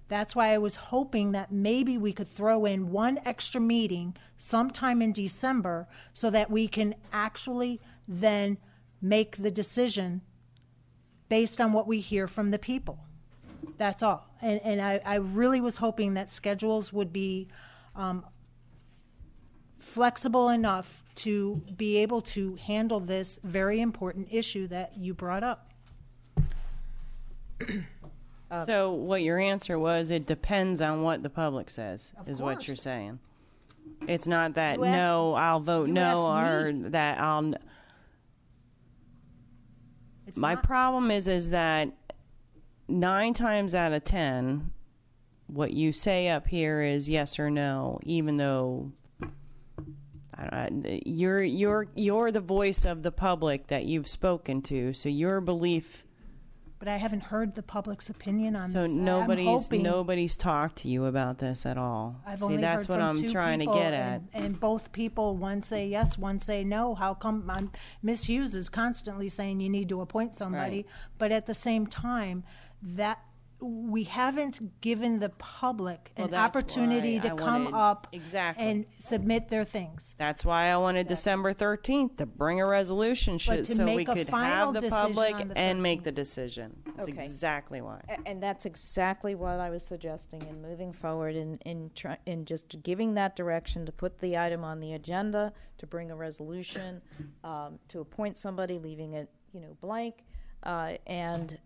That's why I was hoping that maybe we could throw in one extra meeting sometime in December so that we can actually then make the decision based on what we hear from the people. That's all. And I really was hoping that schedules would be flexible enough to be able to handle this very important issue that you brought up. So what your answer was, it depends on what the public says, is what you're course. saying. It's not that, You asked- no, I'll vote you no, asked or me. that I'll... It's My not- problem is that 9 times out of 10, what you say up here is yes or no, even though you're the voice of the public that you've spoken to, so your belief... But I haven't heard the public's opinion on So this. nobody's talked to you about this at all. I've See, only that's heard what from I'm two trying to people, get at. and both people, one say yes, one say no. How come Ms. Hughes is constantly saying you need to appoint somebody, Right. but at the same time, that we haven't given the public Well, an that's opportunity why to I come wanted- up Exactly. and submit their things. That's why I wanted December 13th to bring a resolution But to so we make a could final have the decision public on the and make 13th. the decision. That's Okay. exactly why. And that's exactly what I was suggesting in moving forward in just giving that direction to put the item on the agenda, to bring a resolution, to appoint somebody, leaving it, blank, and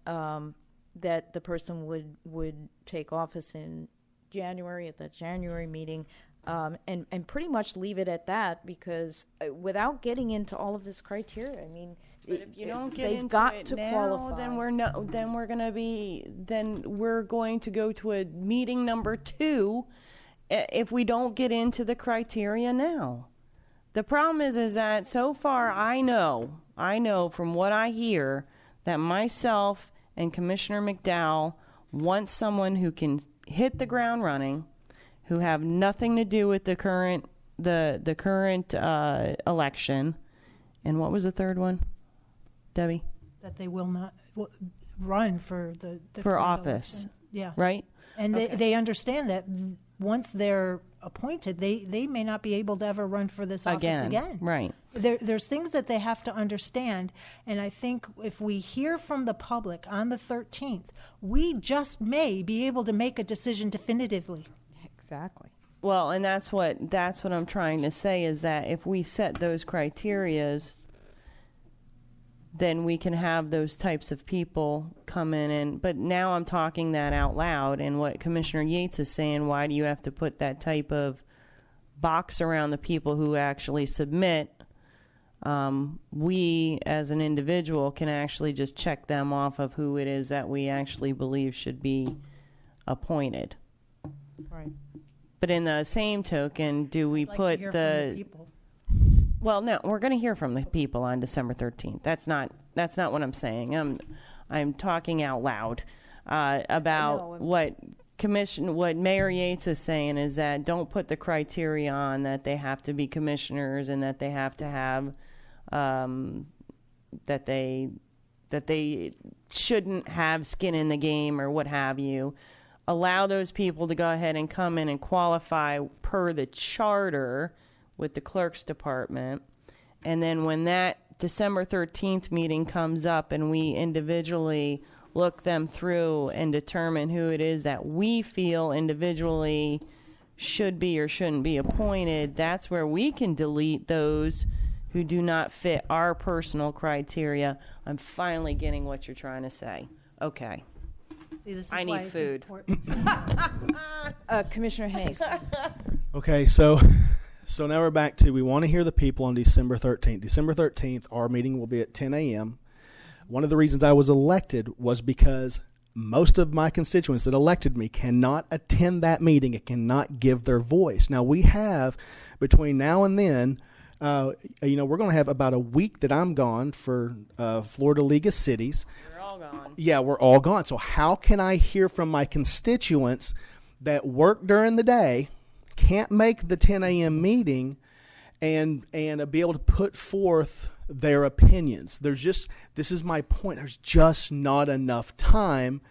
that the person would take office in January at that January meeting, and pretty much leave it at that, because without getting into all of this criteria, I mean, But if you don't get they've into got it to now, qualify. then we're going to go to a meeting number 2 if we don't get into the criteria now. The problem is that so far I know from what I hear that myself and Commissioner McDowell want someone who can hit the ground running, who have nothing to do with the current election. And what was the third one, Debbie? That they will not run for the For current office. election. Yeah. Right? And Okay. they understand that once they're appointed, they may not be able to ever run for this office again. Right. There's things that they have to understand, and I think if we hear from the public on the 13th, we just may be able to make a decision definitively. exactly. Well, and that's what I'm trying to say, is that if we set those criterias, then we can have those types of people come in. But now I'm talking that out loud, and what Commissioner Yates is saying, why do you have to put that type of box around the people who actually submit? We, as an individual, can actually just check them off of who it is that we actually believe should be appointed. Right. But in the same token, do we I'd like to put hear from the people. Well, no, we're going to hear from the people on December 13th. That's not what I'm saying. I'm talking out loud about what Mayor Yates is saying, is that don't put the criteria on that they have to be commissioners and that they have to have that they shouldn't have skin in the game or what have you. Allow those people to go ahead and come in and qualify per the charter with the clerk's department. And then when that December 13th meeting comes up and we individually look them through and determine who it is that we feel individually should be or shouldn't be appointed, that's where we can delete those who do not fit our personal criteria. I'm finally getting what you're trying to say. Okay. See, this is I why need it's food. important. Commissioner Hanks. Okay, so now we're back to, we want to hear the people on December 13th. December 13th, our meeting will be at 10 a.m. One of the reasons I was elected was because most of my constituents that elected me cannot attend that meeting and cannot give their voice. Now, we have, between now and then, we're going to have about a week that I'm gone for Florida League of Cities. We're all gone. Yeah, we're all gone. So how can I hear from my constituents that work during the day, can't make the 10 a.m. meeting, and be able to put forth their opinions? This is my point. There's just not enough time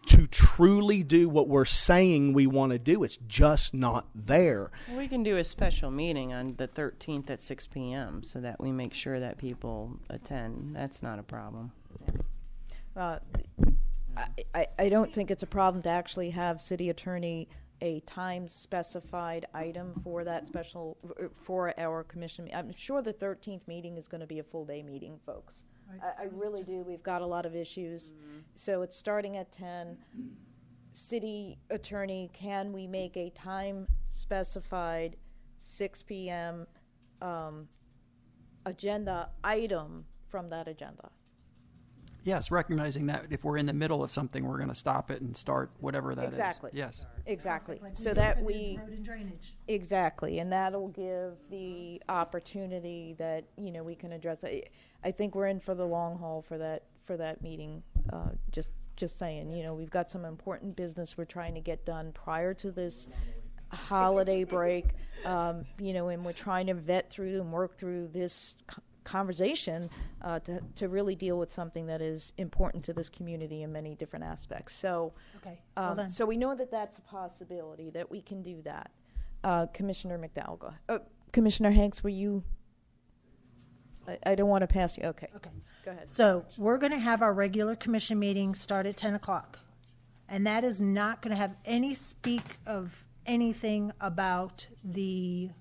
to truly do what we're saying we want to do. It's just not there. We can do a special meeting on the 13th at 6 p.m. so that we make sure that people attend. That's not a problem. I don't think it's a problem to actually have city attorney a time specified item for that special, for our commission. I'm sure the 13th meeting is going to be a full day meeting, folks. I really do. We've got a lot of issues. So it's starting at 10. City attorney, can we make a time specified 6 p.m. Agenda item from that agenda? Yes, recognizing that if we're in the middle of something, we're going to stop it and start whatever that Exactly. is. Yes. Exactly. Like So we that did with we road and drainage. exactly, and that'll give the opportunity that we can address. I think we're in for the long haul for that meeting. Just saying, we've got some important business we're trying to get done prior to this holiday break. And we're trying to vet through and work through this conversation to really deal with something that is important to this community in many different aspects. So, Okay, well then. so we know that that's a possibility that we can do that. Commissioner McDowell, Commissioner Hanks, were you? I don't want to pass you. Okay. Okay. Go ahead. So we're going to have our regular commission meeting start at 10 o'clock. And that is not going to have any speak of anything about the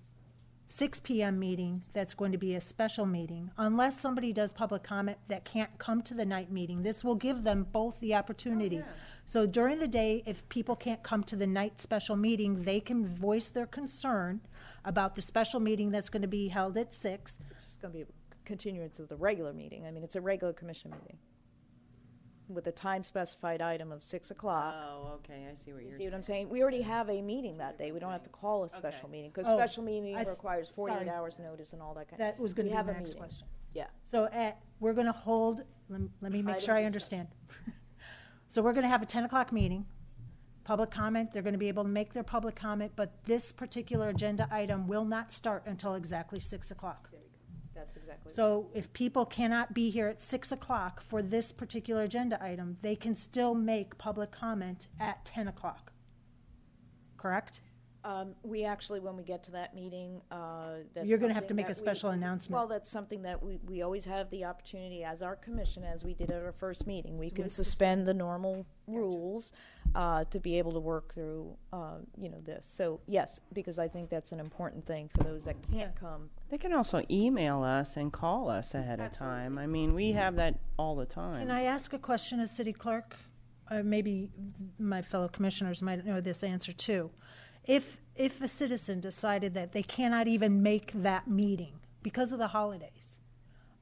6 p.m. meeting that's going to be a special meeting, unless somebody does public comment that can't come to the night meeting. This will give them both the opportunity. So during the day, if people can't come to the night special meeting, they can voice their concern about the special meeting that's going to be held at 6. It's going to be a continuance of the regular meeting. I mean, it's a regular commission meeting with a time specified item of 6 o'clock. Oh, okay. I see what you're See saying. what I'm saying? We already have a meeting that day. We don't have to call a special meeting because Oh, special meeting I requires 48 sorry. hours notice and all that kind. That was going We to be have my a next meeting. question. Yeah. So we're going to hold, let me make Item sure I discussed. understand. So we're going to have a 10 o'clock meeting, public comment, they're going to be able to make their public comment, but this particular agenda item will not start until exactly 6 o'clock. That's exactly. So if people cannot be here at 6 o'clock for this particular agenda item, they can still make public comment at 10 o'clock. Correct? We actually, when we get to that meeting, that's You're going to have to something make a that special announcement. Well, that's something that we always have the opportunity as our commission, as we did at our first meeting. We can suspend the normal rules to be able to work through, this. So, yes, because I think that's an important thing for those that can't come. They can also email us and call us ahead of time. I mean, we have that all the time. Can I ask a question as city clerk? Maybe my fellow commissioners might know this answer too. If a citizen decided that they cannot even make that meeting because of the holidays,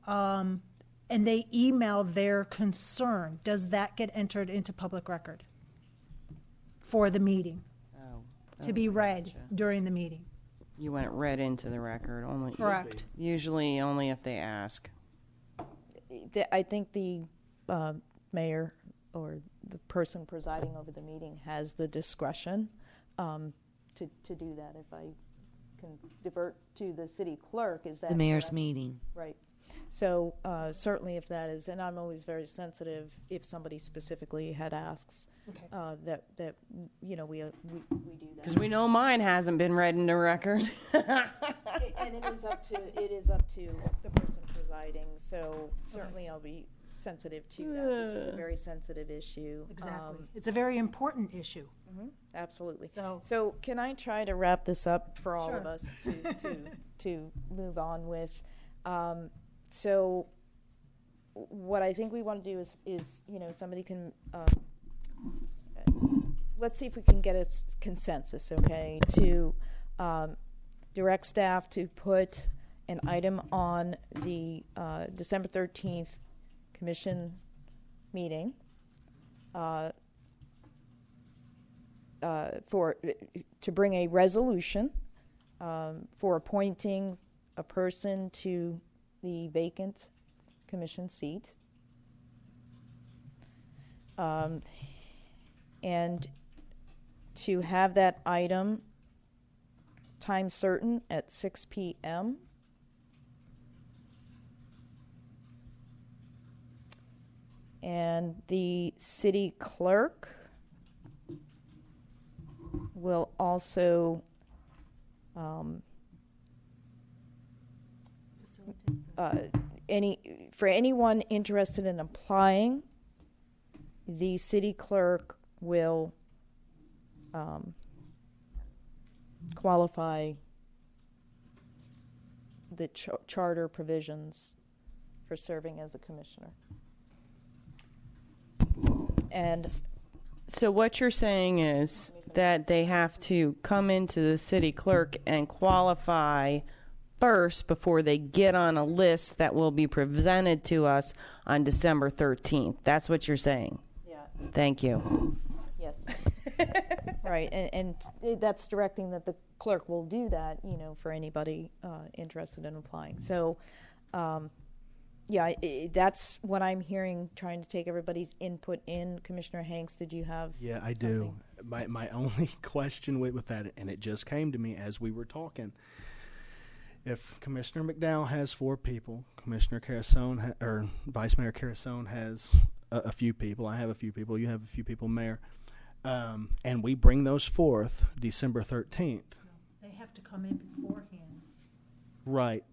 and they email their concern, does that get entered into public record for the meeting to be read during the meeting? You want it read into the record only. Correct. Usually only if they ask. I think the mayor or the person presiding over the meeting has the discretion to do that. If I can divert to the city clerk, is that The mayor's correct? meeting. Right. So certainly if that is, and I'm always very sensitive if somebody specifically had asks that we do that. Because we know mine hasn't been read into record. And it is up to the person presiding. So certainly I'll be sensitive to that. This is a very sensitive issue. Exactly. It's a very important issue. Absolutely. So can I try to wrap this up for all of Sure. us to move on with? So what I think we want to do is somebody can let's see if we can get a consensus, okay, to direct staff to put an item on the December 13th commission meeting to bring a resolution for appointing a person to the vacant commission seat, and to have that item time certain at 6 p.m. And the city clerk will also for anyone interested in applying, the city clerk will qualify the charter provisions for serving as a commissioner. And So what you're saying is that they have to come into the city clerk and qualify first before they get on a list that will be presented to us on December 13th. That's what you're saying. yeah, Thank you. yes, right, and that's directing that the clerk will do that, for anybody interested in applying. So, yeah, that's what I'm hearing. Trying to take everybody's input in. Commissioner Hanks, did you have? Yeah, I do. My only question with that, and it just came to me as we were talking. If Commissioner McDowell has 4 people, Commissioner Carusone or Vice Mayor Carusone has a few people, I have a few people, you have a few people, Mayor, and we bring those forth December 13th. they have to come in beforehand Right.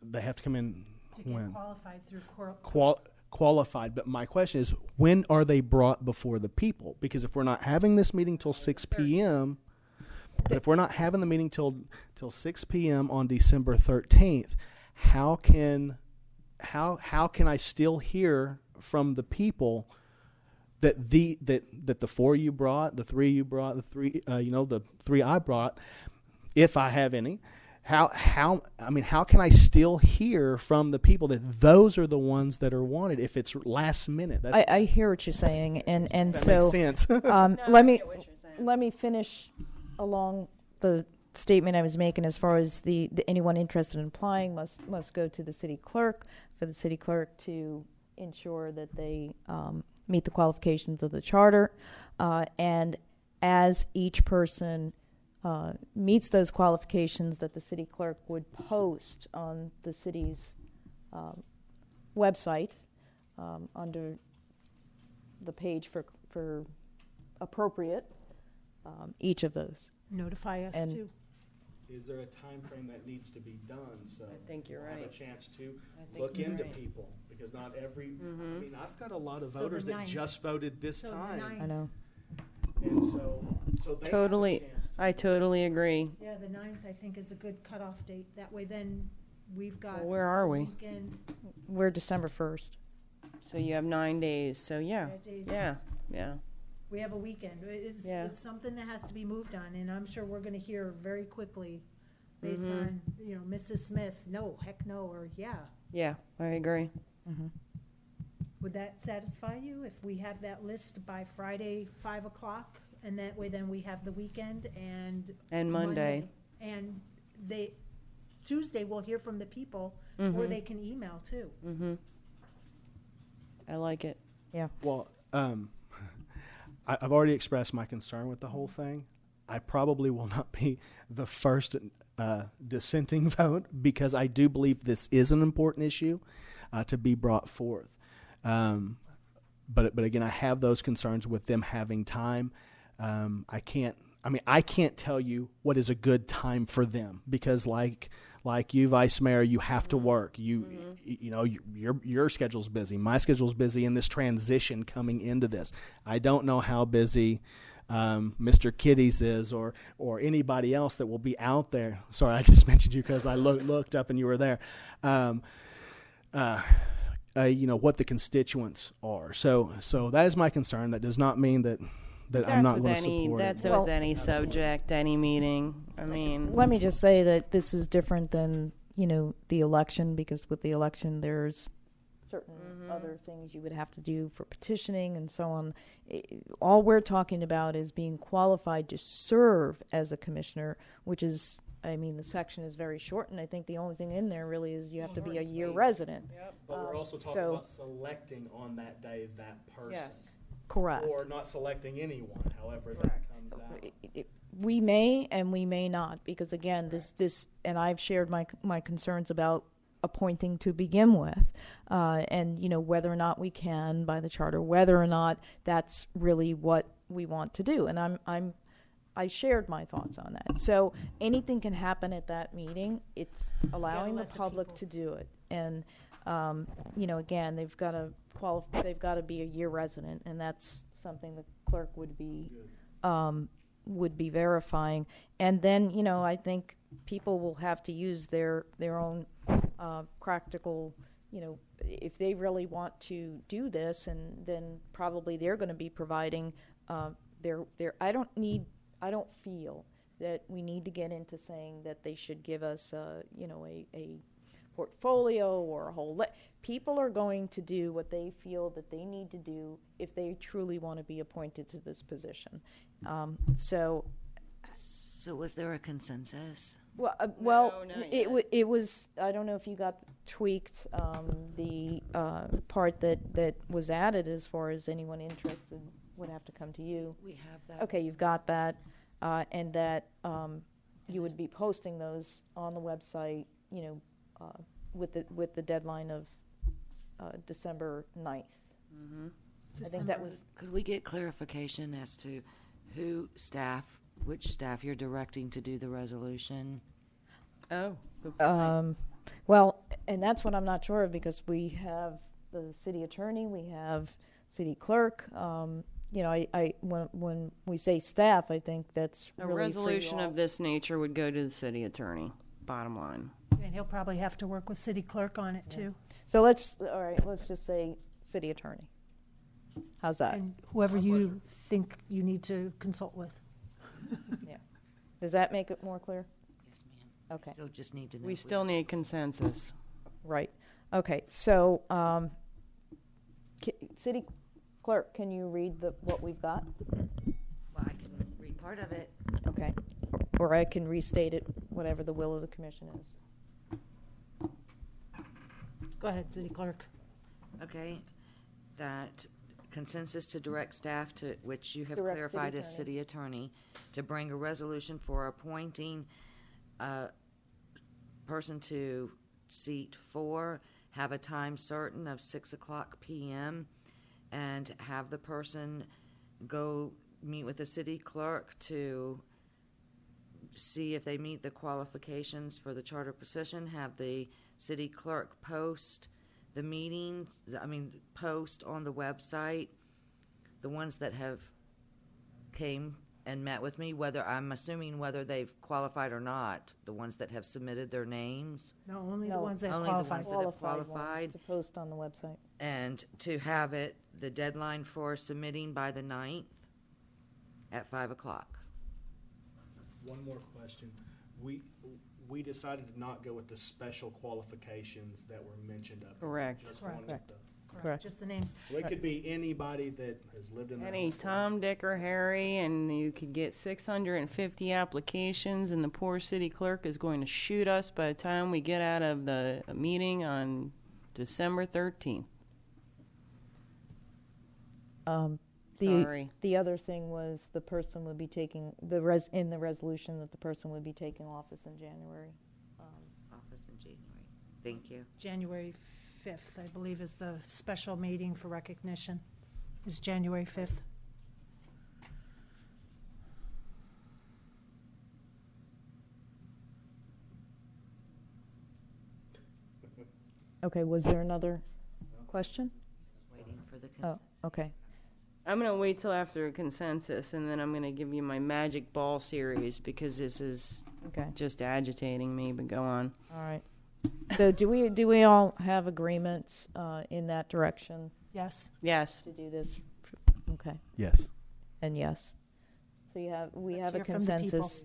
They have to come in to get when? qualified through Qualified, but my question is, when are they brought before the people? Because if we're not having this meeting till 6 p.m., but if we're not having the meeting till 6 p.m. on December 13th, how can I still hear from the people that the 4 you brought, the 3 you brought, the 3 I brought, if I have any? How can I still hear from the people that those are the ones that are wanted if it's last minute? I hear what you're saying, and That so makes sense. let me finish along the statement I was making as far as the anyone interested in applying must go to the city clerk for the city clerk to ensure that they meet the qualifications of the charter, and as each person meets those qualifications, that the city clerk would post on the city's website under the page for appropriate each of those. Notify us And- too. Is there a time frame that needs to be done so I think you're we'll have a right. chance to think look you're into right. people? Because not every, I mean, I've got a lot of So the voters that 9th. just voted this So the time. 9th. I know. And so they Totally, have a chance to. I totally agree. Yeah, the 9th, I think, is a good cutoff date. That way then we've got. Well, where are a we? weekend. We're December 1st. So you have 9 days. So yeah, 5 days. yeah. We have a weekend. It's something that has to be moved on, and I'm sure we're gonna hear very quickly based on, Mrs. Smith, no, heck no, or yeah. Yeah, I agree. Would that satisfy you if we have that list by Friday, 5 o'clock? And that way then we have the weekend and. Monday. And Tuesday we'll hear from the people, or they can email too. I like it. Yeah. Well, I've already expressed my concern with the whole thing. I probably will not be the first dissenting vote because I do believe this is an important issue to be brought forth. But again, I have those concerns with them having time. I can't tell you what is a good time for them because like like you, Vice Mayor, you have to work. You know, your schedule's busy. My schedule's busy in this transition coming into this. I don't know how busy Mr. Kitties is or anybody else that will be out there. Sorry, I just mentioned you because I looked up and you were there. You know, what the constituents are. So that is my concern. That does not mean that I'm not going to support that's it. with any subject, any meeting. I mean, Let me just say that this is different than, you know, the election, because with the election there's certain other things you would have to do for petitioning and so on. All we're talking about is being qualified to serve as a commissioner, which is, I mean, the section is very short, and I think the only thing in there really is you have to be a year resident. Yep. But we're also talking about selecting on that day that person. yes. Correct. Or not selecting anyone, however that comes out. We may and we may not, because again, this, and I've shared my concerns about appointing to begin with, and you know, whether or not we can by the charter, whether or not that's really what we want to do, and I shared my thoughts on that. So anything can happen at that meeting. It's allowing the public to do it, and you know, again, they've got to they've got to be a year resident, and that's something the clerk would be verifying. And then, you know, I think people will have to use their own practical, you know, if they really want to do this, and then probably they're going to be providing their I don't feel that we need to get into saying that they should give us you know, a portfolio or a whole people are going to do what they feel that they need to do if they truly want to be appointed to this position. So was there a consensus? well, it was. I don't know if you got tweaked the part that was added as far as anyone interested would have to come to you. We have that. Okay, you've got that, and that you would be posting those on the website, you know, with the deadline of December 9th. Mm-hmm. I think that was. Could we get clarification as to which staff you're directing to do the resolution? Oh. Well, and that's what I'm not sure of, because we have the city attorney, we have city clerk. You know, when we say staff, I think that's A really resolution of this nature would go to the city attorney, bottom line. And he'll probably have to work with city clerk on it too. So let's just say city attorney. How's that? And whoever you think you need to consult with. Yeah. Does that make it more clear? Yes, ma'am. Okay. Still just need to know. We still need consensus. Right. Okay. So, city clerk, can you read what we've got? Well, I can read part of it. Okay. Or I can restate it, whatever the will of the commission is. Go ahead, city clerk. Okay. That consensus to direct staff to, which you have Direct clarified city as city attorney, to bring a resolution for appointing a person to seat 4, have a time certain of 6:00 p.m., and have the person go meet with the city clerk to see if they meet the qualifications for the charter position, have the city clerk post the meeting, post on the website the ones that have came and met with me, whether they've qualified or not, the ones that have submitted their names. No, only the ones that Only the qualify. ones that have Qualified qualified. ones to post on the website. And to have it, the deadline for submitting by the 9th at 5:00. One more question. We decided to not go with the special qualifications that were mentioned up. Correct. Just one with Correct. the- Correct. Just the names. So it could be anybody that has lived in the Any household. Tom, Dick, or Harry, and you could get 650 applications, and the poor city clerk is going to shoot us by the time we get out of the meeting on December 13th. Sorry. The other thing was the person would be taking in the resolution that the person would be taking office in January. Office in January. Thank you. January 5th, I believe, is the special meeting for recognition, is January 5th. Okay, was there another question? Waiting for the Oh, okay. I'm going to wait till after consensus, and then I'm going to give you my magic ball series because this is Okay. just agitating me, but go on. All right. So do we all have agreements in that direction Yes. Yes. to do this? Okay. Yes. And yes. So we Let's have a hear from the people. consensus.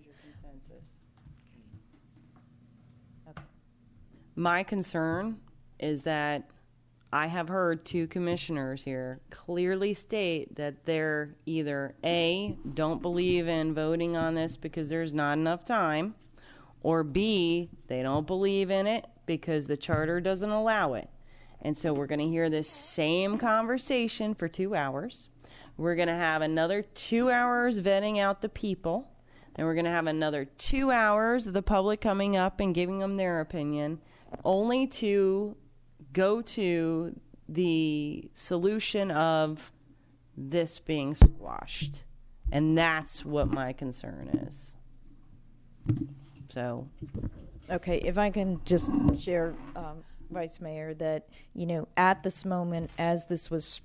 My concern is that I have heard two commissioners here clearly state that they're either A, don't believe in voting on this because there's not enough time, or B, they don't believe in it because the charter doesn't allow it. And so we're going to hear this same conversation for 2 hours. We're going to have another 2 hours vetting out the people. Then we're going to have another 2 hours of the public coming up and giving them their opinion, only to go to the solution of this being squashed. And that's what my concern is. So, Okay, if I can just share, Vice Mayor, that, at this moment, as this was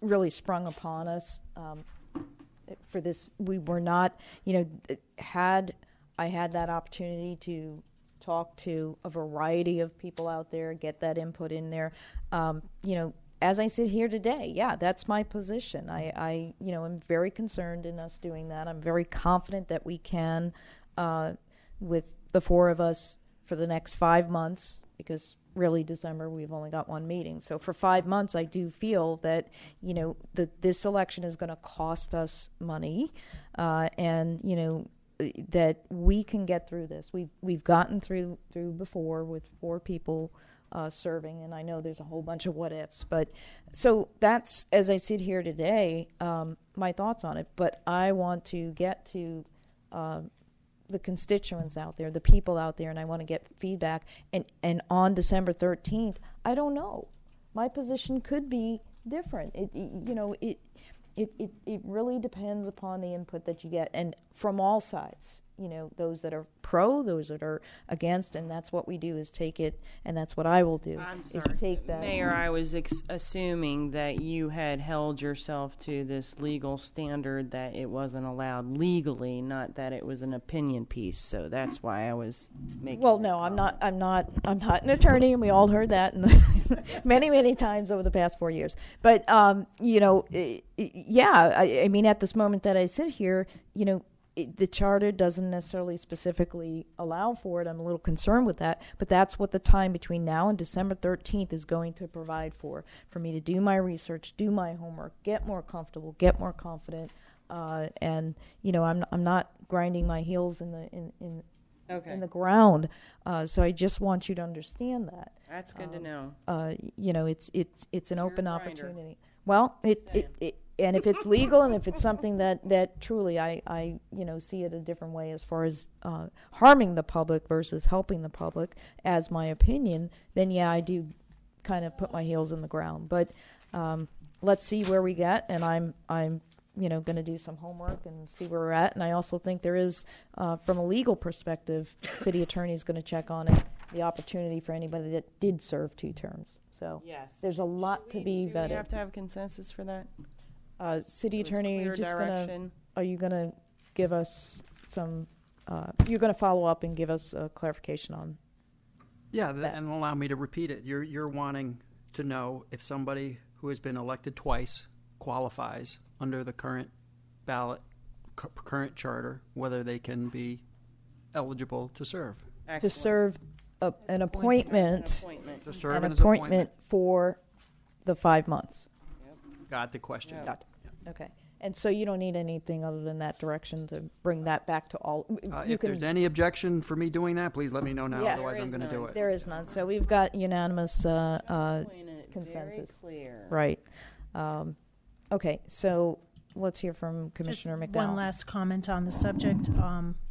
really sprung upon us, for this, we were not, had I had that opportunity to talk to a variety of people out there, get that input in there, as I sit here today, yeah, that's my position. I am very concerned in us doing that. I'm very confident that we can, with the four of us for the next 5 months, because really December we've only got one meeting. So for 5 months, I do feel that, this election is going to cost us money, and, that we can get through this. We've gotten through before with 4 people serving, and I know there's a whole bunch of what ifs. But so that's, as I sit here today, my thoughts on it. But I want to get to the constituents out there, the people out there, and I want to get feedback. And on December 13th, I don't know. My position could be different. It really depends upon the input that you get, and from all sides. Those that are pro, those that are against, and that's what we do, is take it, and that's what I will do. I'm is sorry, take that. Mayor, I was assuming that you had held yourself to this legal standard that it wasn't allowed legally, not that it was an opinion piece. So that's why I was making. Well, no, I'm not an attorney, and we all heard that many times over the past 4 years. But yeah, I mean, at this moment that I sit here, the charter doesn't necessarily specifically allow for it. I'm a little concerned with that, but that's what the time between now and December 13th is going to provide for me to do my research, do my homework, get more comfortable, get more confident, and I'm not grinding my heels in the ground. So I just want you to understand that. That's good to know. It's an open grinder. opportunity. Well, and if it's legal, and if it's something that truly I see it a different way as far as harming the public versus helping the public, as my opinion, then yeah, I do kind of put my heels in the ground. But let's see where we get, and I'm going to do some homework and see where we're at. And I also think there is, from a legal perspective, city attorney is going to check on it, the opportunity for anybody that did serve 2 terms. So Yes. there's a lot to be vetted. Do we have to have consensus for that? City It's attorney, clear you're just direction. are you gonna give us some? You're gonna follow up and give us a clarification on. Yeah, that. and allow me to repeat it. You're wanting to know if somebody who has been elected twice qualifies under the current ballot, current charter, whether they can be eligible to serve. To serve an appointment, To serve an as appointment for the 5 months. Got the question. Got it. Okay. And so you don't need anything other than that direction to bring that back to all. If there's any objection for me doing that, please let me know now. Yeah. Otherwise, I'm going to do it. There is none. So we've got unanimous Explain it consensus. Very clear. Right. Okay. So let's hear from Commissioner Just McDowell. one last comment on the subject.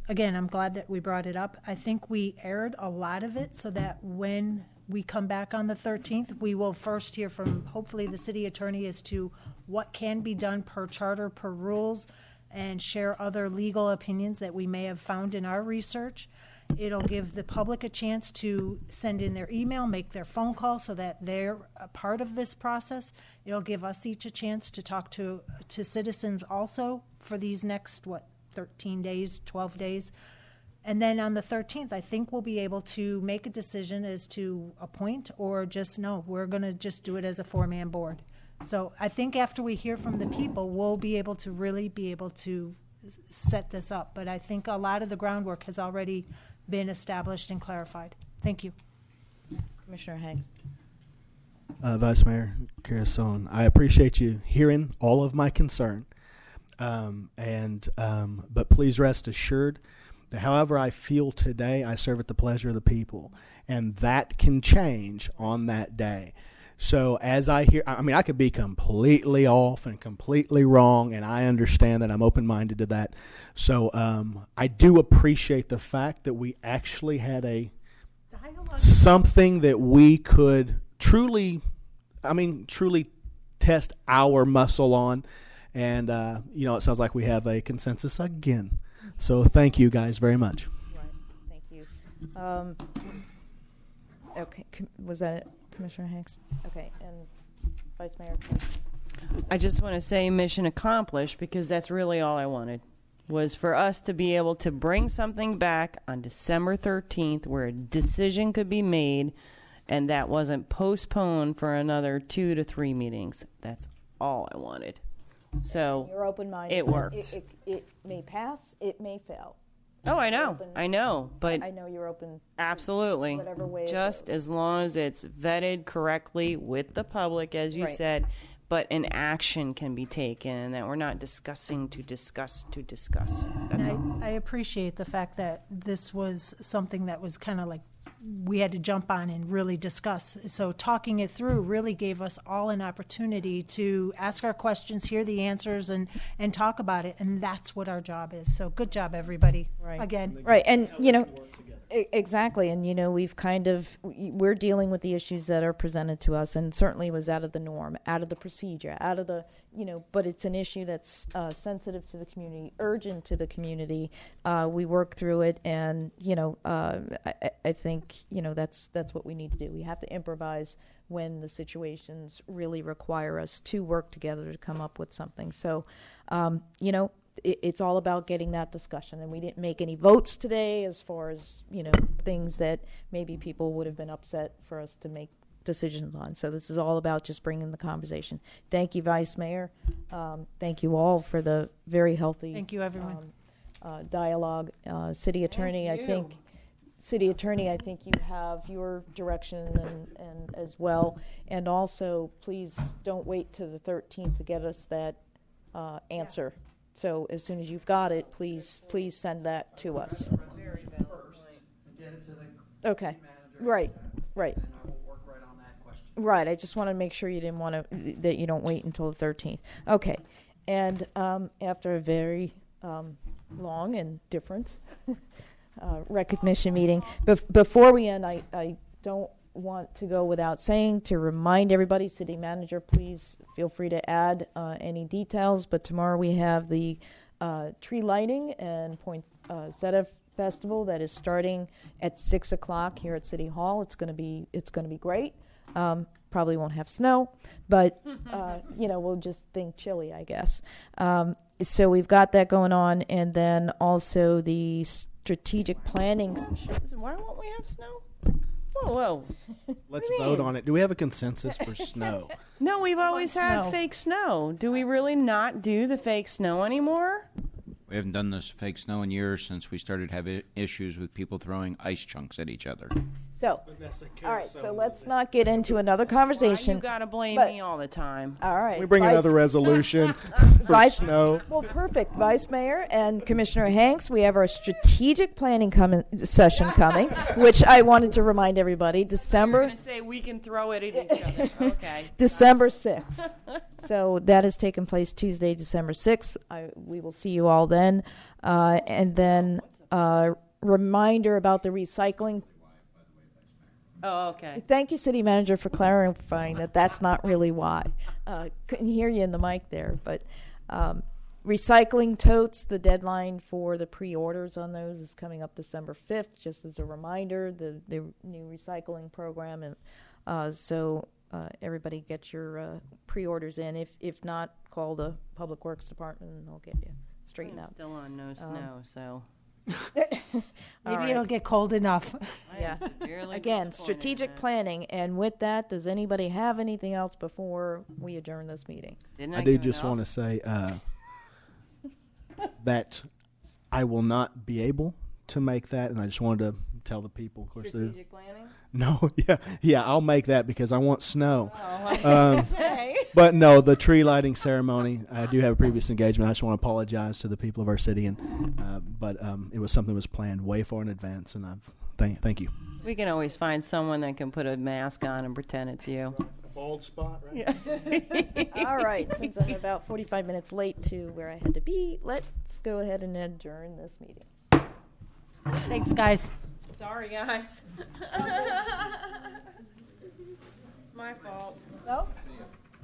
Again, I'm glad that we brought it up. I think we aired a lot of it so that when we come back on the 13th, we will first hear from hopefully the city attorney as to what can be done per charter, per rules, and share other legal opinions that we may have found in our research. It'll give the public a chance to send in their email, make their phone call so that they're a part of this process. It'll give us each a chance to talk to citizens also for these next, 13 days, 12 days. And then on the 13th, I think we'll be able to make a decision as to appoint or just no, we're going to just do it as a four-man board. So I think after we hear from the people, we'll be able to really be able to set this up. But I think a lot of the groundwork has already been established and clarified. Thank you. Commissioner Hanks. Vice Mayor Carusone, I appreciate you hearing all of my concern, but please rest assured that however I feel today, I serve at the pleasure of the people, and that can change on that day. So as I hear, I could be completely off and completely wrong, and I understand that. I'm open-minded to that. So I do appreciate the fact that we actually had something that we could truly test our muscle on, and it sounds like we have a consensus again. So thank you guys very much. Right. Thank you. Okay, was that it, Commissioner Hanks? Okay, and Vice Mayor. I just want to say mission accomplished, because that's really all I wanted, was for us to be able to bring something back on December 13th where a decision could be made, and that wasn't postponed for another 2 to 3 meetings. That's all I wanted. So you're open-minded. It worked. It may pass, it may fail. Oh, I know, but I know you're open. Absolutely. Whatever way. Just as long as it's vetted correctly with the public, as you said, but an action can be taken, and that we're not discussing to discuss to discuss. That's all. I appreciate the fact that this was something that was kind of like we had to jump on and really discuss. So talking it through really gave us all an opportunity to ask our questions, hear the answers, and talk about it. And that's what our job is. So good job, everybody. Right. Again. Right. And, exactly. And, we're dealing with the issues that are presented to us, and certainly was out of the norm, out of the procedure, out of the, but it's an issue that's sensitive to the community, urgent to the community. We work through it, and, I think, that's what we need to do. We have to improvise when the situations really require us to work together to come up with something. So, it's all about getting that discussion, and we didn't make any votes today as far as things that maybe people would have been upset for us to make decisions on. So this is all about just bringing the conversation. Thank you, Vice Mayor. Thank you all for the very healthy. Thank you, everyone. Dialogue. City Attorney, I think you have your direction and as well. And also, please don't wait till the 13th to get us that answer. So as soon as you've got it, please send that to us. Okay. Right. Right. I just want to make sure that you don't wait until the 13th. Okay. And after a very long and different recognition meeting, before we end, I don't want to go without saying to remind everybody, City Manager, please feel free to add any details. But tomorrow we have the tree lighting and Poinsettia Festival that is starting at 6 o'clock here at City Hall. It's going to be great. Probably won't have snow, but we'll just think chilly, I guess. So we've got that going on, and then also the strategic planning. Why won't we have snow? Whoa. Let's vote on it. Do we have a consensus for snow? No, we've always had fake snow. Do we really not do the fake snow anymore? We haven't done this fake snow in years since we started having issues with people throwing ice chunks at each other. So, all right, so let's not get into another conversation. You got to blame me all the time. All right. We bring another resolution for snow. Well, perfect. Vice Mayor and Commissioner Hanks, we have our strategic planning session coming, which I wanted to remind everybody, December. You're going to say we can throw it at each other. Okay. December 6th. So that has taken place Tuesday, December 6th. We will see you all then. And then reminder about the recycling. Oh, okay. Thank you, City Manager, for clarifying that that's not really why. Couldn't hear you in the mic there, but Recycling totes, the deadline for the pre-orders on those is coming up December 5th, just as a reminder, the new recycling program. And so everybody get your pre-orders in. If not, call the Public Works Department and they'll get you straightened out. Still on no snow, so. Maybe it'll get cold enough. Yeah. Severely Again, disappointed strategic in that. planning. And with that, does anybody have anything else before we adjourn this meeting? Didn't I give do just enough? want to say that I will not be able to make that, and I just wanted to tell the people. Of course, Strategic planning? no, yeah, I'll make that because I want snow. Oh, I was gonna say. But no, the tree lighting ceremony, I do have a previous engagement. I just want to apologize to the people of our city, and but it was something that was planned way far in advance, and thank you. We can always find someone that can put a mask on and pretend it's you. Bald spot, right? Yeah. All right, since I'm about 45 minutes late to where I had to be, let's go ahead and adjourn this meeting. Thanks, guys. Sorry, guys. It's my fault. So?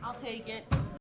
I'll take it.